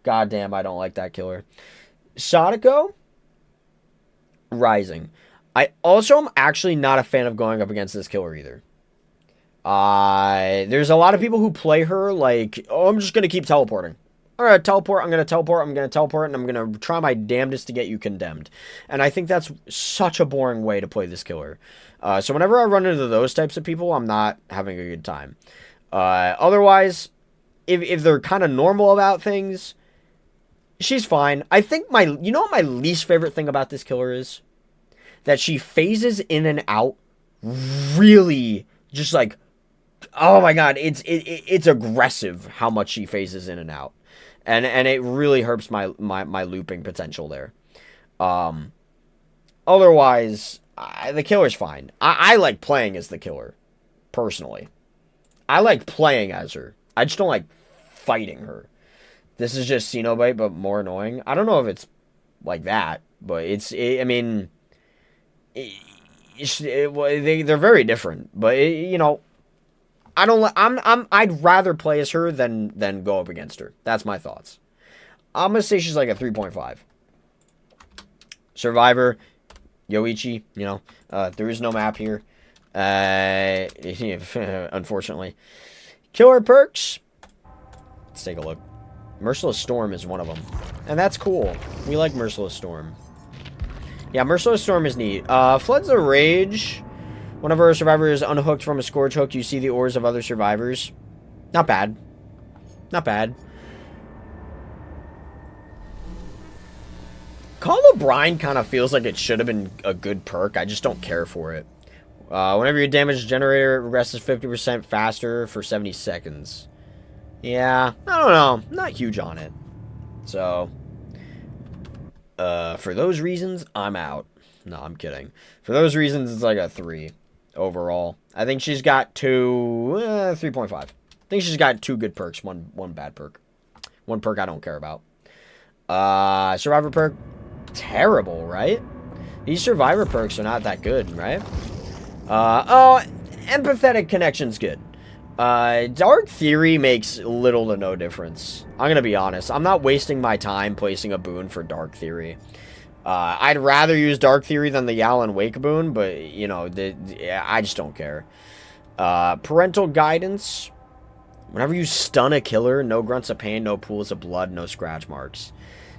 God damn, I don't like that killer. Sadako, Rising. I also am actually not a fan of going up against this killer either. There's a lot of people who play her like, oh, I'm just going to keep teleporting. I'm going to teleport, and I'm going to try my damnedest to get you condemned. And I think that's such a boring way to play this killer. So whenever I run into those types of people, I'm not having a good time. Otherwise, if they're kind of normal about things, she's fine. I think you know what my least favorite thing about this killer is? That she phases in and out really just like, oh my god, it's aggressive how much she phases in and out. And it really hurts my looping potential there. Otherwise, the killer's fine. I like playing as the killer, personally. I like playing as her. I just don't like fighting her. This is just Cenobite, but more annoying. I don't know if it's like that, but I mean, they're very different. But you know, I'd rather play as her than go up against her. That's my thoughts. I'm gonna say she's like a 3.5. Survivor, Yoichi. You know, there is no map here. Unfortunately, killer perks. Let's take a look. Merciless Storm is one of them, and that's cool. We like Merciless Storm. Yeah, Merciless Storm is neat. Floods of Rage. Whenever a survivor is unhooked from a Scourge hook, you see the ores of other survivors. Not bad. Not bad. Call of Brine kind of feels like it should have been a good perk. I just don't care for it. Whenever your damage generator regresses 50% faster for 70 seconds. Yeah, I don't know. Not huge on it. So, for those reasons, I'm out. No, I'm kidding. For those reasons, it's like a 3 overall. I think she's got 3.5. I think she's got 2 good perks, one bad perk. One perk I don't care about. Survivor perk, terrible, right? These Survivor perks are not that good, right? Oh, Empathetic Connection's good. Dark Theory makes little to no difference. I'm gonna be honest. I'm not wasting my time placing a boon for Dark Theory. I'd rather use Dark Theory than the Alan Wake boon, but, you know, I just don't care. Parental Guidance. Whenever you stun a killer, no grunts of pain, no pools of blood, no scratch marks.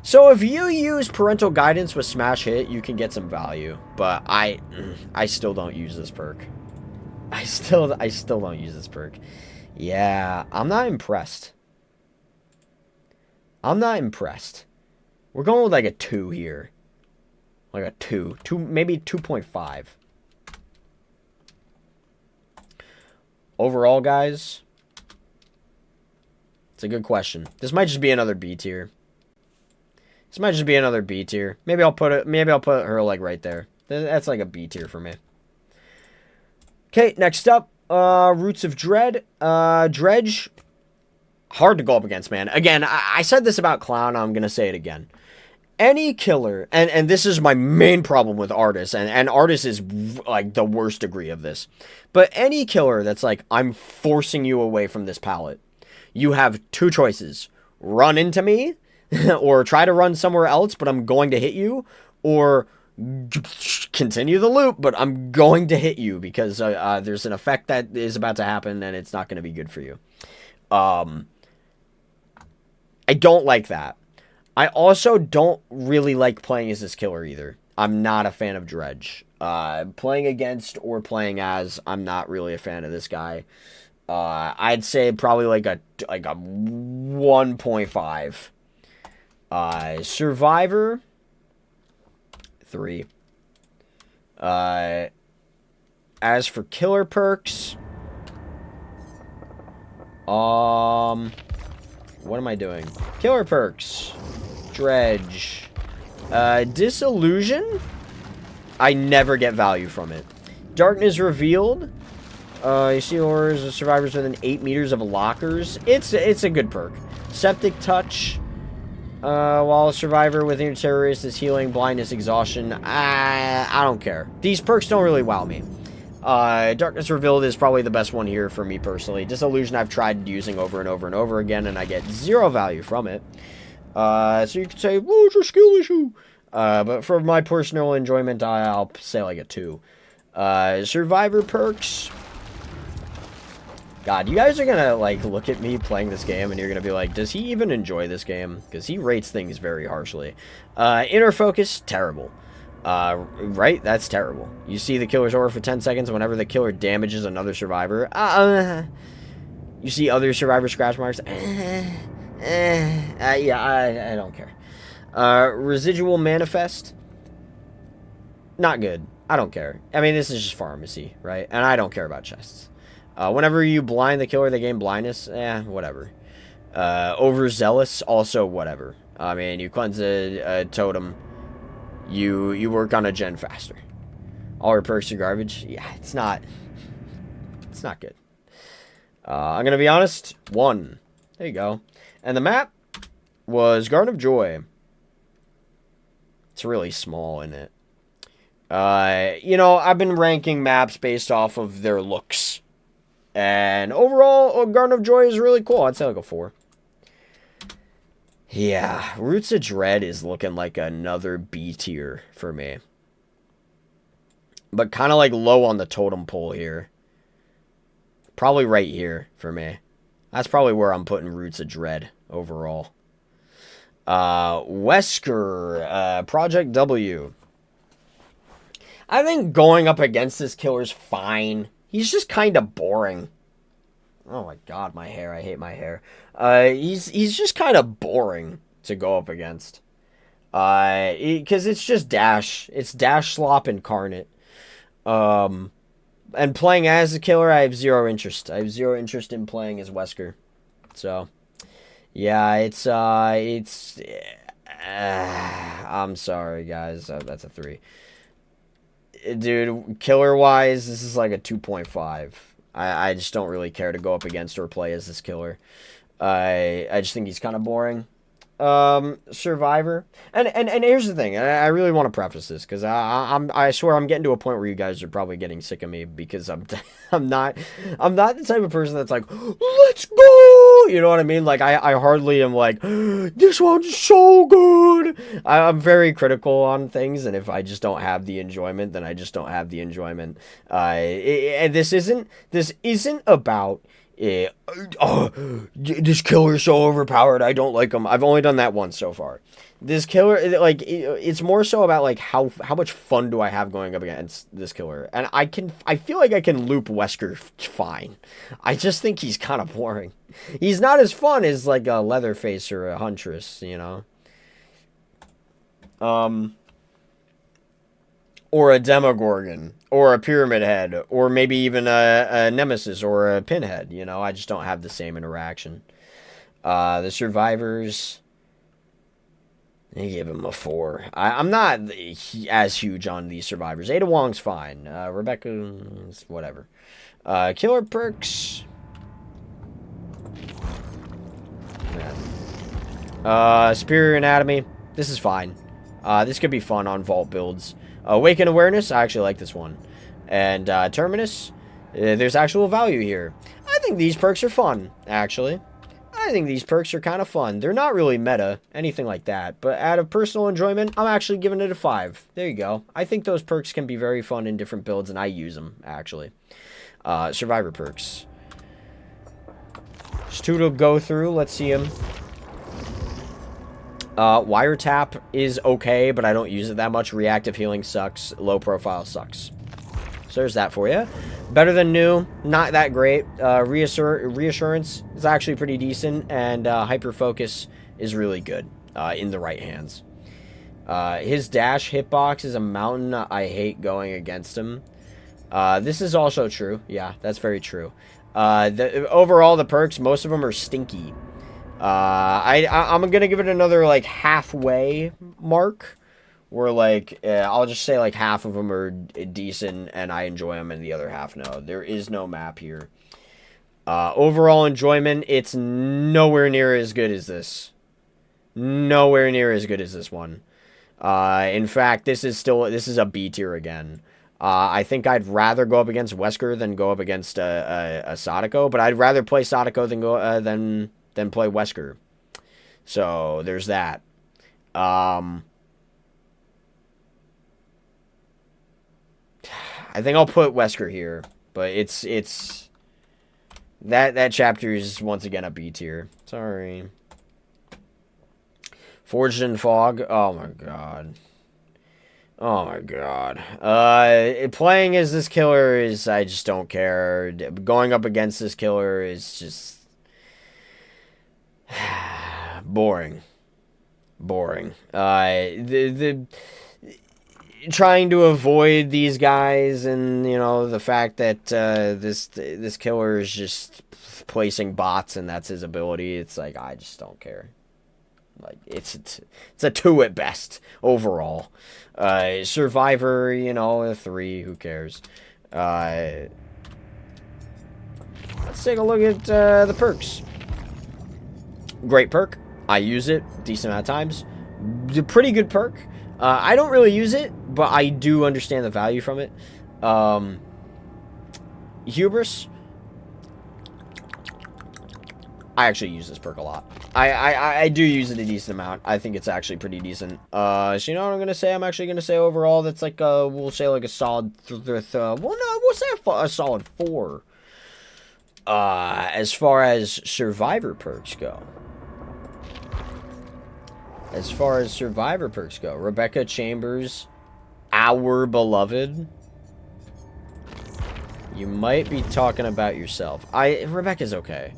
So if you use Parental Guidance with Smash Hit, you can get some value. But I still don't use this perk. I still don't use this perk. Yeah, I'm not impressed. I'm not impressed. We're going with like a 2 here. Like a 2. Maybe 2.5. Overall, guys, it's a good question. This might just be another B tier. Maybe I'll put her like right there. That's like a B tier for me. Okay, next up, Roots of Dread. Dredge, hard to go up against, man. Again, I said this about Clown, I'm going to say it again. Any killer, and this is my main problem with Artis, and Artis is like the worst degree of this. But any killer that's like, I'm forcing you away from this palette, you have 2 choices. Run into me, or try to run somewhere else, but I'm going to hit you, or continue the loop, but I'm going to hit you because there's an effect that is about to happen and it's not going to be good for you. I don't like that. I also don't really like playing as this killer either. I'm not a fan of Dredge. Playing against or playing as, I'm not really a fan of this guy. I'd say probably like a 1.5. Survivor, 3. As for killer perks, what am I doing? Killer perks, Dredge, Disillusion. I never get value from it. Darkness Revealed. You see horrors of survivors within 8 meters of lockers. It's a good perk. Septic Touch. While a survivor within your terrorist is healing, blindness, exhaustion. I don't care. These perks don't really wow me. Darkness Revealed is probably the best one here for me personally. Disillusion I've tried using over and over and over again, and I get 0 value from it. So you could say, well, it's a skill issue. But for my personal enjoyment, I'll say like a 2. Survivor perks. God, you guys are gonna, like, look at me playing this game, and you're gonna be like, does he even enjoy this game? Because he rates things very harshly. Inner Focus, terrible. Right? That's terrible. You see the killer's aura for 10 seconds whenever the killer damages another survivor. You see other survivor scratch marks. Yeah, I don't care. Residual manifest. Not good. I don't care. I mean, this is just pharmacy, right? And I don't care about chests. Whenever you blind the killer, they gain blindness. Whatever. Overzealous, also whatever. I mean, you cleanse a totem. You work on a gen faster. All her perks are garbage. Yeah, it's not good. I'm going to be honest. 1. There you go. And the map was Garden of Joy. It's really small in it. You know, I've been ranking maps based off of their looks. And overall, Garden of Joy is really cool. I'd say like a 4. Yeah, Roots of Dread is looking like another B tier for me. But kind of like low on the totem pole here. Probably right here for me. That's probably where I'm putting Roots of Dread overall. Wesker, Project W. I think going up against this killer's fine. He's just kind of boring. Oh my god, my hair. I hate my hair. He's just kind of boring to go up against. Because it's just dash. It's dash slop incarnate. And playing as a killer, I have zero interest. I have zero interest in playing as Wesker. So, yeah, I'm sorry, guys. That's a 3. Dude, killer-wise, this is like a 2.5. I just don't really care to go up against or play as this killer. I just think he's kind of boring. Survivor. And here's the thing. I really want to preface this because I swear I'm getting to a point where you guys are probably getting sick of me because I'm not the type of person that's like, let's go. You know what I mean? Like I hardly am like, this one's so good. I'm very critical on things, and if I just don't have the enjoyment, then I just don't have the enjoyment. And this isn't about. This killer's so overpowered. I don't like him. I've only done that once so far. This killer, like, it's more so about like how much fun do I have going up against this killer, and I feel like I can loop Wesker fine. I just think he's kind of boring. He's not as fun as like a Leatherface or a Huntress, you know. Or a Demogorgon, or a Pyramid Head, or maybe even a Nemesis or a Pinhead, you know? I just don't have the same interaction. The Survivors, I give him a 4. I'm not as huge on these Survivors. Ada Wong's fine. Rebecca, whatever. Killer Perks. Superior Anatomy. This is fine. This could be fun on Vault builds. Awaken Awareness, I actually like this one. And Terminus, there's actual value here. I think these perks are fun, actually. I think these perks are kind of fun. They're not really meta, anything like that. But out of personal enjoyment, I'm actually giving it a 5. There you go. I think those perks can be very fun in different builds, and I use them, actually. Survivor perks. Just 2 to go through. Let's see them. Wiretap is okay, but I don't use it that much. Reactive healing sucks. Low profile sucks. So there's that for you. Better than new. Not that great. Reassurance is actually pretty decent. And hyper focus is really good in the right hands. His dash hitbox is a mountain. I hate going against him. This is also true. Yeah, that's very true. Overall, the perks, most of them are stinky. I'm gonna give it another like halfway mark, where like I'll just say like half of them are decent and I enjoy them, and the other half no. There is no map here. Overall enjoyment, it's nowhere near as good as this. Nowhere near as good as this one. In fact, this is a B tier again. I think I'd rather go up against Wesker than go up against a Sadako, but I'd rather play Sadako than play Wesker. So there's that. I think I'll put Wesker here, but it's that chapter is once again a B tier. Sorry. Forged in Fog. Oh my god. Oh my god. Playing as this killer is, I just don't care. Going up against this killer is just boring. Boring. The trying to avoid these guys, and you know the fact that this killer is just placing bots and that's his ability. It's like I just don't care. Like it's a 2 at best overall. Survivor, you know, a 3. Who cares? Let's take a look at the perks. Great perk. I use it decent amount of times. Pretty good perk. I don't really use it, but I do understand the value from it. Hubris. I actually use this perk a lot. I do use it a decent amount. I think it's actually pretty decent. So you know what I'm gonna say? I'm actually gonna say overall that's like we'll say like a solid well no, we'll say a solid 4. As far as survivor perks go. Rebecca Chambers, our beloved. You might be talking about yourself. Rebecca's okay.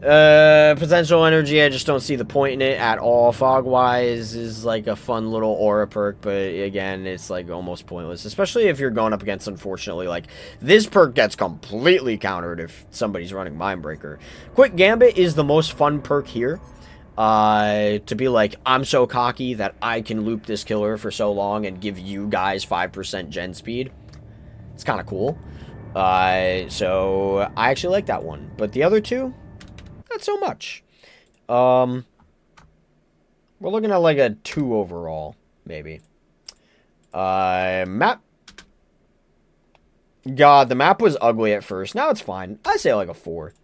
Potential energy, I just don't see the point in it at all. Fogwise is like a fun little aura perk, but again, it's like almost pointless, especially if you're going up against, unfortunately, like this perk gets completely countered if somebody's running Mindbreaker. Quick Gambit is the most fun perk here. To be like, I'm so cocky that I can loop this killer for so long and give you guys 5% gen speed. It's kind of cool. So I actually like that one, but the other two, not so much. We're looking at like a 2 overall, maybe. Map. God, the map was ugly at first. Now it's fine. I say like a 4.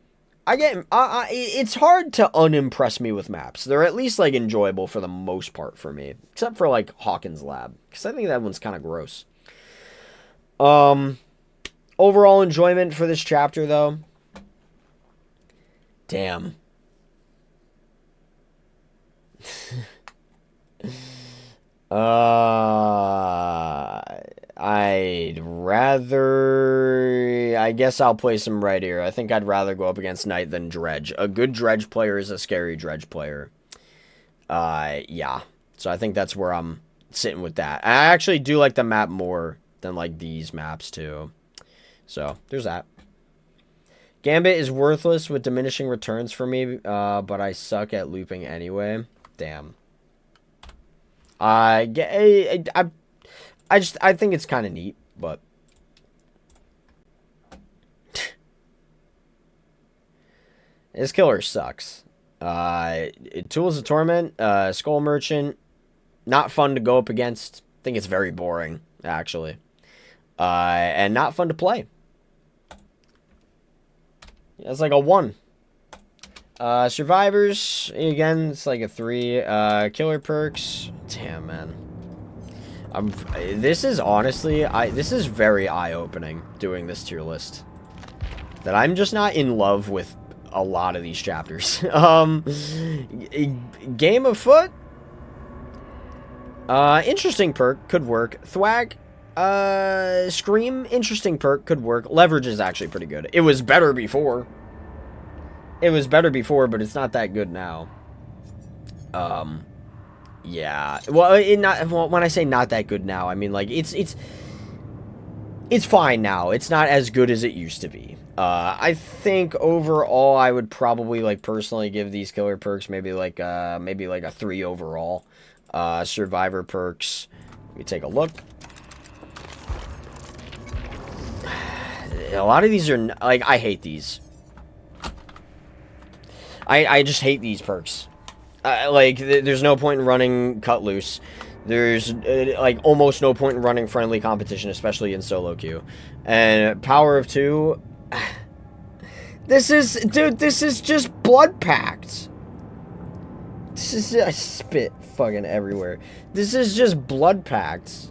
It's hard to unimpress me with maps. They're at least like enjoyable for the most part for me, except for like Hawkins Lab, because I think that one's kind of gross. Overall enjoyment for this chapter though. Damn. I'd rather... I guess I'll play some Reid here. I think I'd rather go up against Knight than Dredge. A good Dredge player is a scary Dredge player. Yeah. So I think that's where I'm sitting with that. I actually do like the map more than, like, these maps, too. So, there's that. Gambit is worthless with diminishing returns for me, but I suck at looping anyway. Damn. I think it's kind of neat, but this killer sucks. Tools of Torment, Skull Merchant, not fun to go up against. I think it's very boring, actually, and not fun to play. It's like a 1. Survivors, again, it's like a 3. Killer perks, damn, man. This is honestly, this is very eye-opening, doing this tier list. That I'm just not in love with a lot of these chapters. Game of Foot? Interesting perk, could work. Thwag? Scream, interesting perk, could work. Leverage is actually pretty good. It was better before. But it's not that good now. Yeah. Well, when I say not that good now, I mean like it's fine now. It's not as good as it used to be. I think overall I would probably like personally give these killer perks maybe like a 3 overall. Survivor perks. Let me take a look. A lot of these are like, I hate these. I just hate these perks. Like, there's no point in running Cut Loose. There's, like, almost no point in running Friendly Competition, especially in solo queue. And Power of 2... This is just Blood Pact. This is... I spit fucking everywhere. This is just Blood Pacts.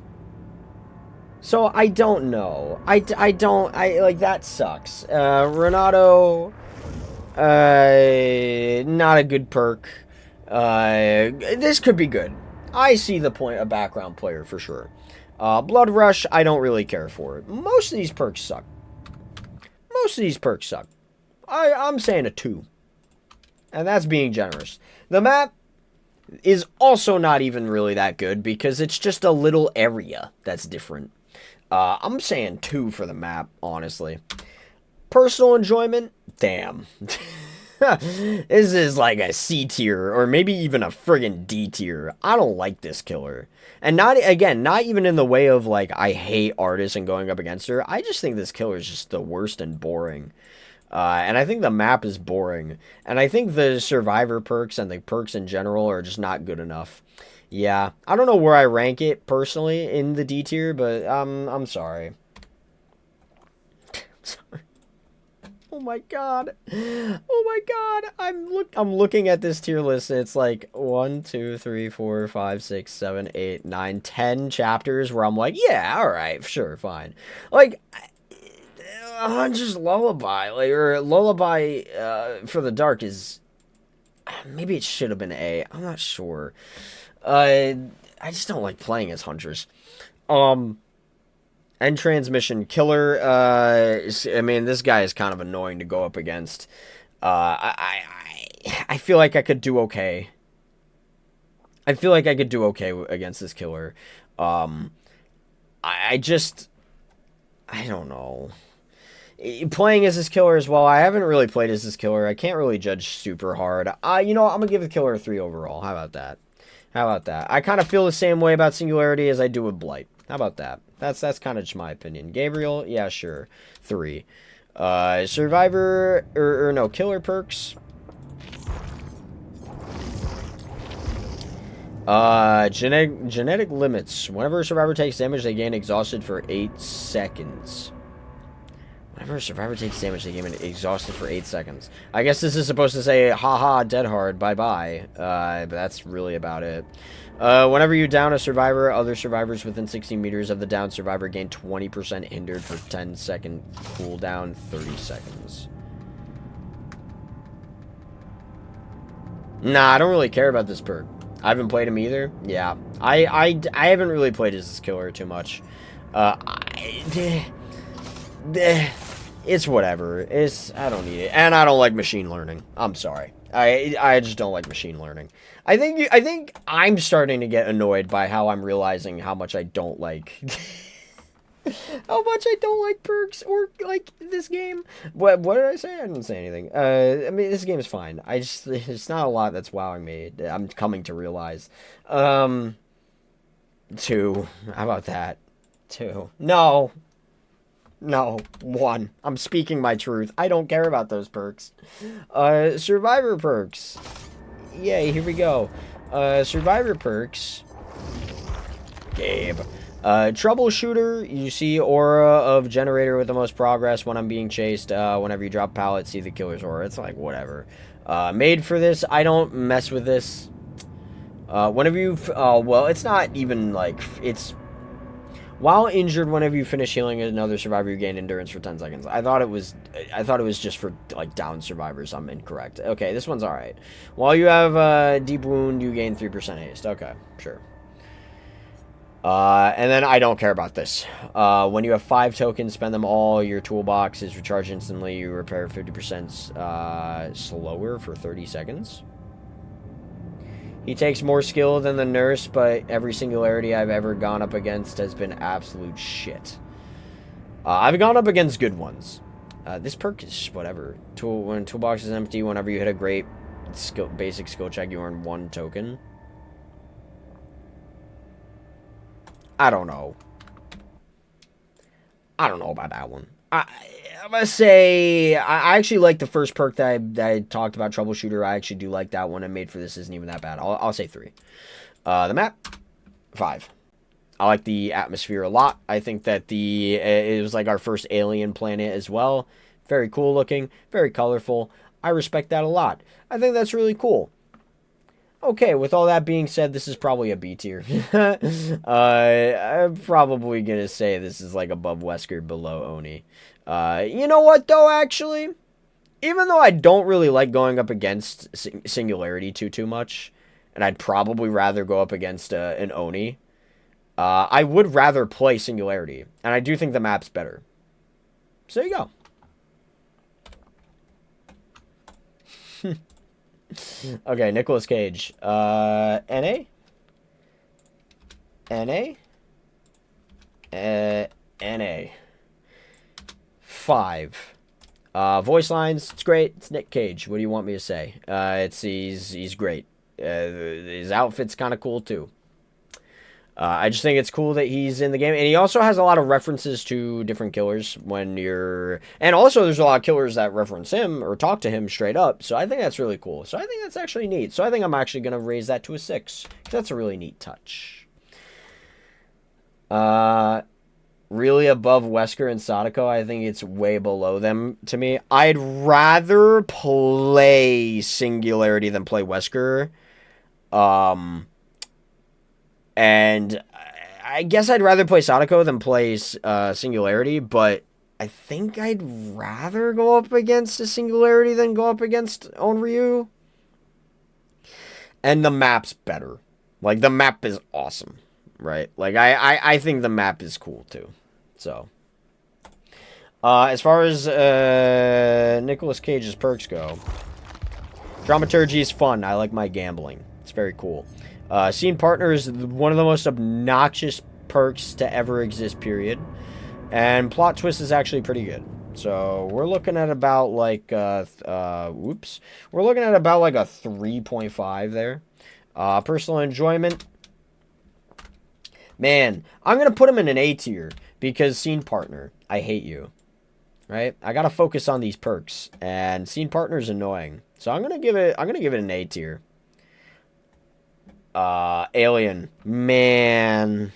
So, I don't know. Like, that sucks. Renato... not a good perk. This could be good. I see the point of background player for sure. Blood Rush, I don't really care for. Most of these perks suck. I'm saying a 2. And that's being generous. The map is also not even really that good because it's just a little area that's different. I'm saying 2 for the map, honestly. Personal enjoyment? Damn. This is like a C tier, or maybe even a friggin' D tier. I don't like this killer. And not even in the way of, like, I hate Artis and going up against her. I just think this killer is just the worst and boring. And I think the map is boring. And I think the survivor perks and the perks in general are just not good enough. Yeah, I don't know where I rank it personally in the D tier, but I'm sorry. I'm sorry. Oh my god. Oh my god. I'm looking at this tier list and it's like 1, 2, 3, 4, 5, 6, 7, 8, 9, 10 chapters where I'm like, yeah, alright, sure, fine. Like, just Lullaby, like, or Lullaby for the Dark is, maybe it should have been A. I'm not sure. I just don't like playing as Huntress. End transmission killer. I mean, this guy is kind of annoying to go up against. I feel like I could do okay. I feel like I could do okay against this killer. I don't know. Playing as this killer as well. I haven't really played as this killer. I can't really judge super hard. You know, I'm gonna give the killer a 3 overall. How about that? I kind of feel the same way about Singularity as I do with Blight. How about that? That's kind of just my opinion. Gabriel, yeah, sure, 3. Survivor or no, killer perks. Genetic limits. Whenever a survivor takes damage, they gain exhausted for 8 seconds. Whenever a survivor takes damage, they gain exhausted for 8 seconds. I guess this is supposed to say, haha, dead hard, bye-bye. But that's really about it. Whenever you down a survivor, other survivors within 60 meters of the downed survivor gain 20% hindered for 10-second cooldown, 30 seconds. Nah, I don't really care about this perk. I haven't played him either. Yeah, I haven't really played as this killer too much. It's whatever. I don't need it, and I don't like machine learning. I'm sorry. I just don't like machine learning. I think I'm starting to get annoyed by how I'm realizing how much I don't like how much I don't like perks or like this game. What did I say? I didn't say anything. I mean, this game is fine. It's not a lot that's wowing me. I'm coming to realize. 2. How about that? 2. No, 1. I'm speaking my truth. I don't care about those perks. Survivor perks. Yay, here we go. Survivor perks. Gabe. Troubleshooter, you see aura of generator with the most progress when I'm being chased. Whenever you drop pallet, see the killer's aura. It's like, whatever. Made for this. I don't mess with this. Whenever you've, well, it's not even like, it's, while injured, whenever you finish healing another survivor, you gain endurance for 10 seconds. I thought it was just for, like, down survivors. I'm incorrect. Okay, this one's alright. While you have a deep wound, you gain 3% haste. Okay, sure. And then I don't care about this. When you have 5 tokens, spend them all. Your toolbox is recharged instantly. You repair 50% slower for 30 seconds. He takes more skill than the nurse, but every Singularity I've ever gone up against has been absolute shit. I've gone up against good ones. This perk is whatever. When toolbox is empty, whenever you hit a great basic skill check, you earn 1 token. I don't know. I don't know about that one. I'm gonna say I actually like the first perk that I talked about, Troubleshooter. I actually do like that one, and Made for This isn't even that bad. I'll say 3. The map, 5. I like the atmosphere a lot. I think that it was like our first alien planet as well. Very cool looking, very colorful. I respect that a lot. I think that's really cool. Okay, with all that being said, this is probably a B tier. I'm probably gonna say this is like above Wesker, below Oni. You know what, though, actually? Even though I don't really like going up against Singularity too much, and I'd probably rather go up against an Oni, I would rather play Singularity, and I do think the map's better. So there you go. Okay, Nicolas Cage. NA? NA? NA. 5. Voice lines, it's great. It's Nick Cage. What do you want me to say? He's great. His outfit's kind of cool too. I just think it's cool that he's in the game, and he also has a lot of references to different killers when you're, and also there's a lot of killers that reference him or talk to him straight up. So I think that's really cool. So I think that's actually neat. So I think I'm actually gonna raise that to a 6 because that's a really neat touch. Really above Wesker and Sadako. I think it's way below them to me. I'd rather play Singularity than play Wesker. And I guess I'd rather play Sadako than play Singularity, but I think I'd rather go up against a Singularity than go up against Onryo. And the map's better. Like, the map is awesome, right? Like, I think the map is cool, too. So, as far as Nicolas Cage's perks go, Dramaturgy is fun. I like my gambling. It's very cool. Scene Partner is one of the most obnoxious perks to ever exist, period. And Plot Twist is actually pretty good. So, we're looking at about like, we're looking at about like a 3.5 there. Personal Enjoyment. Man, I'm going to put him in an A tier because Scene Partner, I hate you. Right? I got to focus on these perks, and Scene Partner is annoying. So, I'm going to give it an A tier. Alien. Man.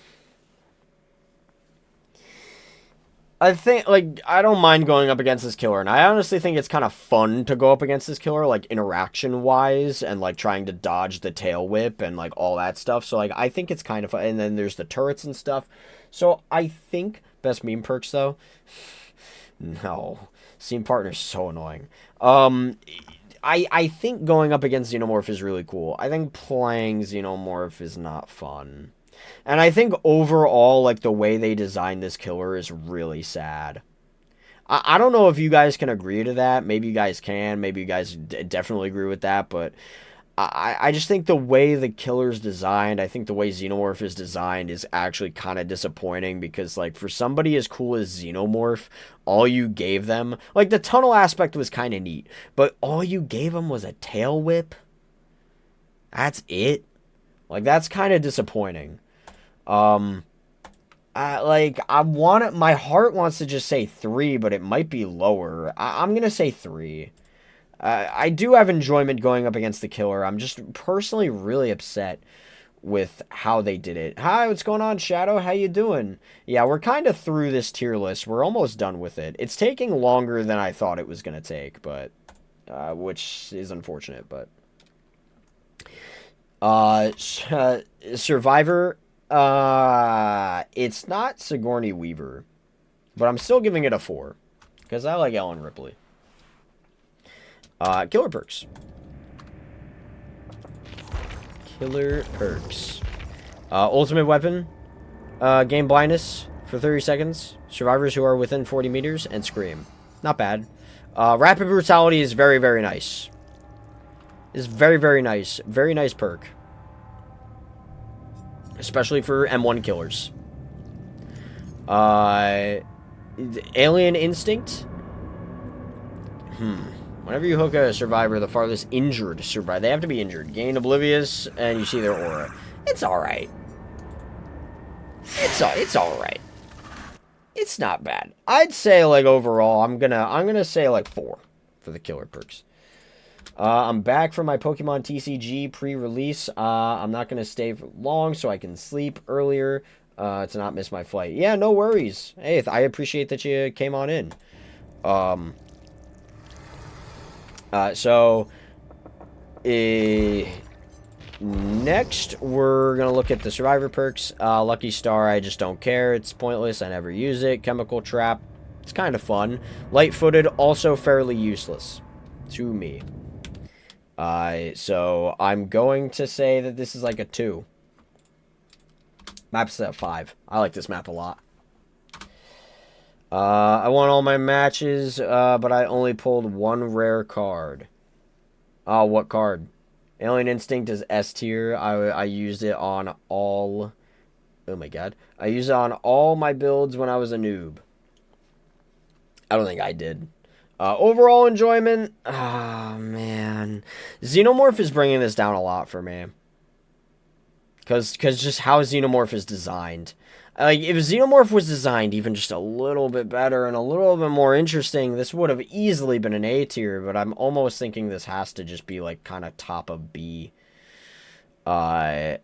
I think, like, I don't mind going up against this killer, and I honestly think it's kind of fun to go up against this killer, like, interaction-wise, and, like, trying to dodge the tail whip and, like, all that stuff. So, like, I think it's kind of fun. And then there's the turrets and stuff. So, I think, best meme perks, though. No. Scene Partner's so annoying. I think going up against Xenomorph is really cool. I think playing Xenomorph is not fun. And I think overall, like, the way they designed this killer is really sad. I don't know if you guys can agree to that. Maybe you guys can. Maybe you guys definitely agree with that. But I just think the way the killer's designed, I think the way Xenomorph is designed is actually kind of disappointing. Because, like, for somebody as cool as Xenomorph, all you gave them, like, the tunnel aspect was kind of neat. But all you gave them was a tail whip. That's it. Like, that's kind of disappointing. My heart wants to just say 3, but it might be lower. I'm going to say 3. I do have enjoyment going up against the killer. I'm just personally really upset with how they did it. Hi, what's going on, Shadow? How you doing? Yeah, we're kind of through this tier list. We're almost done with it. It's taking longer than I thought it was going to take, but, which is unfortunate, but. Survivor, it's not Sigourney Weaver, but I'm still giving it a 4, because I like Ellen Ripley. Killer perks. Killer perks. Ultimate weapon, gain blindness for 30 seconds, survivors who are within 40 meters, and scream. Not bad. Rapid brutality is very, very nice. Is very, very nice. Very nice perk. Especially for M1 killers. Alien Instinct. Whenever you hook a survivor, the farthest injured survivor, they have to be injured. Gain Oblivious, and you see their aura. It's alright. It's alright. It's not bad. I'd say, like, overall, I'm gonna say, like, 4 for the killer perks. I'm back from my Pokemon TCG pre-release. I'm not going to stay for long so I can sleep earlier to not miss my flight. Yeah, no worries. Hey, I appreciate that you came on in. Next, we're going to look at the Survivor perks. Lucky Star, I just don't care. It's pointless. I never use it. Chemical Trap, it's kind of fun. Light-Footed, also fairly useless to me. So I'm going to say that this is like a 2. Map's at 5. I like this map a lot. I won all my matches, but I only pulled one rare card. Oh, what card? Alien Instinct is S tier. I used it on all... Oh my god. I used it on all my builds when I was a noob. I don't think I did. Overall enjoyment... Ah, man. Xenomorph is bringing this down a lot for me. Because just how Xenomorph is designed. Like, if Xenomorph was designed even just a little bit better and a little bit more interesting, this would have easily been an A tier, but I'm almost thinking this has to just be, like, kind of top of B. But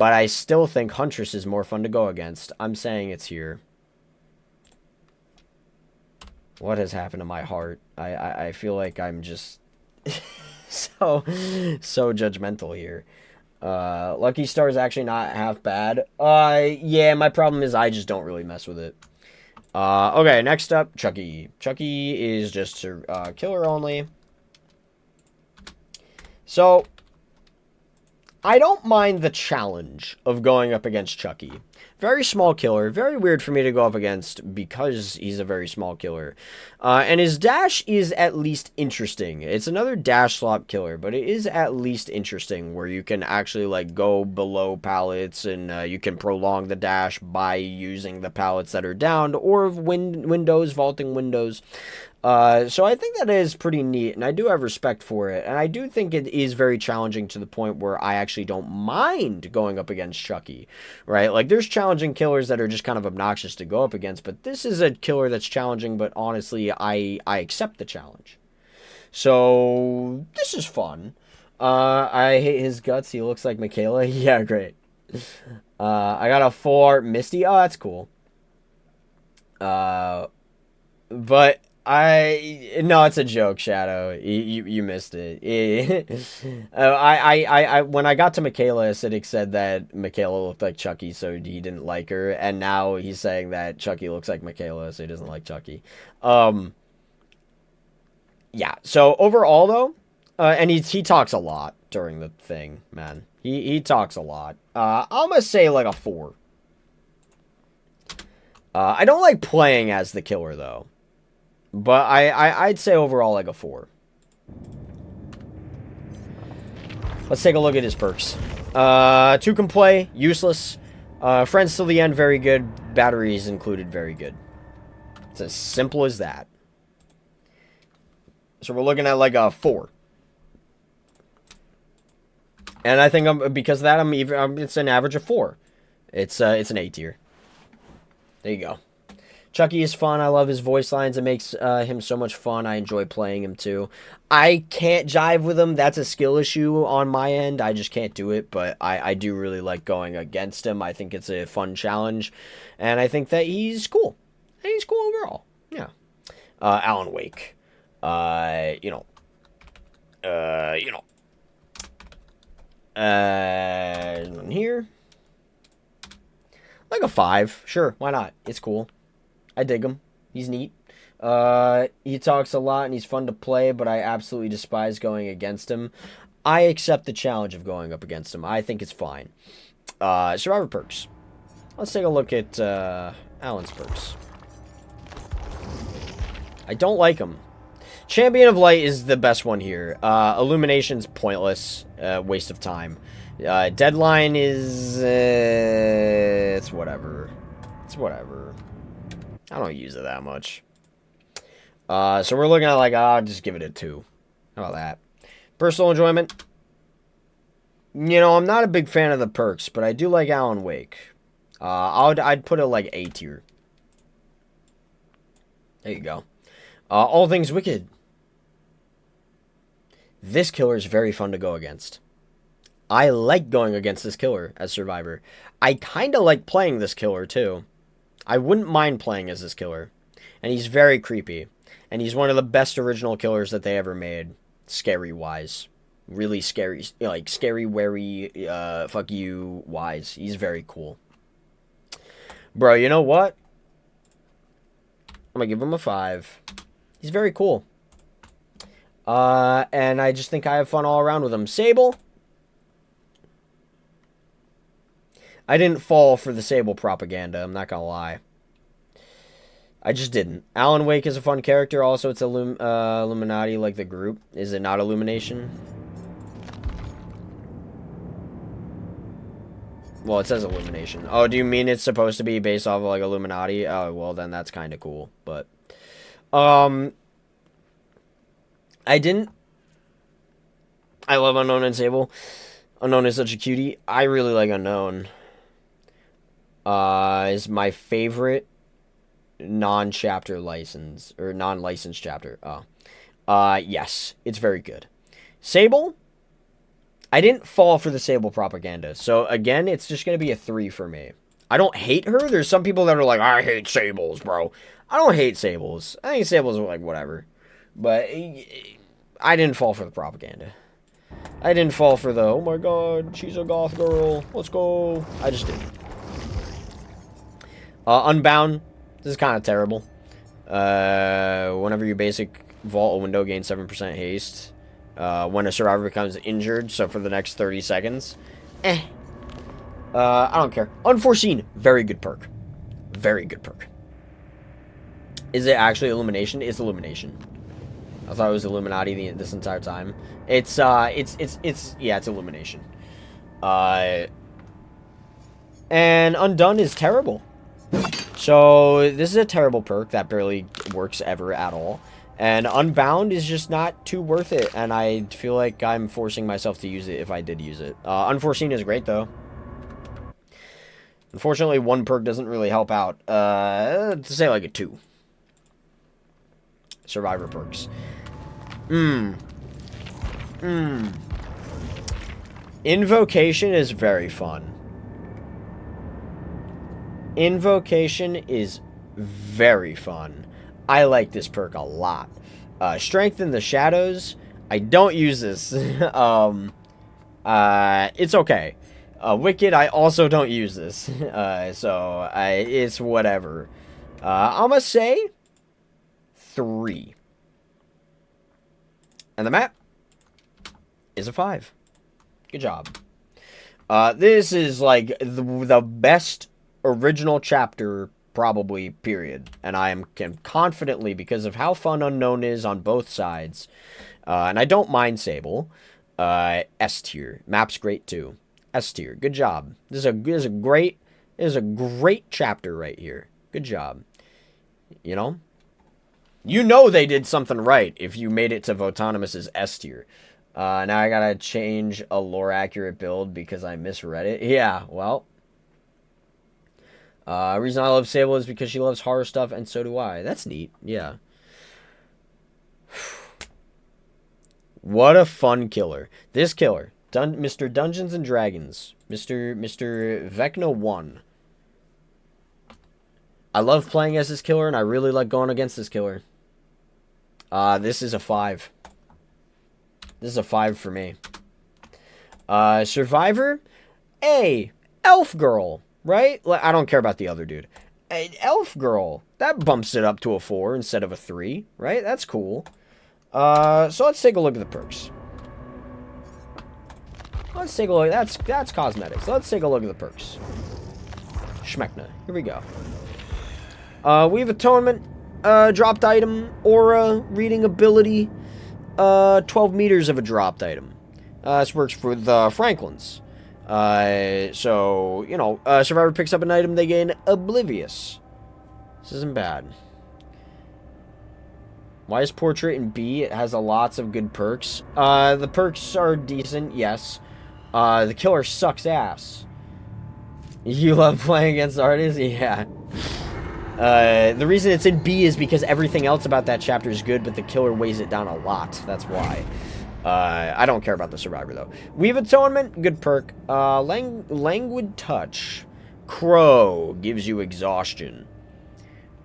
I still think Huntress is more fun to go against. I'm saying it's here. What has happened to my heart? I feel like I'm just so judgmental here. Lucky Star is actually not half bad. Yeah, my problem is I just don't really mess with it. Okay, next up, Chucky. Chucky is just killer only. So, I don't mind the challenge of going up against Chucky. Very small killer. Very weird for me to go up against because he's a very small killer. And his dash is at least interesting. It's another dash slop killer, but it is at least interesting where you can actually like go below pallets and you can prolong the dash by using the pallets that are downed or windows, vaulting windows. So I think that is pretty neat, and I do have respect for it, and I do think it is very challenging to the point where I actually don't mind going up against Chucky, right? Like, there's challenging killers that are just kind of obnoxious to go up against, but this is a killer that's challenging, but honestly, I accept the challenge. So, this is fun. I hate his guts. He looks like Mikaela. Yeah, great. I got a 4 Misty. Oh, that's cool. But... no, it's a joke, Shadow. You missed it. When I got to Mikaela, Acidic said that Mikaela looked like Chucky, so he didn't like her, and now he's saying that Chucky looks like Mikaela, so he doesn't like Chucky. Yeah. So overall, though, and he talks a lot during the thing, man. He talks a lot. I'm gonna say like a 4. I don't like playing as the killer though. But I'd say overall like a 4. Let's take a look at his perks. 2 can play, useless. Friends till the end, very good. Batteries included, very good. It's as simple as that. So we're looking at like a 4. And I think because of that it's an average of 4. It's an A tier. There you go. Chucky is fun. I love his voice lines. It makes him so much fun. I enjoy playing him too. I can't jive with him. That's a skill issue on my end. I just can't do it. But I do really like going against him. I think it's a fun challenge. And I think that he's cool. He's cool overall. Yeah. Alan Wake. Here. Like a 5. Sure. Why not? It's cool. I dig him. He's neat. He talks a lot and he's fun to play, but I absolutely despise going against him. I accept the challenge of going up against him. I think it's fine. Survivor perks. Let's take a look at Alan's perks. I don't like him. Champion of Light is the best one here. Illumination's pointless. Waste of time. Deadline is... it's whatever. It's whatever. I don't use it that much. So we're looking at like, I'll just give it a 2. How about that? Personal enjoyment. You know, I'm not a big fan of the perks, but I do like Alan Wake. I'd put it like A tier. There you go. All Things Wicked. This killer is very fun to go against. I like going against this killer as Survivor. I kind of like playing this killer too. I wouldn't mind playing as this killer. And he's very creepy. And he's one of the best original killers that they ever made. Scary-wise. Really scary. Like, scary, wary, fuck you wise. He's very cool. Bro, you know what? I'm gonna give him a 5. He's very cool. And I just think I have fun all around with him. Sable. I didn't fall for the Sable propaganda, I'm not gonna lie. I just didn't. Alan Wake is a fun character. Also, it's Illuminati like the group. Is it not Illumination? Well, it says Illumination. Oh, do you mean it's supposed to be based off of, like, Illuminati? Oh, well, then that's kind of cool. But, I didn't. I love Unknown and Sable. Unknown is such a cutie. I really like Unknown. Is my favorite non-chapter license, or non-licensed chapter. Yes, it's very good. Sable, I didn't fall for the Sable propaganda, so again, it's just gonna be a 3 for me. I don't hate her. There's some people that are like, I hate Sables, bro. I don't hate Sables. I think Sables are like whatever, but I didn't fall for the propaganda. I didn't fall for the, oh my god, she's a goth girl, let's go. I just didn't. Unbound. This is kind of terrible. Whenever your basic vault a window gains 7% haste. When a survivor becomes injured, so for the next 30 seconds. I don't care. Unforeseen. Very good perk. Very good perk. Is it actually Illumination? It's Illumination. I thought it was Illuminati this entire time. It's Illumination. And Undone is terrible. So, this is a terrible perk that barely works ever at all. And Unbound is just not too worth it, and I feel like I'm forcing myself to use it if I did use it. Unforeseen is great, though. Unfortunately, one perk doesn't really help out. To say like a 2. Survivor perks. Invocation is very fun. Invocation is very fun. I like this perk a lot. Strength in the Shadows. I don't use this. It's okay. Wicked, I also don't use this. It's whatever. I'm gonna say 3. And the map is a 5. Good job. This is like the best original chapter probably, period. And I am confidently, because of how fun Unknown is on both sides, and I don't mind Sable, S tier. Map's great too. S tier. Good job. This is a great chapter right here. Good job. You know? You know they did something right if you made it to Votonomus's S tier. Now I gotta change a lore accurate build because I misread it. Yeah, well. Reason I love Sable is because she loves horror stuff, and so do I. That's neat. Yeah. What a fun killer. This killer. Mr. Dungeons and Dragons. Mr. Vecna 1. I love playing as this killer, and I really like going against this killer. This is a 5. This is a 5 for me. Survivor? A elf girl. Right? Like, I don't care about the other dude. An elf girl. That bumps it up to a 4 instead of a 3. Right? That's cool. So let's take a look at the perks. Let's take a look. That's cosmetics. Let's take a look at the perks. Schmeckna. Here we go. We have Atonement. Dropped item. Aura. Reading ability. 12 meters of a dropped item. This works for the Franklins. So, you know, Survivor picks up an item, they gain Oblivious. This isn't bad. Why is Portrait in B? It has lots of good perks. The perks are decent, yes. The killer sucks ass. You love playing against artists? Yeah. The reason it's in B is because everything else about that chapter is good, but the killer weighs it down a lot. That's why. I don't care about the Survivor, though. Weave Atonement, good perk. Languid Touch. Crow gives you exhaustion.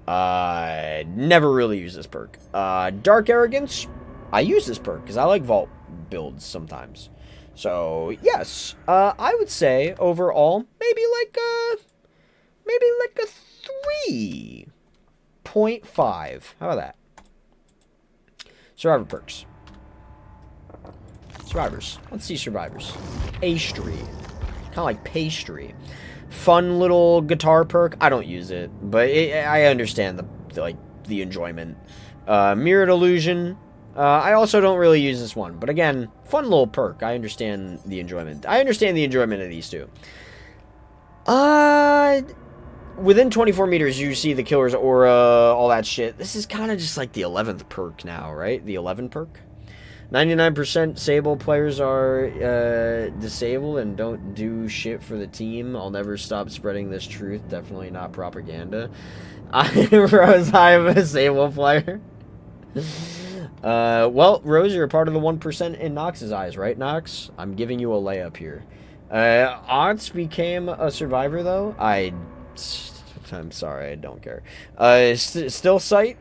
Never really use this perk. Dark Arrogance. I use this perk because I like vault builds sometimes. So, yes. I would say, overall, maybe like a 3.5. How about that? Survivor perks. Survivors. Let's see Survivors. A Street. Kind of like pastry. Fun little guitar perk. I don't use it, but I understand the enjoyment. Mirrored Illusion. I also don't really use this one, but again, fun little perk. I understand the enjoyment. I understand the enjoyment of these two. Within 24 meters, you see the killer's aura, all that shit. This is kind of just like the 11th perk now, right? The 11 perk. 99% Sable players are disabled and don't do shit for the team. I'll never stop spreading this truth. Definitely not propaganda. Rose, I'm a Sable player. Well, Rose, you're a part of the 1% in Nox's eyes, right, Nox? I'm giving you a layup here. Odds became a survivor, though. I'm sorry, I don't care. Still sight?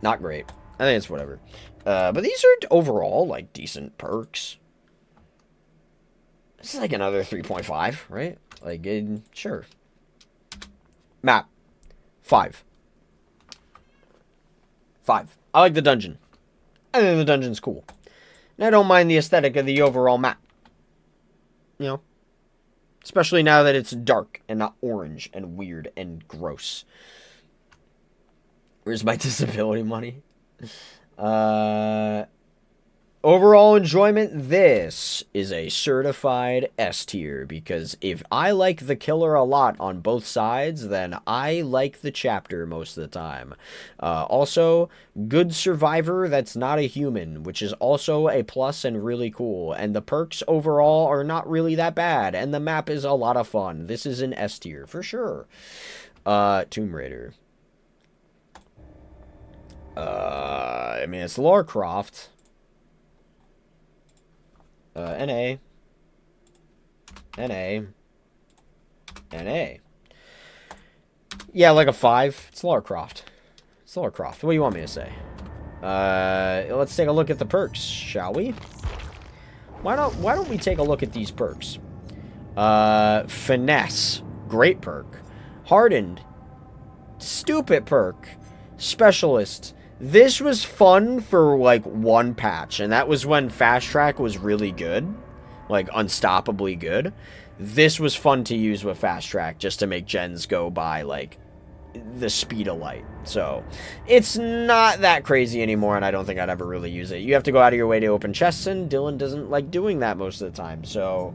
Not great. I think it's whatever. But these are overall, like, decent perks. This is like another 3.5, right? Like, sure. Map. 5. 5. I like the dungeon. I think the dungeon's cool. And I don't mind the aesthetic of the overall map. You know? Especially now that it's dark and not orange and weird and gross. Where's my disability money? Overall enjoyment, this is a certified S tier, because if I like the killer a lot on both sides, then I like the chapter most of the time. Also, good survivor that's not a human, which is also a plus and really cool, and the perks overall are not really that bad, and the map is a lot of fun. This is an S tier, for sure. Tomb Raider. I mean, it's Lara Croft. NA. NA. NA. Yeah, like a 5. It's Lara Croft. It's Lara Croft. What do you want me to say? Let's take a look at the perks, shall we? Why don't we take a look at these perks? Finesse. Great perk. Hardened. Stupid perk. Specialist. This was fun for, like, one patch, and that was when Fast Track was really good. Like, unstoppably good. This was fun to use with Fast Track, just to make gens go by, like, the speed of light. So, it's not that crazy anymore, and I don't think I'd ever really use it. You have to go out of your way to open chests, and Dylan doesn't like doing that most of the time, so...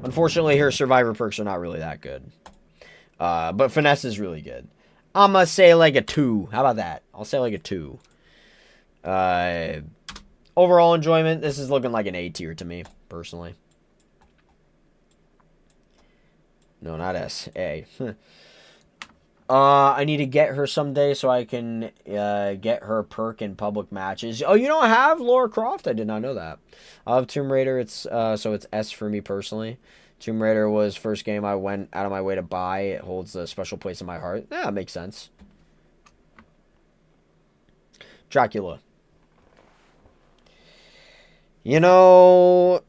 Unfortunately, her Survivor perks are not really that good. But Finesse is really good. I'm gonna say like a 2. How about that? I'll say like a 2. Overall enjoyment, this is looking like an A tier to me, personally. No, not S. A. I need to get her someday so I can get her perk in public matches. Oh, you don't have Lara Croft? I did not know that. I have Tomb Raider. It's so it's S for me personally. Tomb Raider was first game I went out of my way to buy. It holds a special place in my heart. Yeah, it makes sense. Dracula. You know,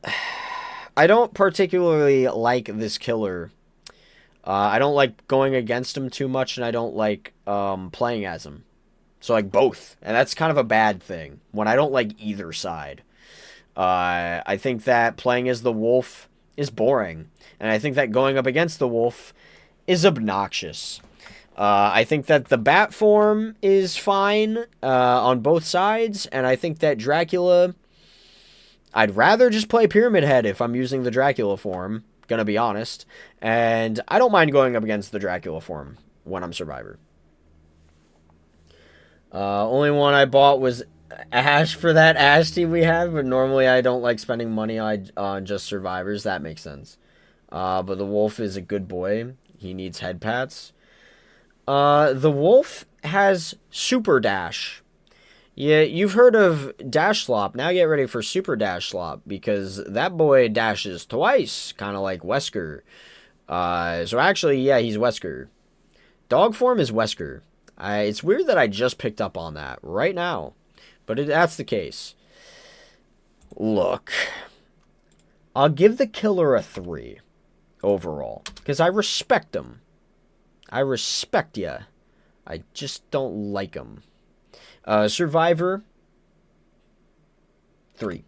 I don't particularly like this killer. I don't like going against him too much, and I don't like playing as him. So, like, both. And that's kind of a bad thing, when I don't like either side. I think that playing as the wolf is boring. And I think that going up against the wolf is obnoxious. I think that the bat form is fine on both sides. And I think that Dracula... I'd rather just play Pyramid Head if I'm using the Dracula form. Gonna be honest. And I don't mind going up against the Dracula form when I'm Survivor. Only one I bought was Ash for that Ash team we have, but normally I don't like spending money on just Survivors. That makes sense. But the Wolf is a good boy. He needs head pats. The Wolf has Super Dash. Yeah, you've heard of Dash Slop. Now get ready for Super Dash Slop, because that boy dashes twice, kind of like Wesker. So actually, yeah, he's Wesker. Dog form is Wesker. It's weird that I just picked up on that right now. But that's the case. Look. I'll give the killer a 3 overall. Because I respect him. I respect ya. I just don't like him. Survivor. 3.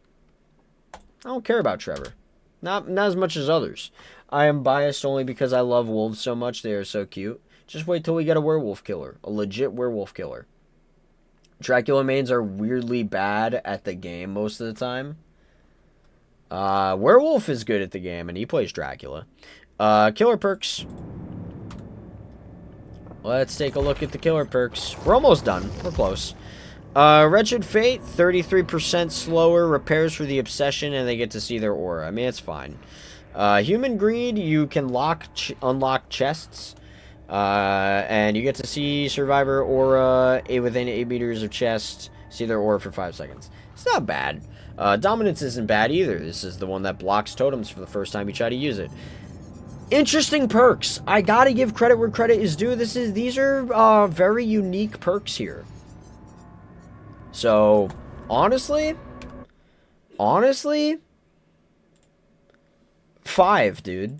I don't care about Trevor. Not as much as others. I am biased only because I love wolves so much. They are so cute. Just wait till we get a werewolf killer. A legit werewolf killer. Dracula mains are weirdly bad at the game most of the time. Werewolf is good at the game, and he plays Dracula. Killer perks. Let's take a look at the killer perks. We're almost done. We're close. Wretched Fate, 33% slower, repairs for the obsession, and they get to see their aura. I mean, it's fine. Human Greed, you can unlock chests, and you get to see Survivor aura within 8 meters of chest, see their aura for 5 seconds. It's not bad. Dominance isn't bad either. This is the one that blocks totems for the first time you try to use it. Interesting perks. I gotta give credit where credit is due. These are very unique perks here. So, honestly, 5, dude.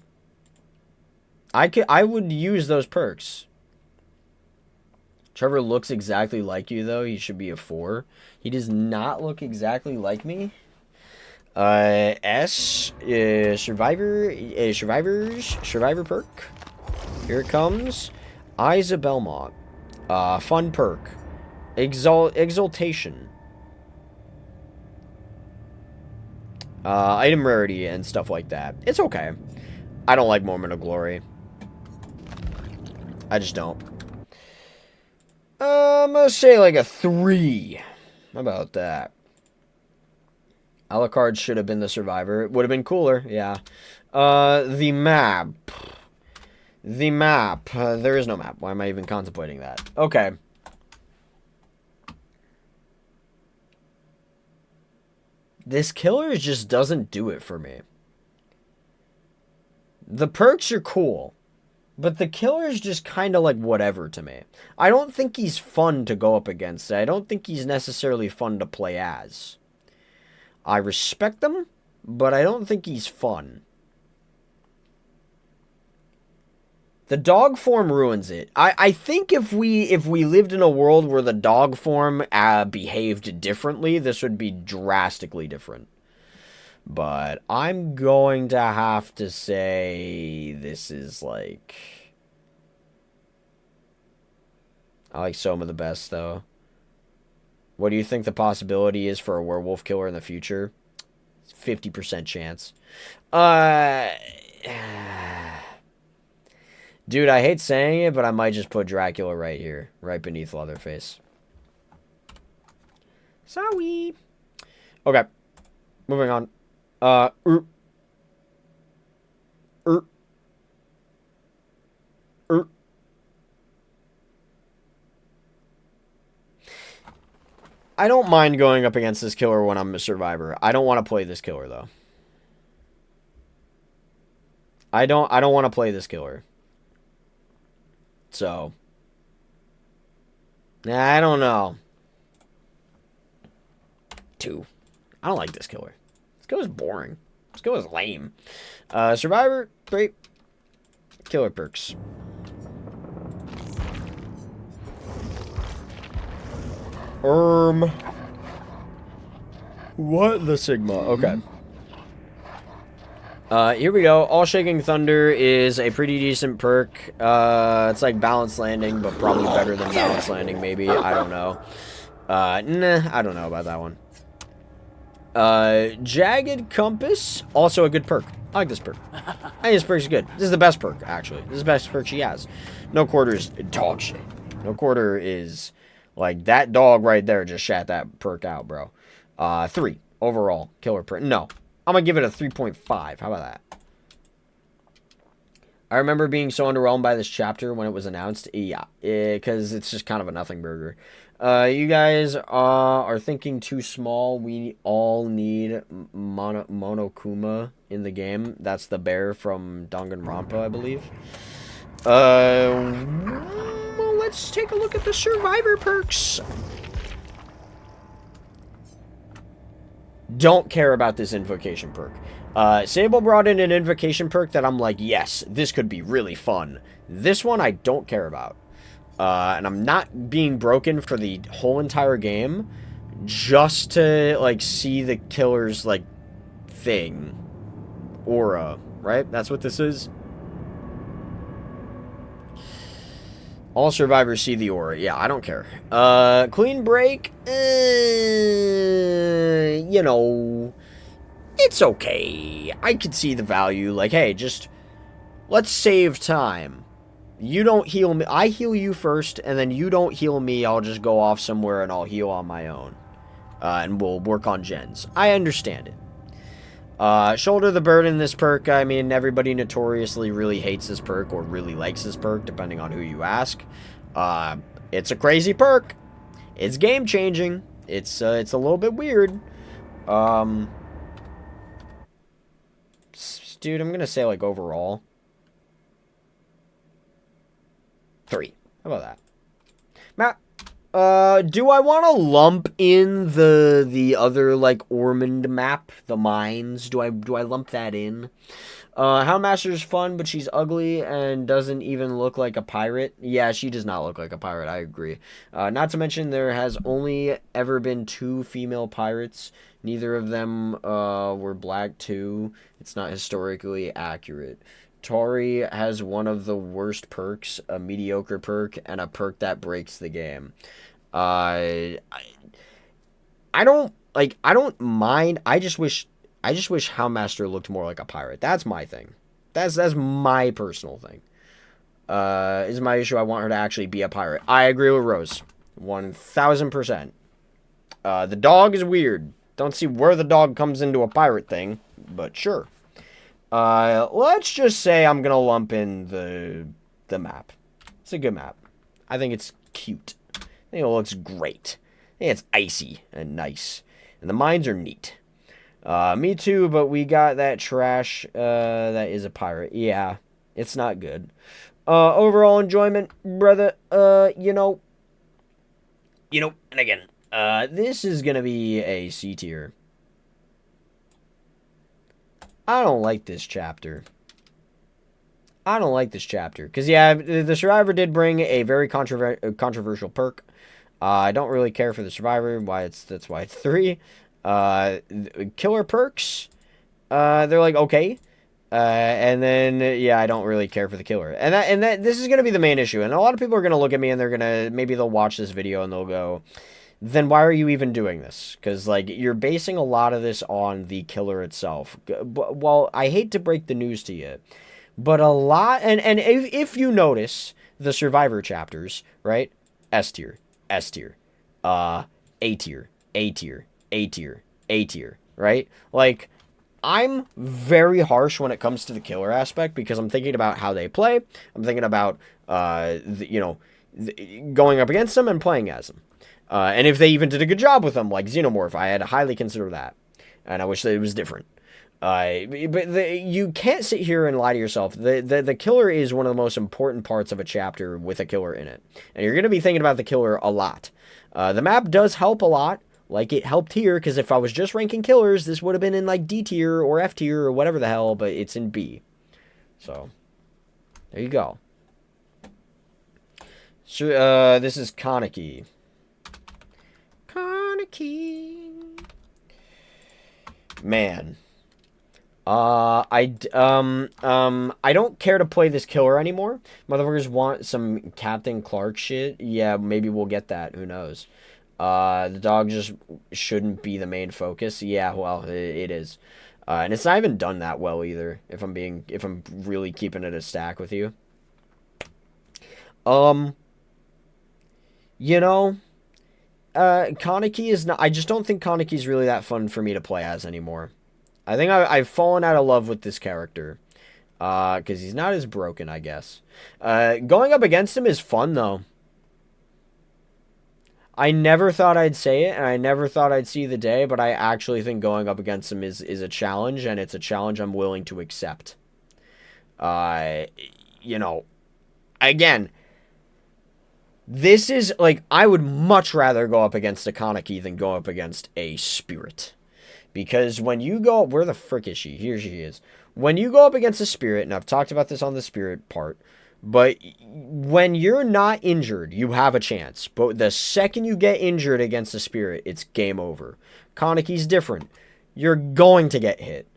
I would use those perks. Trevor looks exactly like you, though. He should be a 4. He does not look exactly like me. Survivor perk. Here it comes. Eyes of Belmont. Fun perk. Exaltation. Item rarity and stuff like that. It's okay. I don't like Moment of Glory. I just don't. I'm gonna say like a 3. How about that? Alucard should have been the Survivor. It would have been cooler, yeah. The map. There is no map. Why am I even contemplating that? Okay. This killer just doesn't do it for me. The perks are cool, but the killer's just kind of like whatever to me. I don't think he's fun to go up against. I don't think he's necessarily fun to play as. I respect him, but I don't think he's fun. The dog form ruins it. I think if we lived in a world where the dog form behaved differently, this would be drastically different. But I'm going to have to say this is like... I like Soma the best, though. What do you think the possibility is for a werewolf killer in the future? 50% chance. Dude, I hate saying it, but I might just put Dracula right here. Right beneath Leatherface. Sorry. Okay. Moving on. I don't mind going up against this killer when I'm a Survivor. I don't want to play this killer, though. I don't want to play this killer. So, I don't know. 2. I don't like this killer. This killer's boring. This killer's lame. Survivor, 3. Killer perks. What the Sigma? Okay. Here we go. All Shaking Thunder is a pretty decent perk. It's like Balanced Landing, but probably better than Balanced Landing, maybe. I don't know. Nah, I don't know about that one. Jagged Compass, also a good perk. I like this perk. I think this perk's good. This is the best perk, actually. This is the best perk she has. No Quarter is dog shit. No Quarter is... Like, that dog right there just shat that perk out, bro. 3 overall killer perk. No. I'm going to give it a 3.5. How about that? I remember being so underwhelmed by this chapter when it was announced. Yeah. Because it's just kind of a nothing burger. You guys are thinking too small. We all need Monokuma in the game. That's the bear from Danganronpa, I believe. Let's take a look at the Survivor perks. Don't care about this Invocation perk. Sable brought in an Invocation perk that I'm like, yes, this could be really fun. This one I don't care about. And I'm not being broken for the whole entire game just to, like, see the killer's, like, thing. Aura, right? That's what this is. All survivors see the aura. Yeah, I don't care. Clean break. You know, it's okay. I could see the value. Like, hey, just let's save time. You don't heal me. I heal you first, and then you don't heal me. I'll just go off somewhere and I'll heal on my own. And we'll work on gens. I understand it. Shoulder the burden, this perk. I mean, everybody notoriously really hates this perk or really likes this perk, depending on who you ask. It's a crazy perk. It's game-changing. It's a little bit weird. Dude, I'm gonna say, like, overall 3. How about that? Matt, do I want to lump in the other, like, Ormond map, the mines? Do I lump that in? Houndmaster's fun, but she's ugly and doesn't even look like a pirate. Yeah, she does not look like a pirate, I agree. Not to mention there has only ever been 2 female pirates. Neither of them were black, too. It's not historically accurate. Tori has one of the worst perks, a mediocre perk, and a perk that breaks the game. I don't mind. I just wish Houndmaster looked more like a pirate. That's my thing. That's my personal thing. Is my issue. I want her to actually be a pirate. I agree with Rose. 1000%. The dog is weird. Don't see where the dog comes into a pirate thing, but sure. Let's just say I'm gonna lump in the map. It's a good map. I think it's cute. I think it looks great. I think it's icy and nice. And the mines are neat. Me too, but we got that trash that is a pirate. Yeah, it's not good. Overall enjoyment, brother, you know, and again, this is gonna be a C tier. I don't like this chapter. Because, yeah, the Survivor did bring a very controversial perk. I don't really care for the Survivor. That's why it's 3. Killer perks, they're like, okay. And then, yeah, I don't really care for the killer. And this is going to be the main issue. And a lot of people are going to look at me and maybe they'll watch this video and they'll go, then why are you even doing this? Because, like, you're basing a lot of this on the killer itself. Well, I hate to break the news to you, but a lot, and if you notice the Survivor chapters, right? S tier, A tier, A tier, A tier, A tier, right? Like, I'm very harsh when it comes to the killer aspect because I'm thinking about how they play. I'm thinking about, going up against them and playing as them. And if they even did a good job with them, like Xenomorph, I had to highly consider that. And I wish that it was different. You can't sit here and lie to yourself. The killer is one of the most important parts of a chapter with a killer in it. And you're going to be thinking about the killer a lot. The map does help a lot. Like, it helped here, because if I was just ranking killers, this would have been in, like, D tier or F tier or whatever the hell, but it's in B. So, there you go. So, this is Kaneki. Man. I don't care to play this killer anymore. Motherfuckers want some Captain Clark shit. Yeah, maybe we'll get that. Who knows? The dog just shouldn't be the main focus. Yeah, well, it is. And it's not even done that well either, if I'm really keeping it a stack with you. Kaneki is not, I just don't think Kaneki's really that fun for me to play as anymore. I think I've fallen out of love with this character. Because he's not as broken, I guess. Going up against him is fun, though. I never thought I'd say it, and I never thought I'd see the day, but I actually think going up against him is a challenge, and it's a challenge I'm willing to accept. Again, this is, like, I would much rather go up against a Kaneki than go up against a spirit. Because when you go, where the frick is she? Here she is. When you go up against a spirit, and I've talked about this on the spirit part, but when you're not injured, you have a chance. But the second you get injured against a spirit, it's game over. Kaneki's different. You're going to get hit.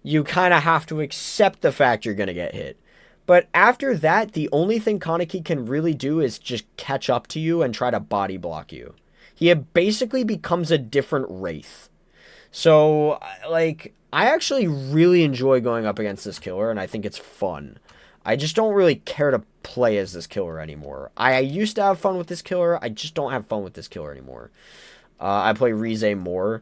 you kind of have to accept the fact you're going to get hit. But after that, the only thing Kaneki can really do is just catch up to you and try to body block you. He basically becomes a different wraith. So, like, I actually really enjoy going up against this killer, and I think it's fun. I just don't really care to play as this killer anymore. I used to have fun with this killer. I just don't have fun with this killer anymore. I play Rize more.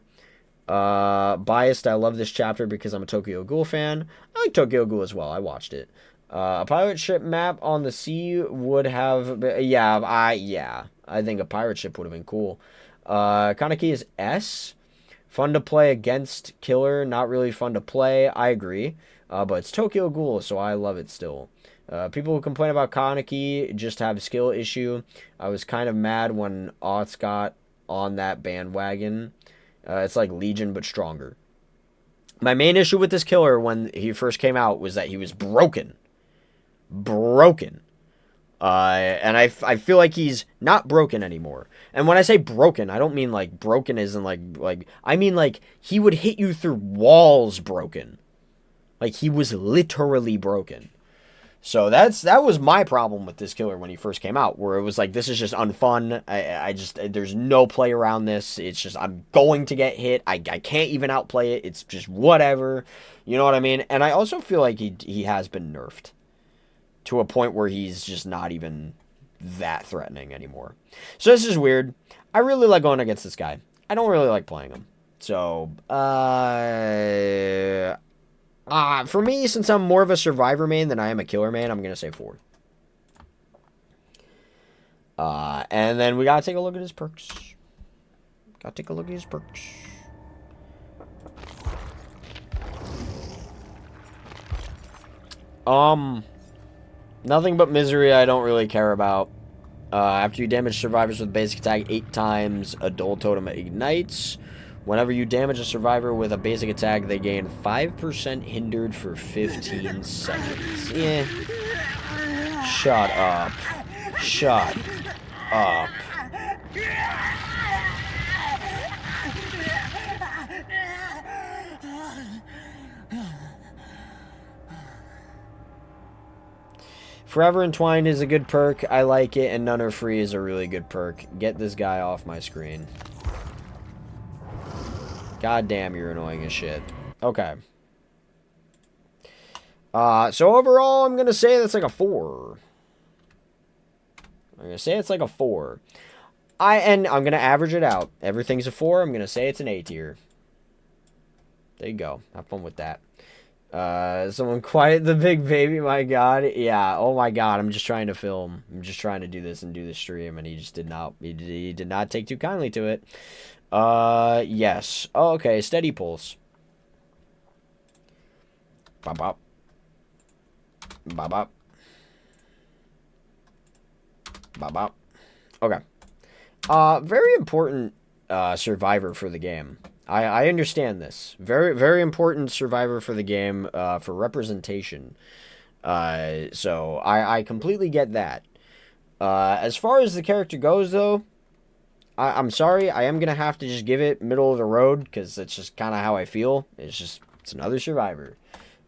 Biased, I love this chapter because I'm a Tokyo Ghoul fan. I like Tokyo Ghoul as well. I watched it. A pirate ship map on the sea would have... I think a pirate ship would have been cool. Kaneki is S. Fun to play against killer. Not really fun to play. I agree. But it's Tokyo Ghoul, so I love it still. People who complain about Kaneki just have a skill issue. I was kind of mad when Ots got on that bandwagon. It's like Legion, but stronger. My main issue with this killer when he first came out was that he was broken. Broken. And I feel like he's not broken anymore. And when I say broken, I don't mean like broken isn't like I mean like he would hit you through walls broken. Like he was literally broken. So that was my problem with this killer when he first came out, where it was like, this is just unfun. I just, there's no play around this. It's just, I'm going to get hit. I can't even outplay it. It's just whatever. You know what I mean? And I also feel like he has been nerfed to a point where he's just not even that threatening anymore. So this is weird. I really like going against this guy. I don't really like playing him. So, for me, since I'm more of a survivor main than I am a killer main, I'm going to say 4. And then we got to take a look at his perks. Got to take a look at his perks. Nothing but misery I don't really care about. After you damage survivors with basic attack 8 times, a dull totem ignites. Whenever you damage a survivor with a basic attack, they gain 5% hindered for 15 seconds. Yeah. Shut up. Shut up. Forever Entwined is a good perk. I like it, and None Are Free is a really good perk. Get this guy off my screen. God damn, you're annoying as shit. Okay. So overall, I'm going to say that's like a 4. I'm going to say it's like a 4. And I'm going to average it out. Everything's a 4. I'm going to say it's an A tier. There you go. Have fun with that. Someone quiet the big baby, my god. Yeah, oh my god, I'm just trying to film. I'm just trying to do this and do the stream, and he just did not, he did not take too kindly to it. Yes. Oh, okay, steady pulse. Bop bop. Bop bop. Bop bop. Okay. Very important, survivor for the game. I understand this. Very, very important survivor for the game, for representation. So I completely get that. As far as the character goes, though, I'm sorry. I am going to have to just give it middle of the road, because it's just kind of how I feel. It's another survivor.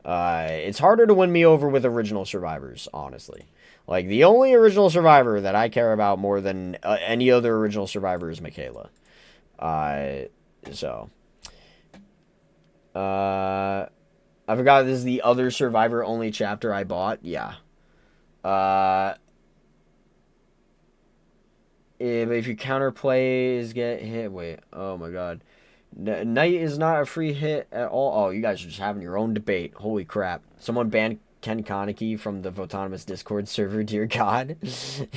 It's harder to win me over with original survivors, honestly. Like, the only original survivor that I care about more than any other original survivor is Mikaela. So, I forgot this is the other survivor only chapter I bought. Yeah. If you counterplays get hit, wait, oh my god. Night is not a free hit at all. Oh, you guys are just having your own debate. Holy crap. Someone banned Ken Kaneki from the Votonomous Discord server, dear god.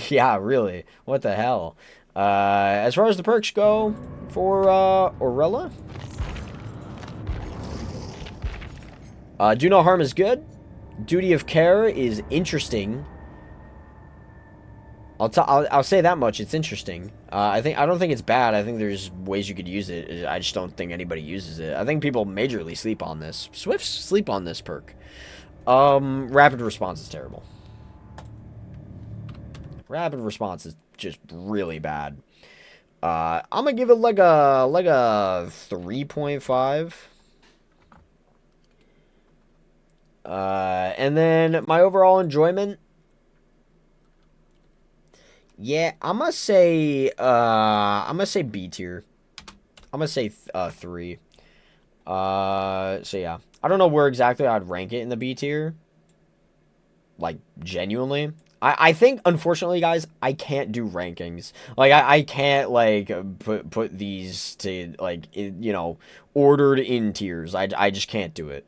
Yeah, really. What the hell? As far as the perks go, for Orella, Do No Harm is good. Duty of Care is interesting. I'll say that much. It's interesting. I don't think it's bad. I think there's ways you could use it. I just don't think anybody uses it. I think people majorly sleep on this. Swifts sleep on this perk. Rapid response is terrible. Rapid response is just really bad. I'm gonna give it like a 3.5. And then my overall enjoyment. Yeah, I'm gonna say B tier. I'm gonna say 3. So yeah. I don't know where exactly I'd rank it in the B tier. Like, genuinely. I think, unfortunately, guys, I can't do rankings. Like, I can't, like, put these to, like, you know, ordered in tiers. I just can't do it.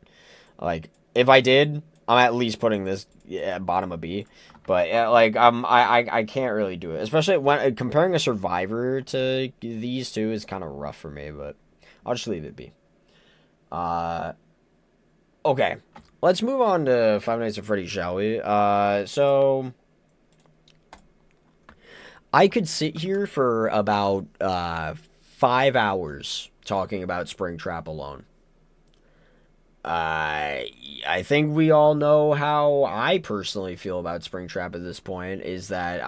Like, if I did, I'm at least putting this at bottom of B. But, yeah, like, I can't really do it. Especially when comparing a Survivor to these two is kind of rough for me, but I'll just leave it be. Okay. Let's move on to Five Nights at Freddy's, shall we? So I could sit here for about 5 hours talking about Springtrap alone. I think we all know how I personally feel about Springtrap at this point. Is that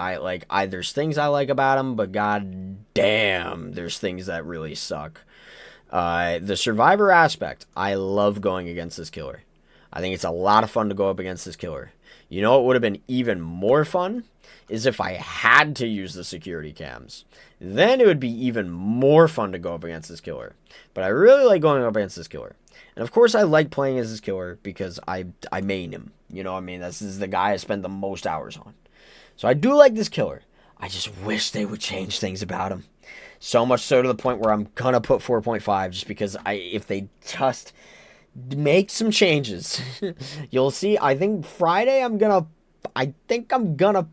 there's things I like about him, but god damn, there's things that really suck. The survivor aspect, I love going against this killer. I think it's a lot of fun to go up against this killer. You know what would have been even more fun? Is if I had to use the security cams. Then it would be even more fun to go up against this killer. But I really like going up against this killer. And of course I like playing as this killer because I main him. You know what I mean? This is the guy I spend the most hours on. So I do like this killer. I just wish they would change things about him. So much so to the point where I'm gonna put 4.5 just because if they just make some changes. You'll see. I think I'm gonna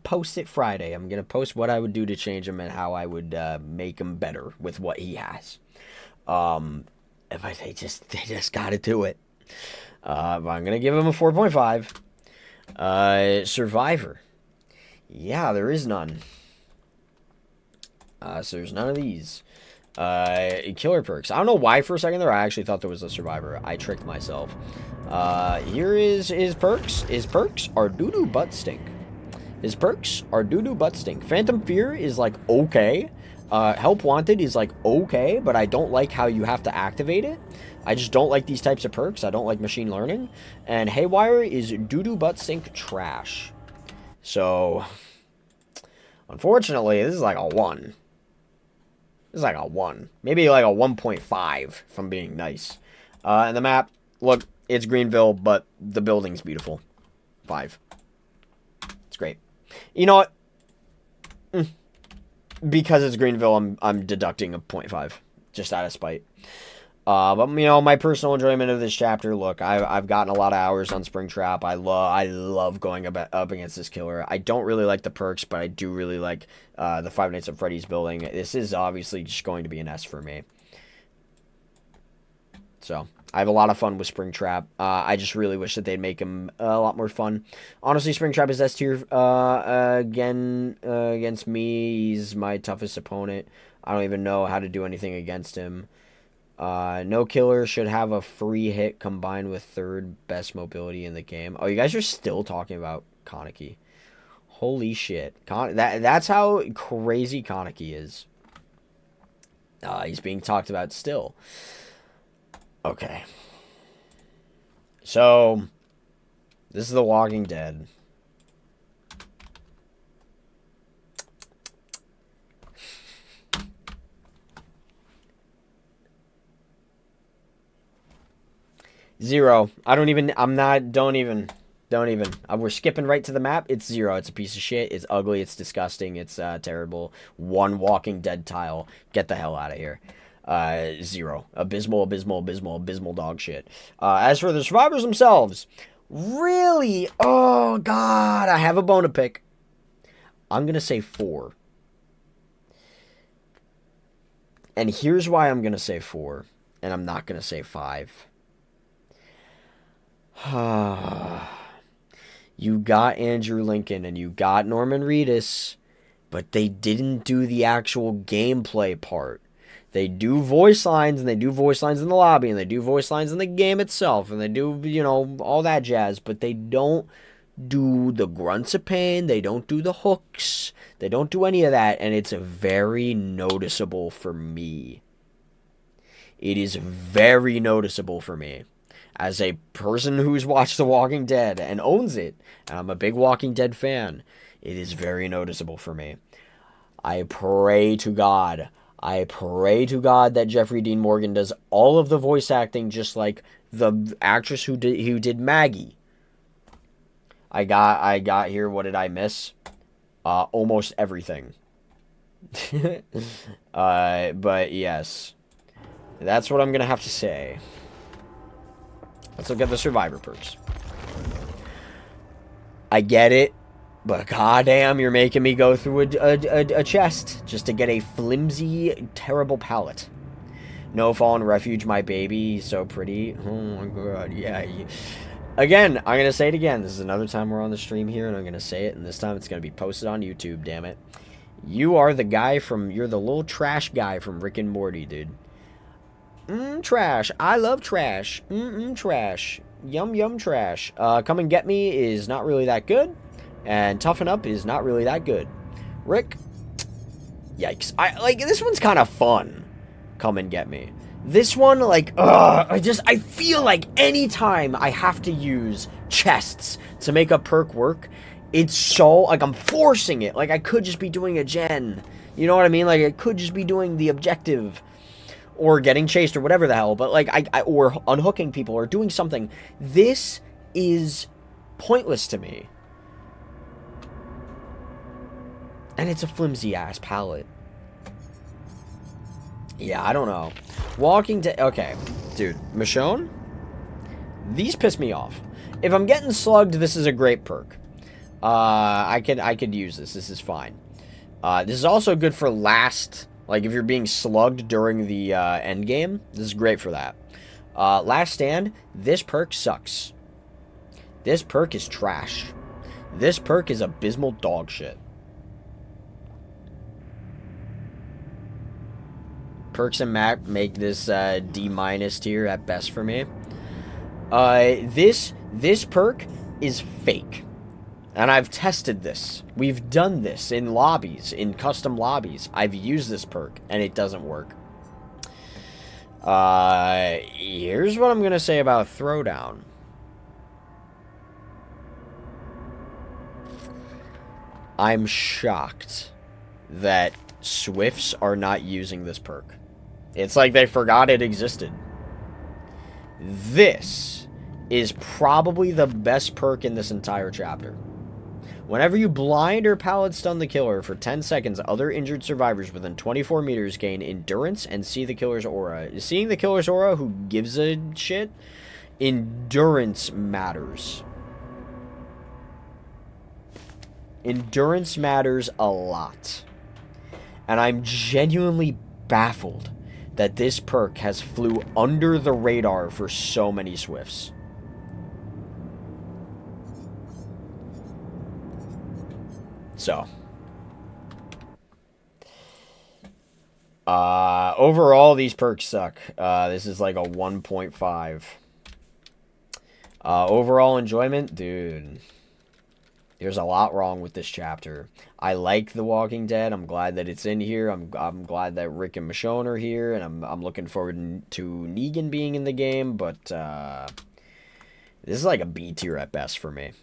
post it Friday. I'm gonna post what I would do to change him and how I would make him better with what he has. They just gotta do it. I'm gonna give him a 4.5. Survivor. Yeah, there is none. So there's none of these. Killer perks. I don't know why for a second there I actually thought there was a survivor. I tricked myself. Here is his perks. His perks are doo-doo butt stink. His perks are doo-doo butt stink. Phantom Fear is like okay. Help Wanted is like okay, but I don't like how you have to activate it. I just don't like these types of perks. I don't like machine learning. And Haywire is doo-doo butt stink trash. So, unfortunately, this is like a 1. This is like a 1. Maybe like a 1.5 if I'm being nice. And the map, look, it's Greenville, but the building's beautiful. 5. It's great. You know what? Because it's Greenville, I'm deducting a 0.5. Just out of spite. But, you know, my personal enjoyment of this chapter, look, I've gotten a lot of hours on Springtrap. I love going up against this killer. I don't really like the perks, but I do really like the Five Nights at Freddy's building. This is obviously just going to be an S for me. So, I have a lot of fun with Springtrap. I just really wish that they'd make him a lot more fun. Honestly, Springtrap is S tier again against me. He's my toughest opponent. I don't even know how to do anything against him. No killer should have a free hit combined with third best mobility in the game. Oh, you guys are still talking about Kaneki. Holy shit. That's how crazy Kaneki is. He's being talked about still. Okay. So, this is The Walking Dead. Zero. Don't even. We're skipping right to the map. It's 0. It's a piece of shit. It's ugly. It's disgusting. It's terrible. 1 Walking Dead tile. Get the hell out of here. 0. Abysmal dog shit. As for the survivors themselves, really? Oh, God. I have a bone to pick. I'm going to say 4. And here's why I'm going to say 4. And I'm not going to say 5. You got Andrew Lincoln and you got Norman Reedus, but they didn't do the actual gameplay part. They do voice lines, and they do voice lines in the lobby, and they do voice lines in the game itself, and they do, you know, all that jazz, but they don't do the grunts of pain, they don't do the hooks, they don't do any of that, and it's very noticeable for me. It is very noticeable for me. As a person who's watched The Walking Dead and owns it, and I'm a big Walking Dead fan, it is very noticeable for me. I pray to God that Jeffrey Dean Morgan does all of the voice acting just like the actress who did Maggie. I got here, what did I miss? Almost everything. But yes. That's what I'm gonna have to say. Let's look at the survivor perks. I get it, but goddamn, you're making me go through a chest just to get a flimsy, terrible palette. No fallen refuge, my baby. He's so pretty. Oh my god, yeah. Again, I'm gonna say it again. This is another time we're on the stream here, and I'm gonna say it, and this time it's gonna be posted on YouTube. Damn it! You are the guy from. You're the little trash guy from Rick and Morty, dude. Trash. I love trash. Trash. Yum, yum, trash. Come and Get Me is not really that good. And Toughen Up is not really that good. Rick. Yikes. This one's kind of fun. Come and Get Me. This one, I feel like anytime I have to use chests to make a perk work, it's so, I'm forcing it. I could just be doing a gen. You know what I mean? I could just be doing the objective. Or getting chased, or whatever the hell, but, or unhooking people, or doing something. This is pointless to me. And it's a flimsy-ass palette. Yeah, I don't know. Walking Dead... Okay, dude. Michonne? These piss me off. If I'm getting slugged, this is a great perk. I could use this. This is fine. This is also good for last... if you're being slugged during the end game, this is great for that. Last Stand, this perk sucks. This perk is trash. This perk is abysmal dog shit. Perks and Mac make this D- tier at best for me. This perk is fake. And I've tested this. We've done this in lobbies, in custom lobbies. I've used this perk, and it doesn't work. Here's what I'm going to say about Throwdown. I'm shocked that Swifts are not using this perk. It's like they forgot it existed. This is probably the best perk in this entire chapter. Whenever you blind or pallet stun the killer for 10 seconds, other injured survivors within 24 meters gain endurance and see the killer's aura. Seeing the killer's aura, who gives a shit? Endurance matters. Endurance matters a lot. And I'm genuinely baffled that this perk has flew under the radar for so many Swifts. So, overall, these perks suck. This is like a 1.5. Overall enjoyment, dude. There's a lot wrong with this chapter. I like The Walking Dead. I'm glad that it's in here. I'm glad that Rick and Michonne are here, and I'm looking forward to Negan being in the game. But this is like a B tier at best for me.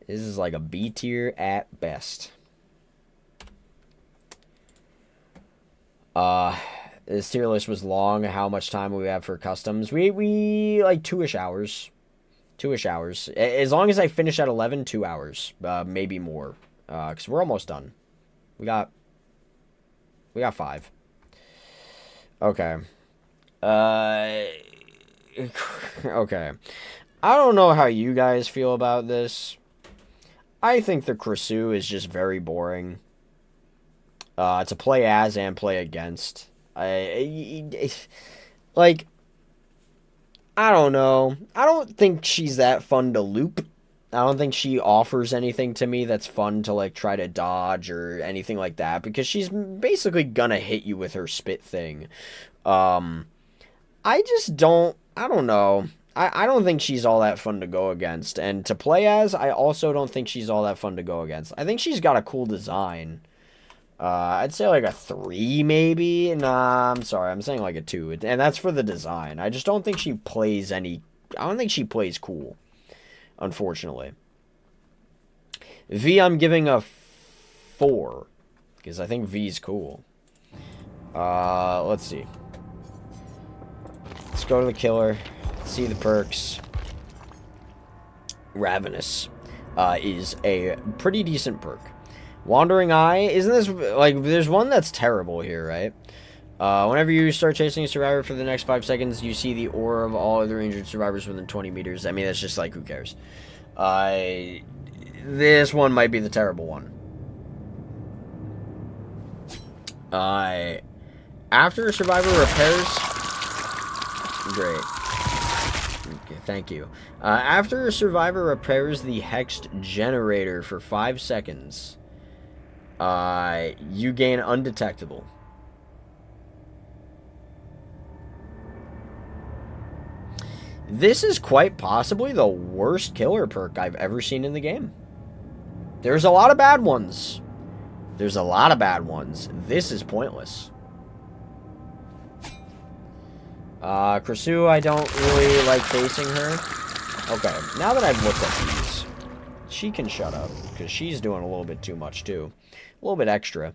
This is like a B tier at best. This tier list was long. How much time we have for customs? We like 2-ish hours. 2-ish hours. As long as I finish at 11, 2 hours. Maybe more. Because we're almost done. We got 5. Okay. Okay. I don't know how you guys feel about this. I think the Krisu is just very boring. To play as and play against. Like, I don't know. I don't think she's that fun to loop. I don't think she offers anything to me that's fun to, like, try to dodge or anything like that, because she's basically gonna hit you with her spit thing. I don't know. I don't think she's all that fun to go against. And to play as, I also don't think she's all that fun to go against. I think she's got a cool design. I'd say like a 3, maybe. Nah, I'm sorry. I'm saying like a 2. And that's for the design. I just don't think she plays any... I don't think she plays cool, unfortunately. V, I'm giving a 4. Because I think V's cool. Let's see. Let's go to the killer. See the perks. Ravenous is a pretty decent perk. Wandering Eye, isn't this, like, there's one that's terrible here, right? Whenever you start chasing a survivor for the next 5 seconds, you see the aura of all other injured survivors within 20 meters. I mean, that's just like, who cares? This one might be the terrible one. After a survivor repairs... Great. Okay, thank you. After a survivor repairs the hexed generator for 5 seconds... you gain undetectable. This is quite possibly the worst killer perk I've ever seen in the game. There's a lot of bad ones. There's a lot of bad ones. This is pointless. Krisu, I don't really like facing her. Okay, now that I've looked at these, she can shut up, because she's doing a little bit too much, too. A little bit extra.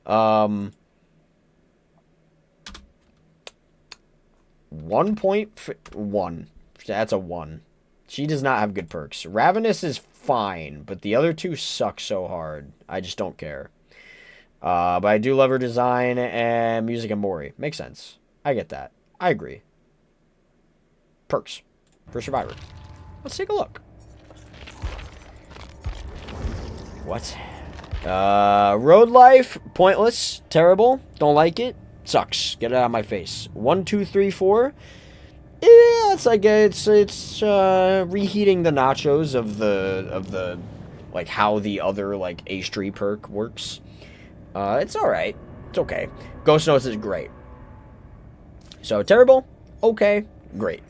1.1. That's a 1. She does not have good perks. Ravenous is fine, but the other two suck so hard. I just don't care. But I do love her design and music and Mori. Makes sense. I get that. I agree. Perks for Survivor. Let's take a look. What? Road life, pointless, terrible, don't like it, sucks. Get it out of my face. 1, 2, 3, 4. Yeah, it's like it's reheating the nachos of the like how the other like H3 perk works. It's all right. It's okay. Ghost Notes is great. So terrible, okay, great.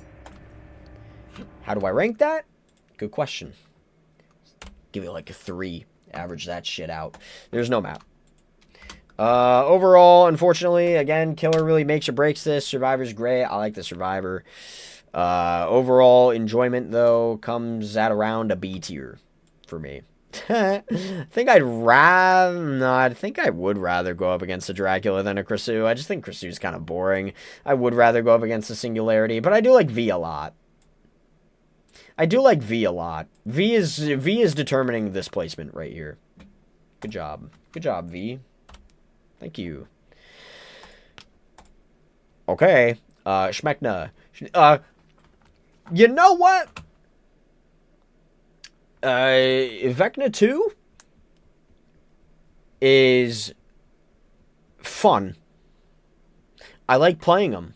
How do I rank that? Good question. Give it like a 3. Average that shit out. There's no map. Overall, unfortunately, again, killer really makes or breaks this. Survivor's great. I like the Survivor. Overall enjoyment, though, comes at around a B tier for me. I think I would rather go up against a Dracula than a Krisu. I just think Krisu's kind of boring. I would rather go up against a Singularity, but I do like V a lot. V is determining this placement right here. Good job. Good job, V. Thank you. Okay. Schmeckna. You know what? Vecna 2 is fun. I like playing him.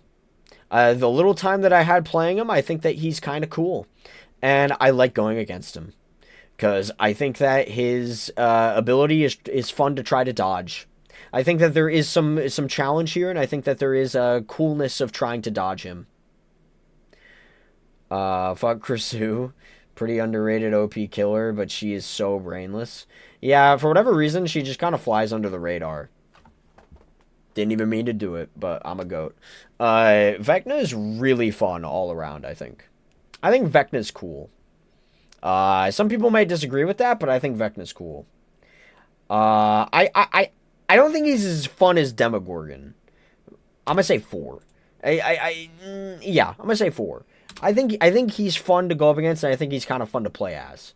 The little time that I had playing him, I think that he's kind of cool. And I like going against him. Because I think that his ability is fun to try to dodge. I think that there is some challenge here, and I think that there is a coolness of trying to dodge him. Fuck Krisu. Pretty underrated OP killer, but she is so brainless. Yeah, for whatever reason, she just kind of flies under the radar. Didn't even mean to do it, but I'm a goat. Vecna is really fun all around, I think. I think Vecna's cool. Some people might disagree with that, but I think Vecna's cool. I don't think he's as fun as Demogorgon. I'm gonna say 4. Yeah, I'm gonna say 4. I think he's fun to go up against, and I think he's kind of fun to play as.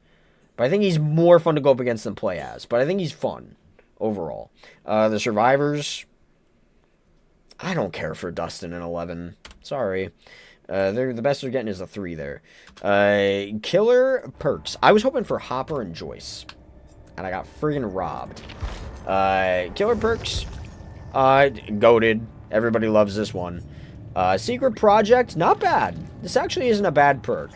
But I think he's more fun to go up against than play as. But I think he's fun overall. The Survivors, I don't care for Dustin and 11. Sorry. The best they're getting is a 3 there. Killer perks. I was hoping for Hopper and Joyce, and I got friggin' robbed. Killer perks. Goated. Everybody loves this one. Secret Project, not bad. This actually isn't a bad perk.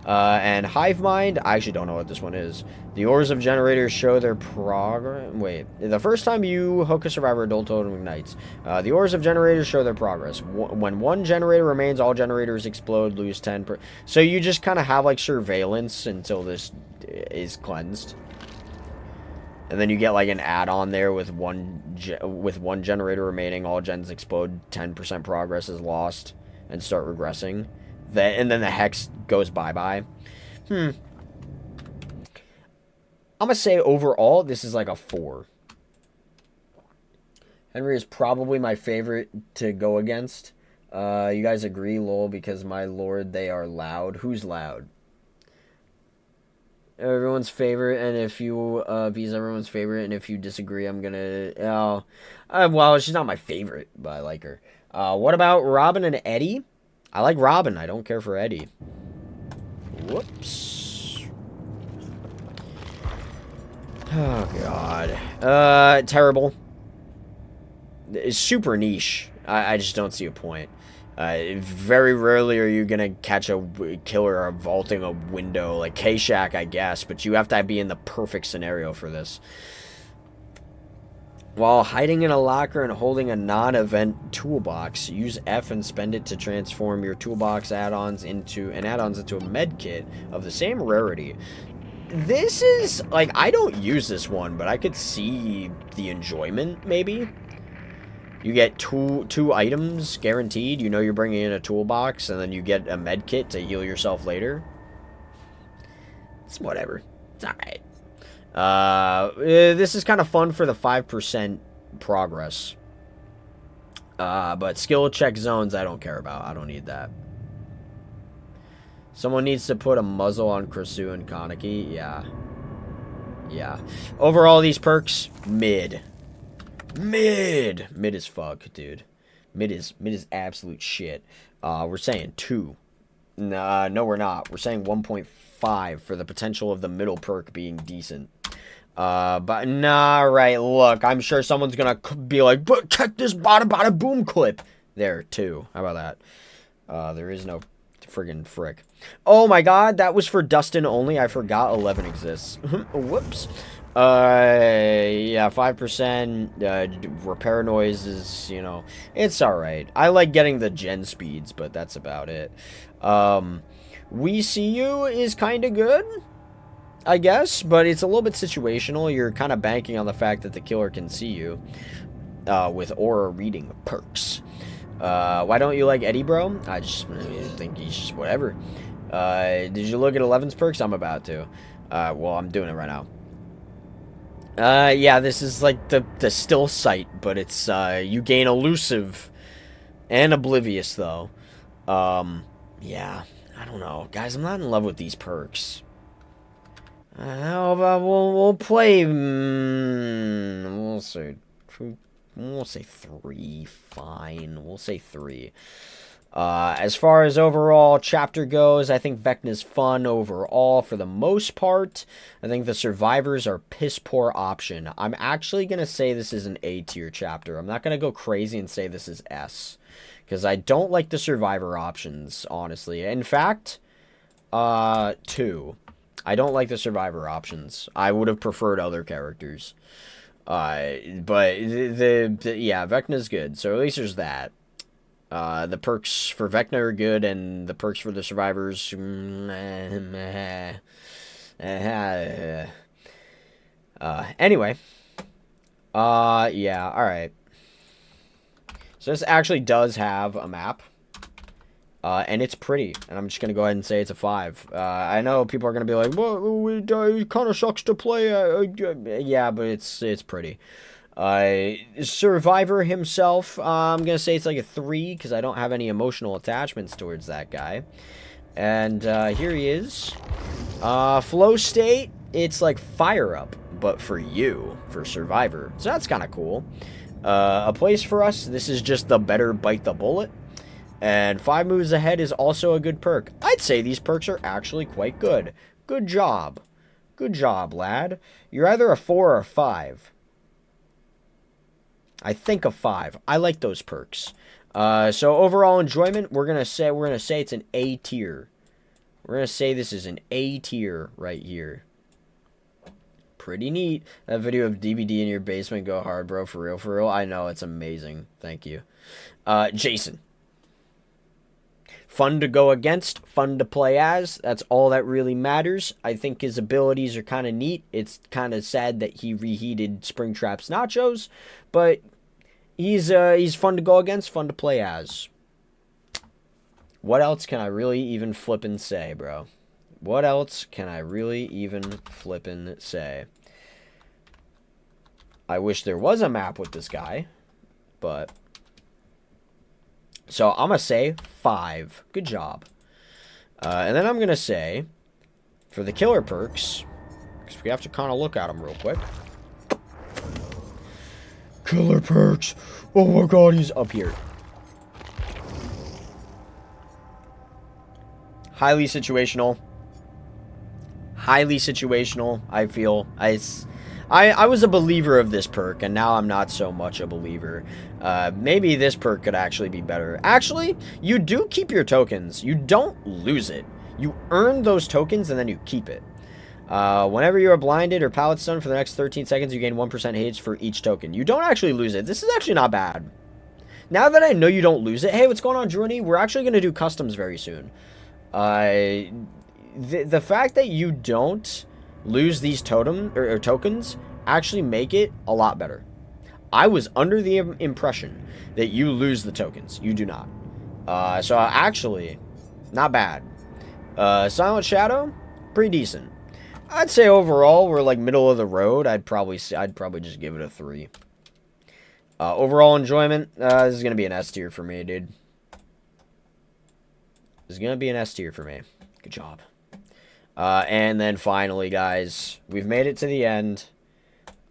And Hive Mind, I actually don't know what this one is. The ores of generators show their progress. Wait, the first time you hook a survivor, adult totem ignites. The ores of generators show their progress. When one generator remains, all generators explode, lose 10 per. So you just kind of have like surveillance until this is cleansed. And then you get like an add-on there with one generator remaining. All gens explode. 10% progress is lost and start regressing. And then the hex goes bye-bye. I'm gonna say overall this is like a 4. Henry is probably my favorite to go against. You guys agree, lol, because my lord, they are loud. Who's loud? Everyone's favorite, and if you, V's everyone's favorite, and if you disagree, I'm gonna, well, she's not my favorite, but I like her. What about Robin and Eddie? I like Robin, I don't care for Eddie. Whoops. Oh, God. Terrible. It's super niche. I just don't see a point. Very rarely are you gonna catch a killer vaulting a window, like K-Shack, I guess, but you have to be in the perfect scenario for this. While hiding in a locker and holding a non-event toolbox, use F and spend it to transform your toolbox add-ons into a med kit of the same rarity. This is, like, I don't use this one, but I could see the enjoyment, maybe. You get two items guaranteed. You know you're bringing in a toolbox, and then you get a med kit to heal yourself later. It's whatever. It's alright. This is kind of fun for the 5% progress. But skill check zones, I don't care about. I don't need that. Someone needs to put a muzzle on Krasu and Kaneki. Yeah. Yeah. Overall, these perks, mid. Mid as fuck, dude. Mid is absolute shit. We're saying 2. Nah, no, we're not. We're saying 1.5 for the potential of the middle perk being decent. But nah, right. Look, I'm sure someone's gonna be like, but check this bada bada boom clip. There, 2. How about that? There is no friggin' frick. Oh my god, that was for Dustin only. I forgot 11 exists. Whoops. Yeah, 5%, repair noise is, you know, it's alright. I like getting the gen speeds, but that's about it. We See You is kind of good, I guess, but it's a little bit situational. You're kind of banking on the fact that the killer can see you, with aura reading perks. Why don't you like Eddie, bro? I think he's just whatever. Did you look at 11's perks? I'm about to. Well, I'm doing it right now. Yeah, this is like the still sight, but it's, you gain elusive and oblivious, though. Yeah, I don't know. Guys, I'm not in love with these perks. How about we'll play, we'll say 3, fine. We'll say 3. As far as overall chapter goes, I think Vecna's fun overall for the most part. I think the survivors are piss poor option. I'm actually going to say this is an A tier chapter. I'm not going to go crazy and say this is S, because I don't like the survivor options, honestly. In fact, 2. I don't like the survivor options. I would have preferred other characters. But yeah, Vecna's good. So at least there's that. The perks for Vecna are good, and the perks for the survivors, anyway. Yeah, alright. So this actually does have a map. And it's pretty, and I'm just going to go ahead and say it's a 5. I know people are going to be like, well, it kind of sucks to play. Yeah, but it's pretty. Survivor himself, I'm going to say it's like a 3, because I don't have any emotional attachments towards that guy. And here he is. Flow state, it's like fire up, but for you, for Survivor. So that's kind of cool. A place for us, this is just the better bite the bullet. And 5 moves ahead is also a good perk. I'd say these perks are actually quite good. Good job. Good job, lad. You're either a 4 or a 5. I think a 5. I like those perks. So overall enjoyment, we're gonna say it's an A tier. We're gonna say this is an A tier right here. Pretty neat. That video of DVD in your basement, go hard, bro. For real, for real. I know, it's amazing. Thank you. Jason. Fun to go against, fun to play as. That's all that really matters. I think his abilities are kind of neat. It's kind of sad that he reheated Springtrap's nachos, but he's fun to go against, fun to play as. What else can I really even flippin' say, bro? What else can I really even flippin' say? I wish there was a map with this guy, but... So, I'm going to say 5. Good job. And then I'm going to say, for the killer perks, because we have to kind of look at them real quick. Killer perks. Oh my god, he's up here. Highly situational. Highly situational, I feel. I was a believer of this perk, and now I'm not so much a believer. Maybe this perk could actually be better. Actually, you do keep your tokens. You don't lose it. You earn those tokens, and then you keep it. Whenever you are blinded or pallet stunned for the next 13 seconds, you gain 1% hits for each token. You don't actually lose it. This is actually not bad. Now that I know you don't lose it, hey, what's going on, Drewney? We're actually going to do customs very soon. The fact that you don't lose these tokens actually make it a lot better. I was under the impression that you lose the tokens. You do not. So actually, not bad. Silent Shadow, pretty decent. I'd say overall we're like middle of the road. I'd probably just give it a 3. Overall enjoyment, this is gonna be an S tier for me, dude. This is gonna be an S tier for me. Good job. And then finally, guys, we've made it to the end.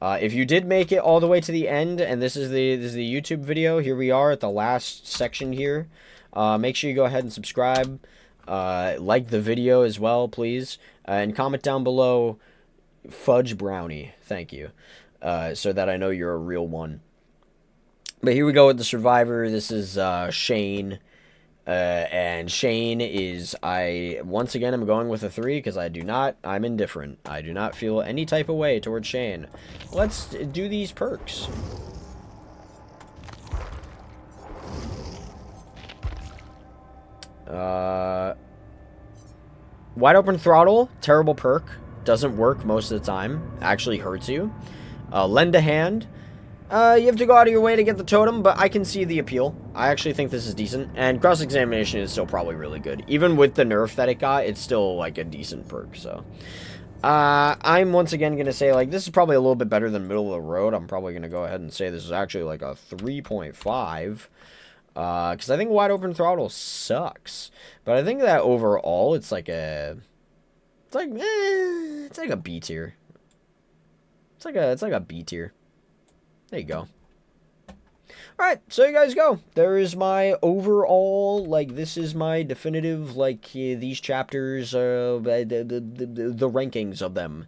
If you did make it all the way to the end, and this is the YouTube video, here we are at the last section here. Make sure you go ahead and subscribe. Like the video as well, please. And comment down below, Fudge Brownie. Thank you. So that I know you're a real one. But here we go with the survivor. This is Shane. And Shane is, once again, I'm going with a 3 because I'm indifferent. I do not feel any type of way towards Shane. Let's do these perks. Wide Open Throttle, terrible perk. Doesn't work most of the time. Actually hurts you. Lend a Hand. You have to go out of your way to get the totem, but I can see the appeal. I actually think this is decent. And Cross-Examination is still probably really good. Even with the nerf that it got, it's still, like, a decent perk, so. I'm once again going to say, like, this is probably a little bit better than middle of the road. I'm probably going to go ahead and say this is actually, like, a 3.5. Because I think Wide Open Throttle sucks. But I think that overall, it's like a... It's like a B tier. It's like a B tier. There you go. Alright, so you guys go. There is my overall, like, this is my definitive, like, these chapters, the rankings of them.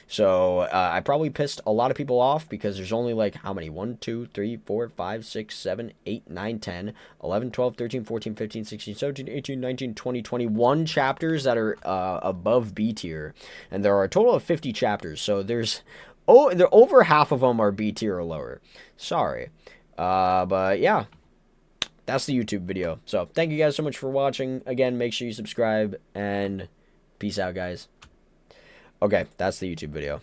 So, I probably pissed a lot of people off because there's only, like, how many? 1, 2, 3, 4, 5, 6, 7, 8, 9, 10, 11, 12, 13, 14, 15, 16, 17, 18, 19, 20, 21 chapters that are above B tier. And there are a total of 50 chapters, so there's... Oh, over half of them are B tier or lower. Sorry. But yeah, that's the YouTube video. So thank you guys so much for watching. Again, make sure you subscribe and peace out, guys. Okay, that's the YouTube video.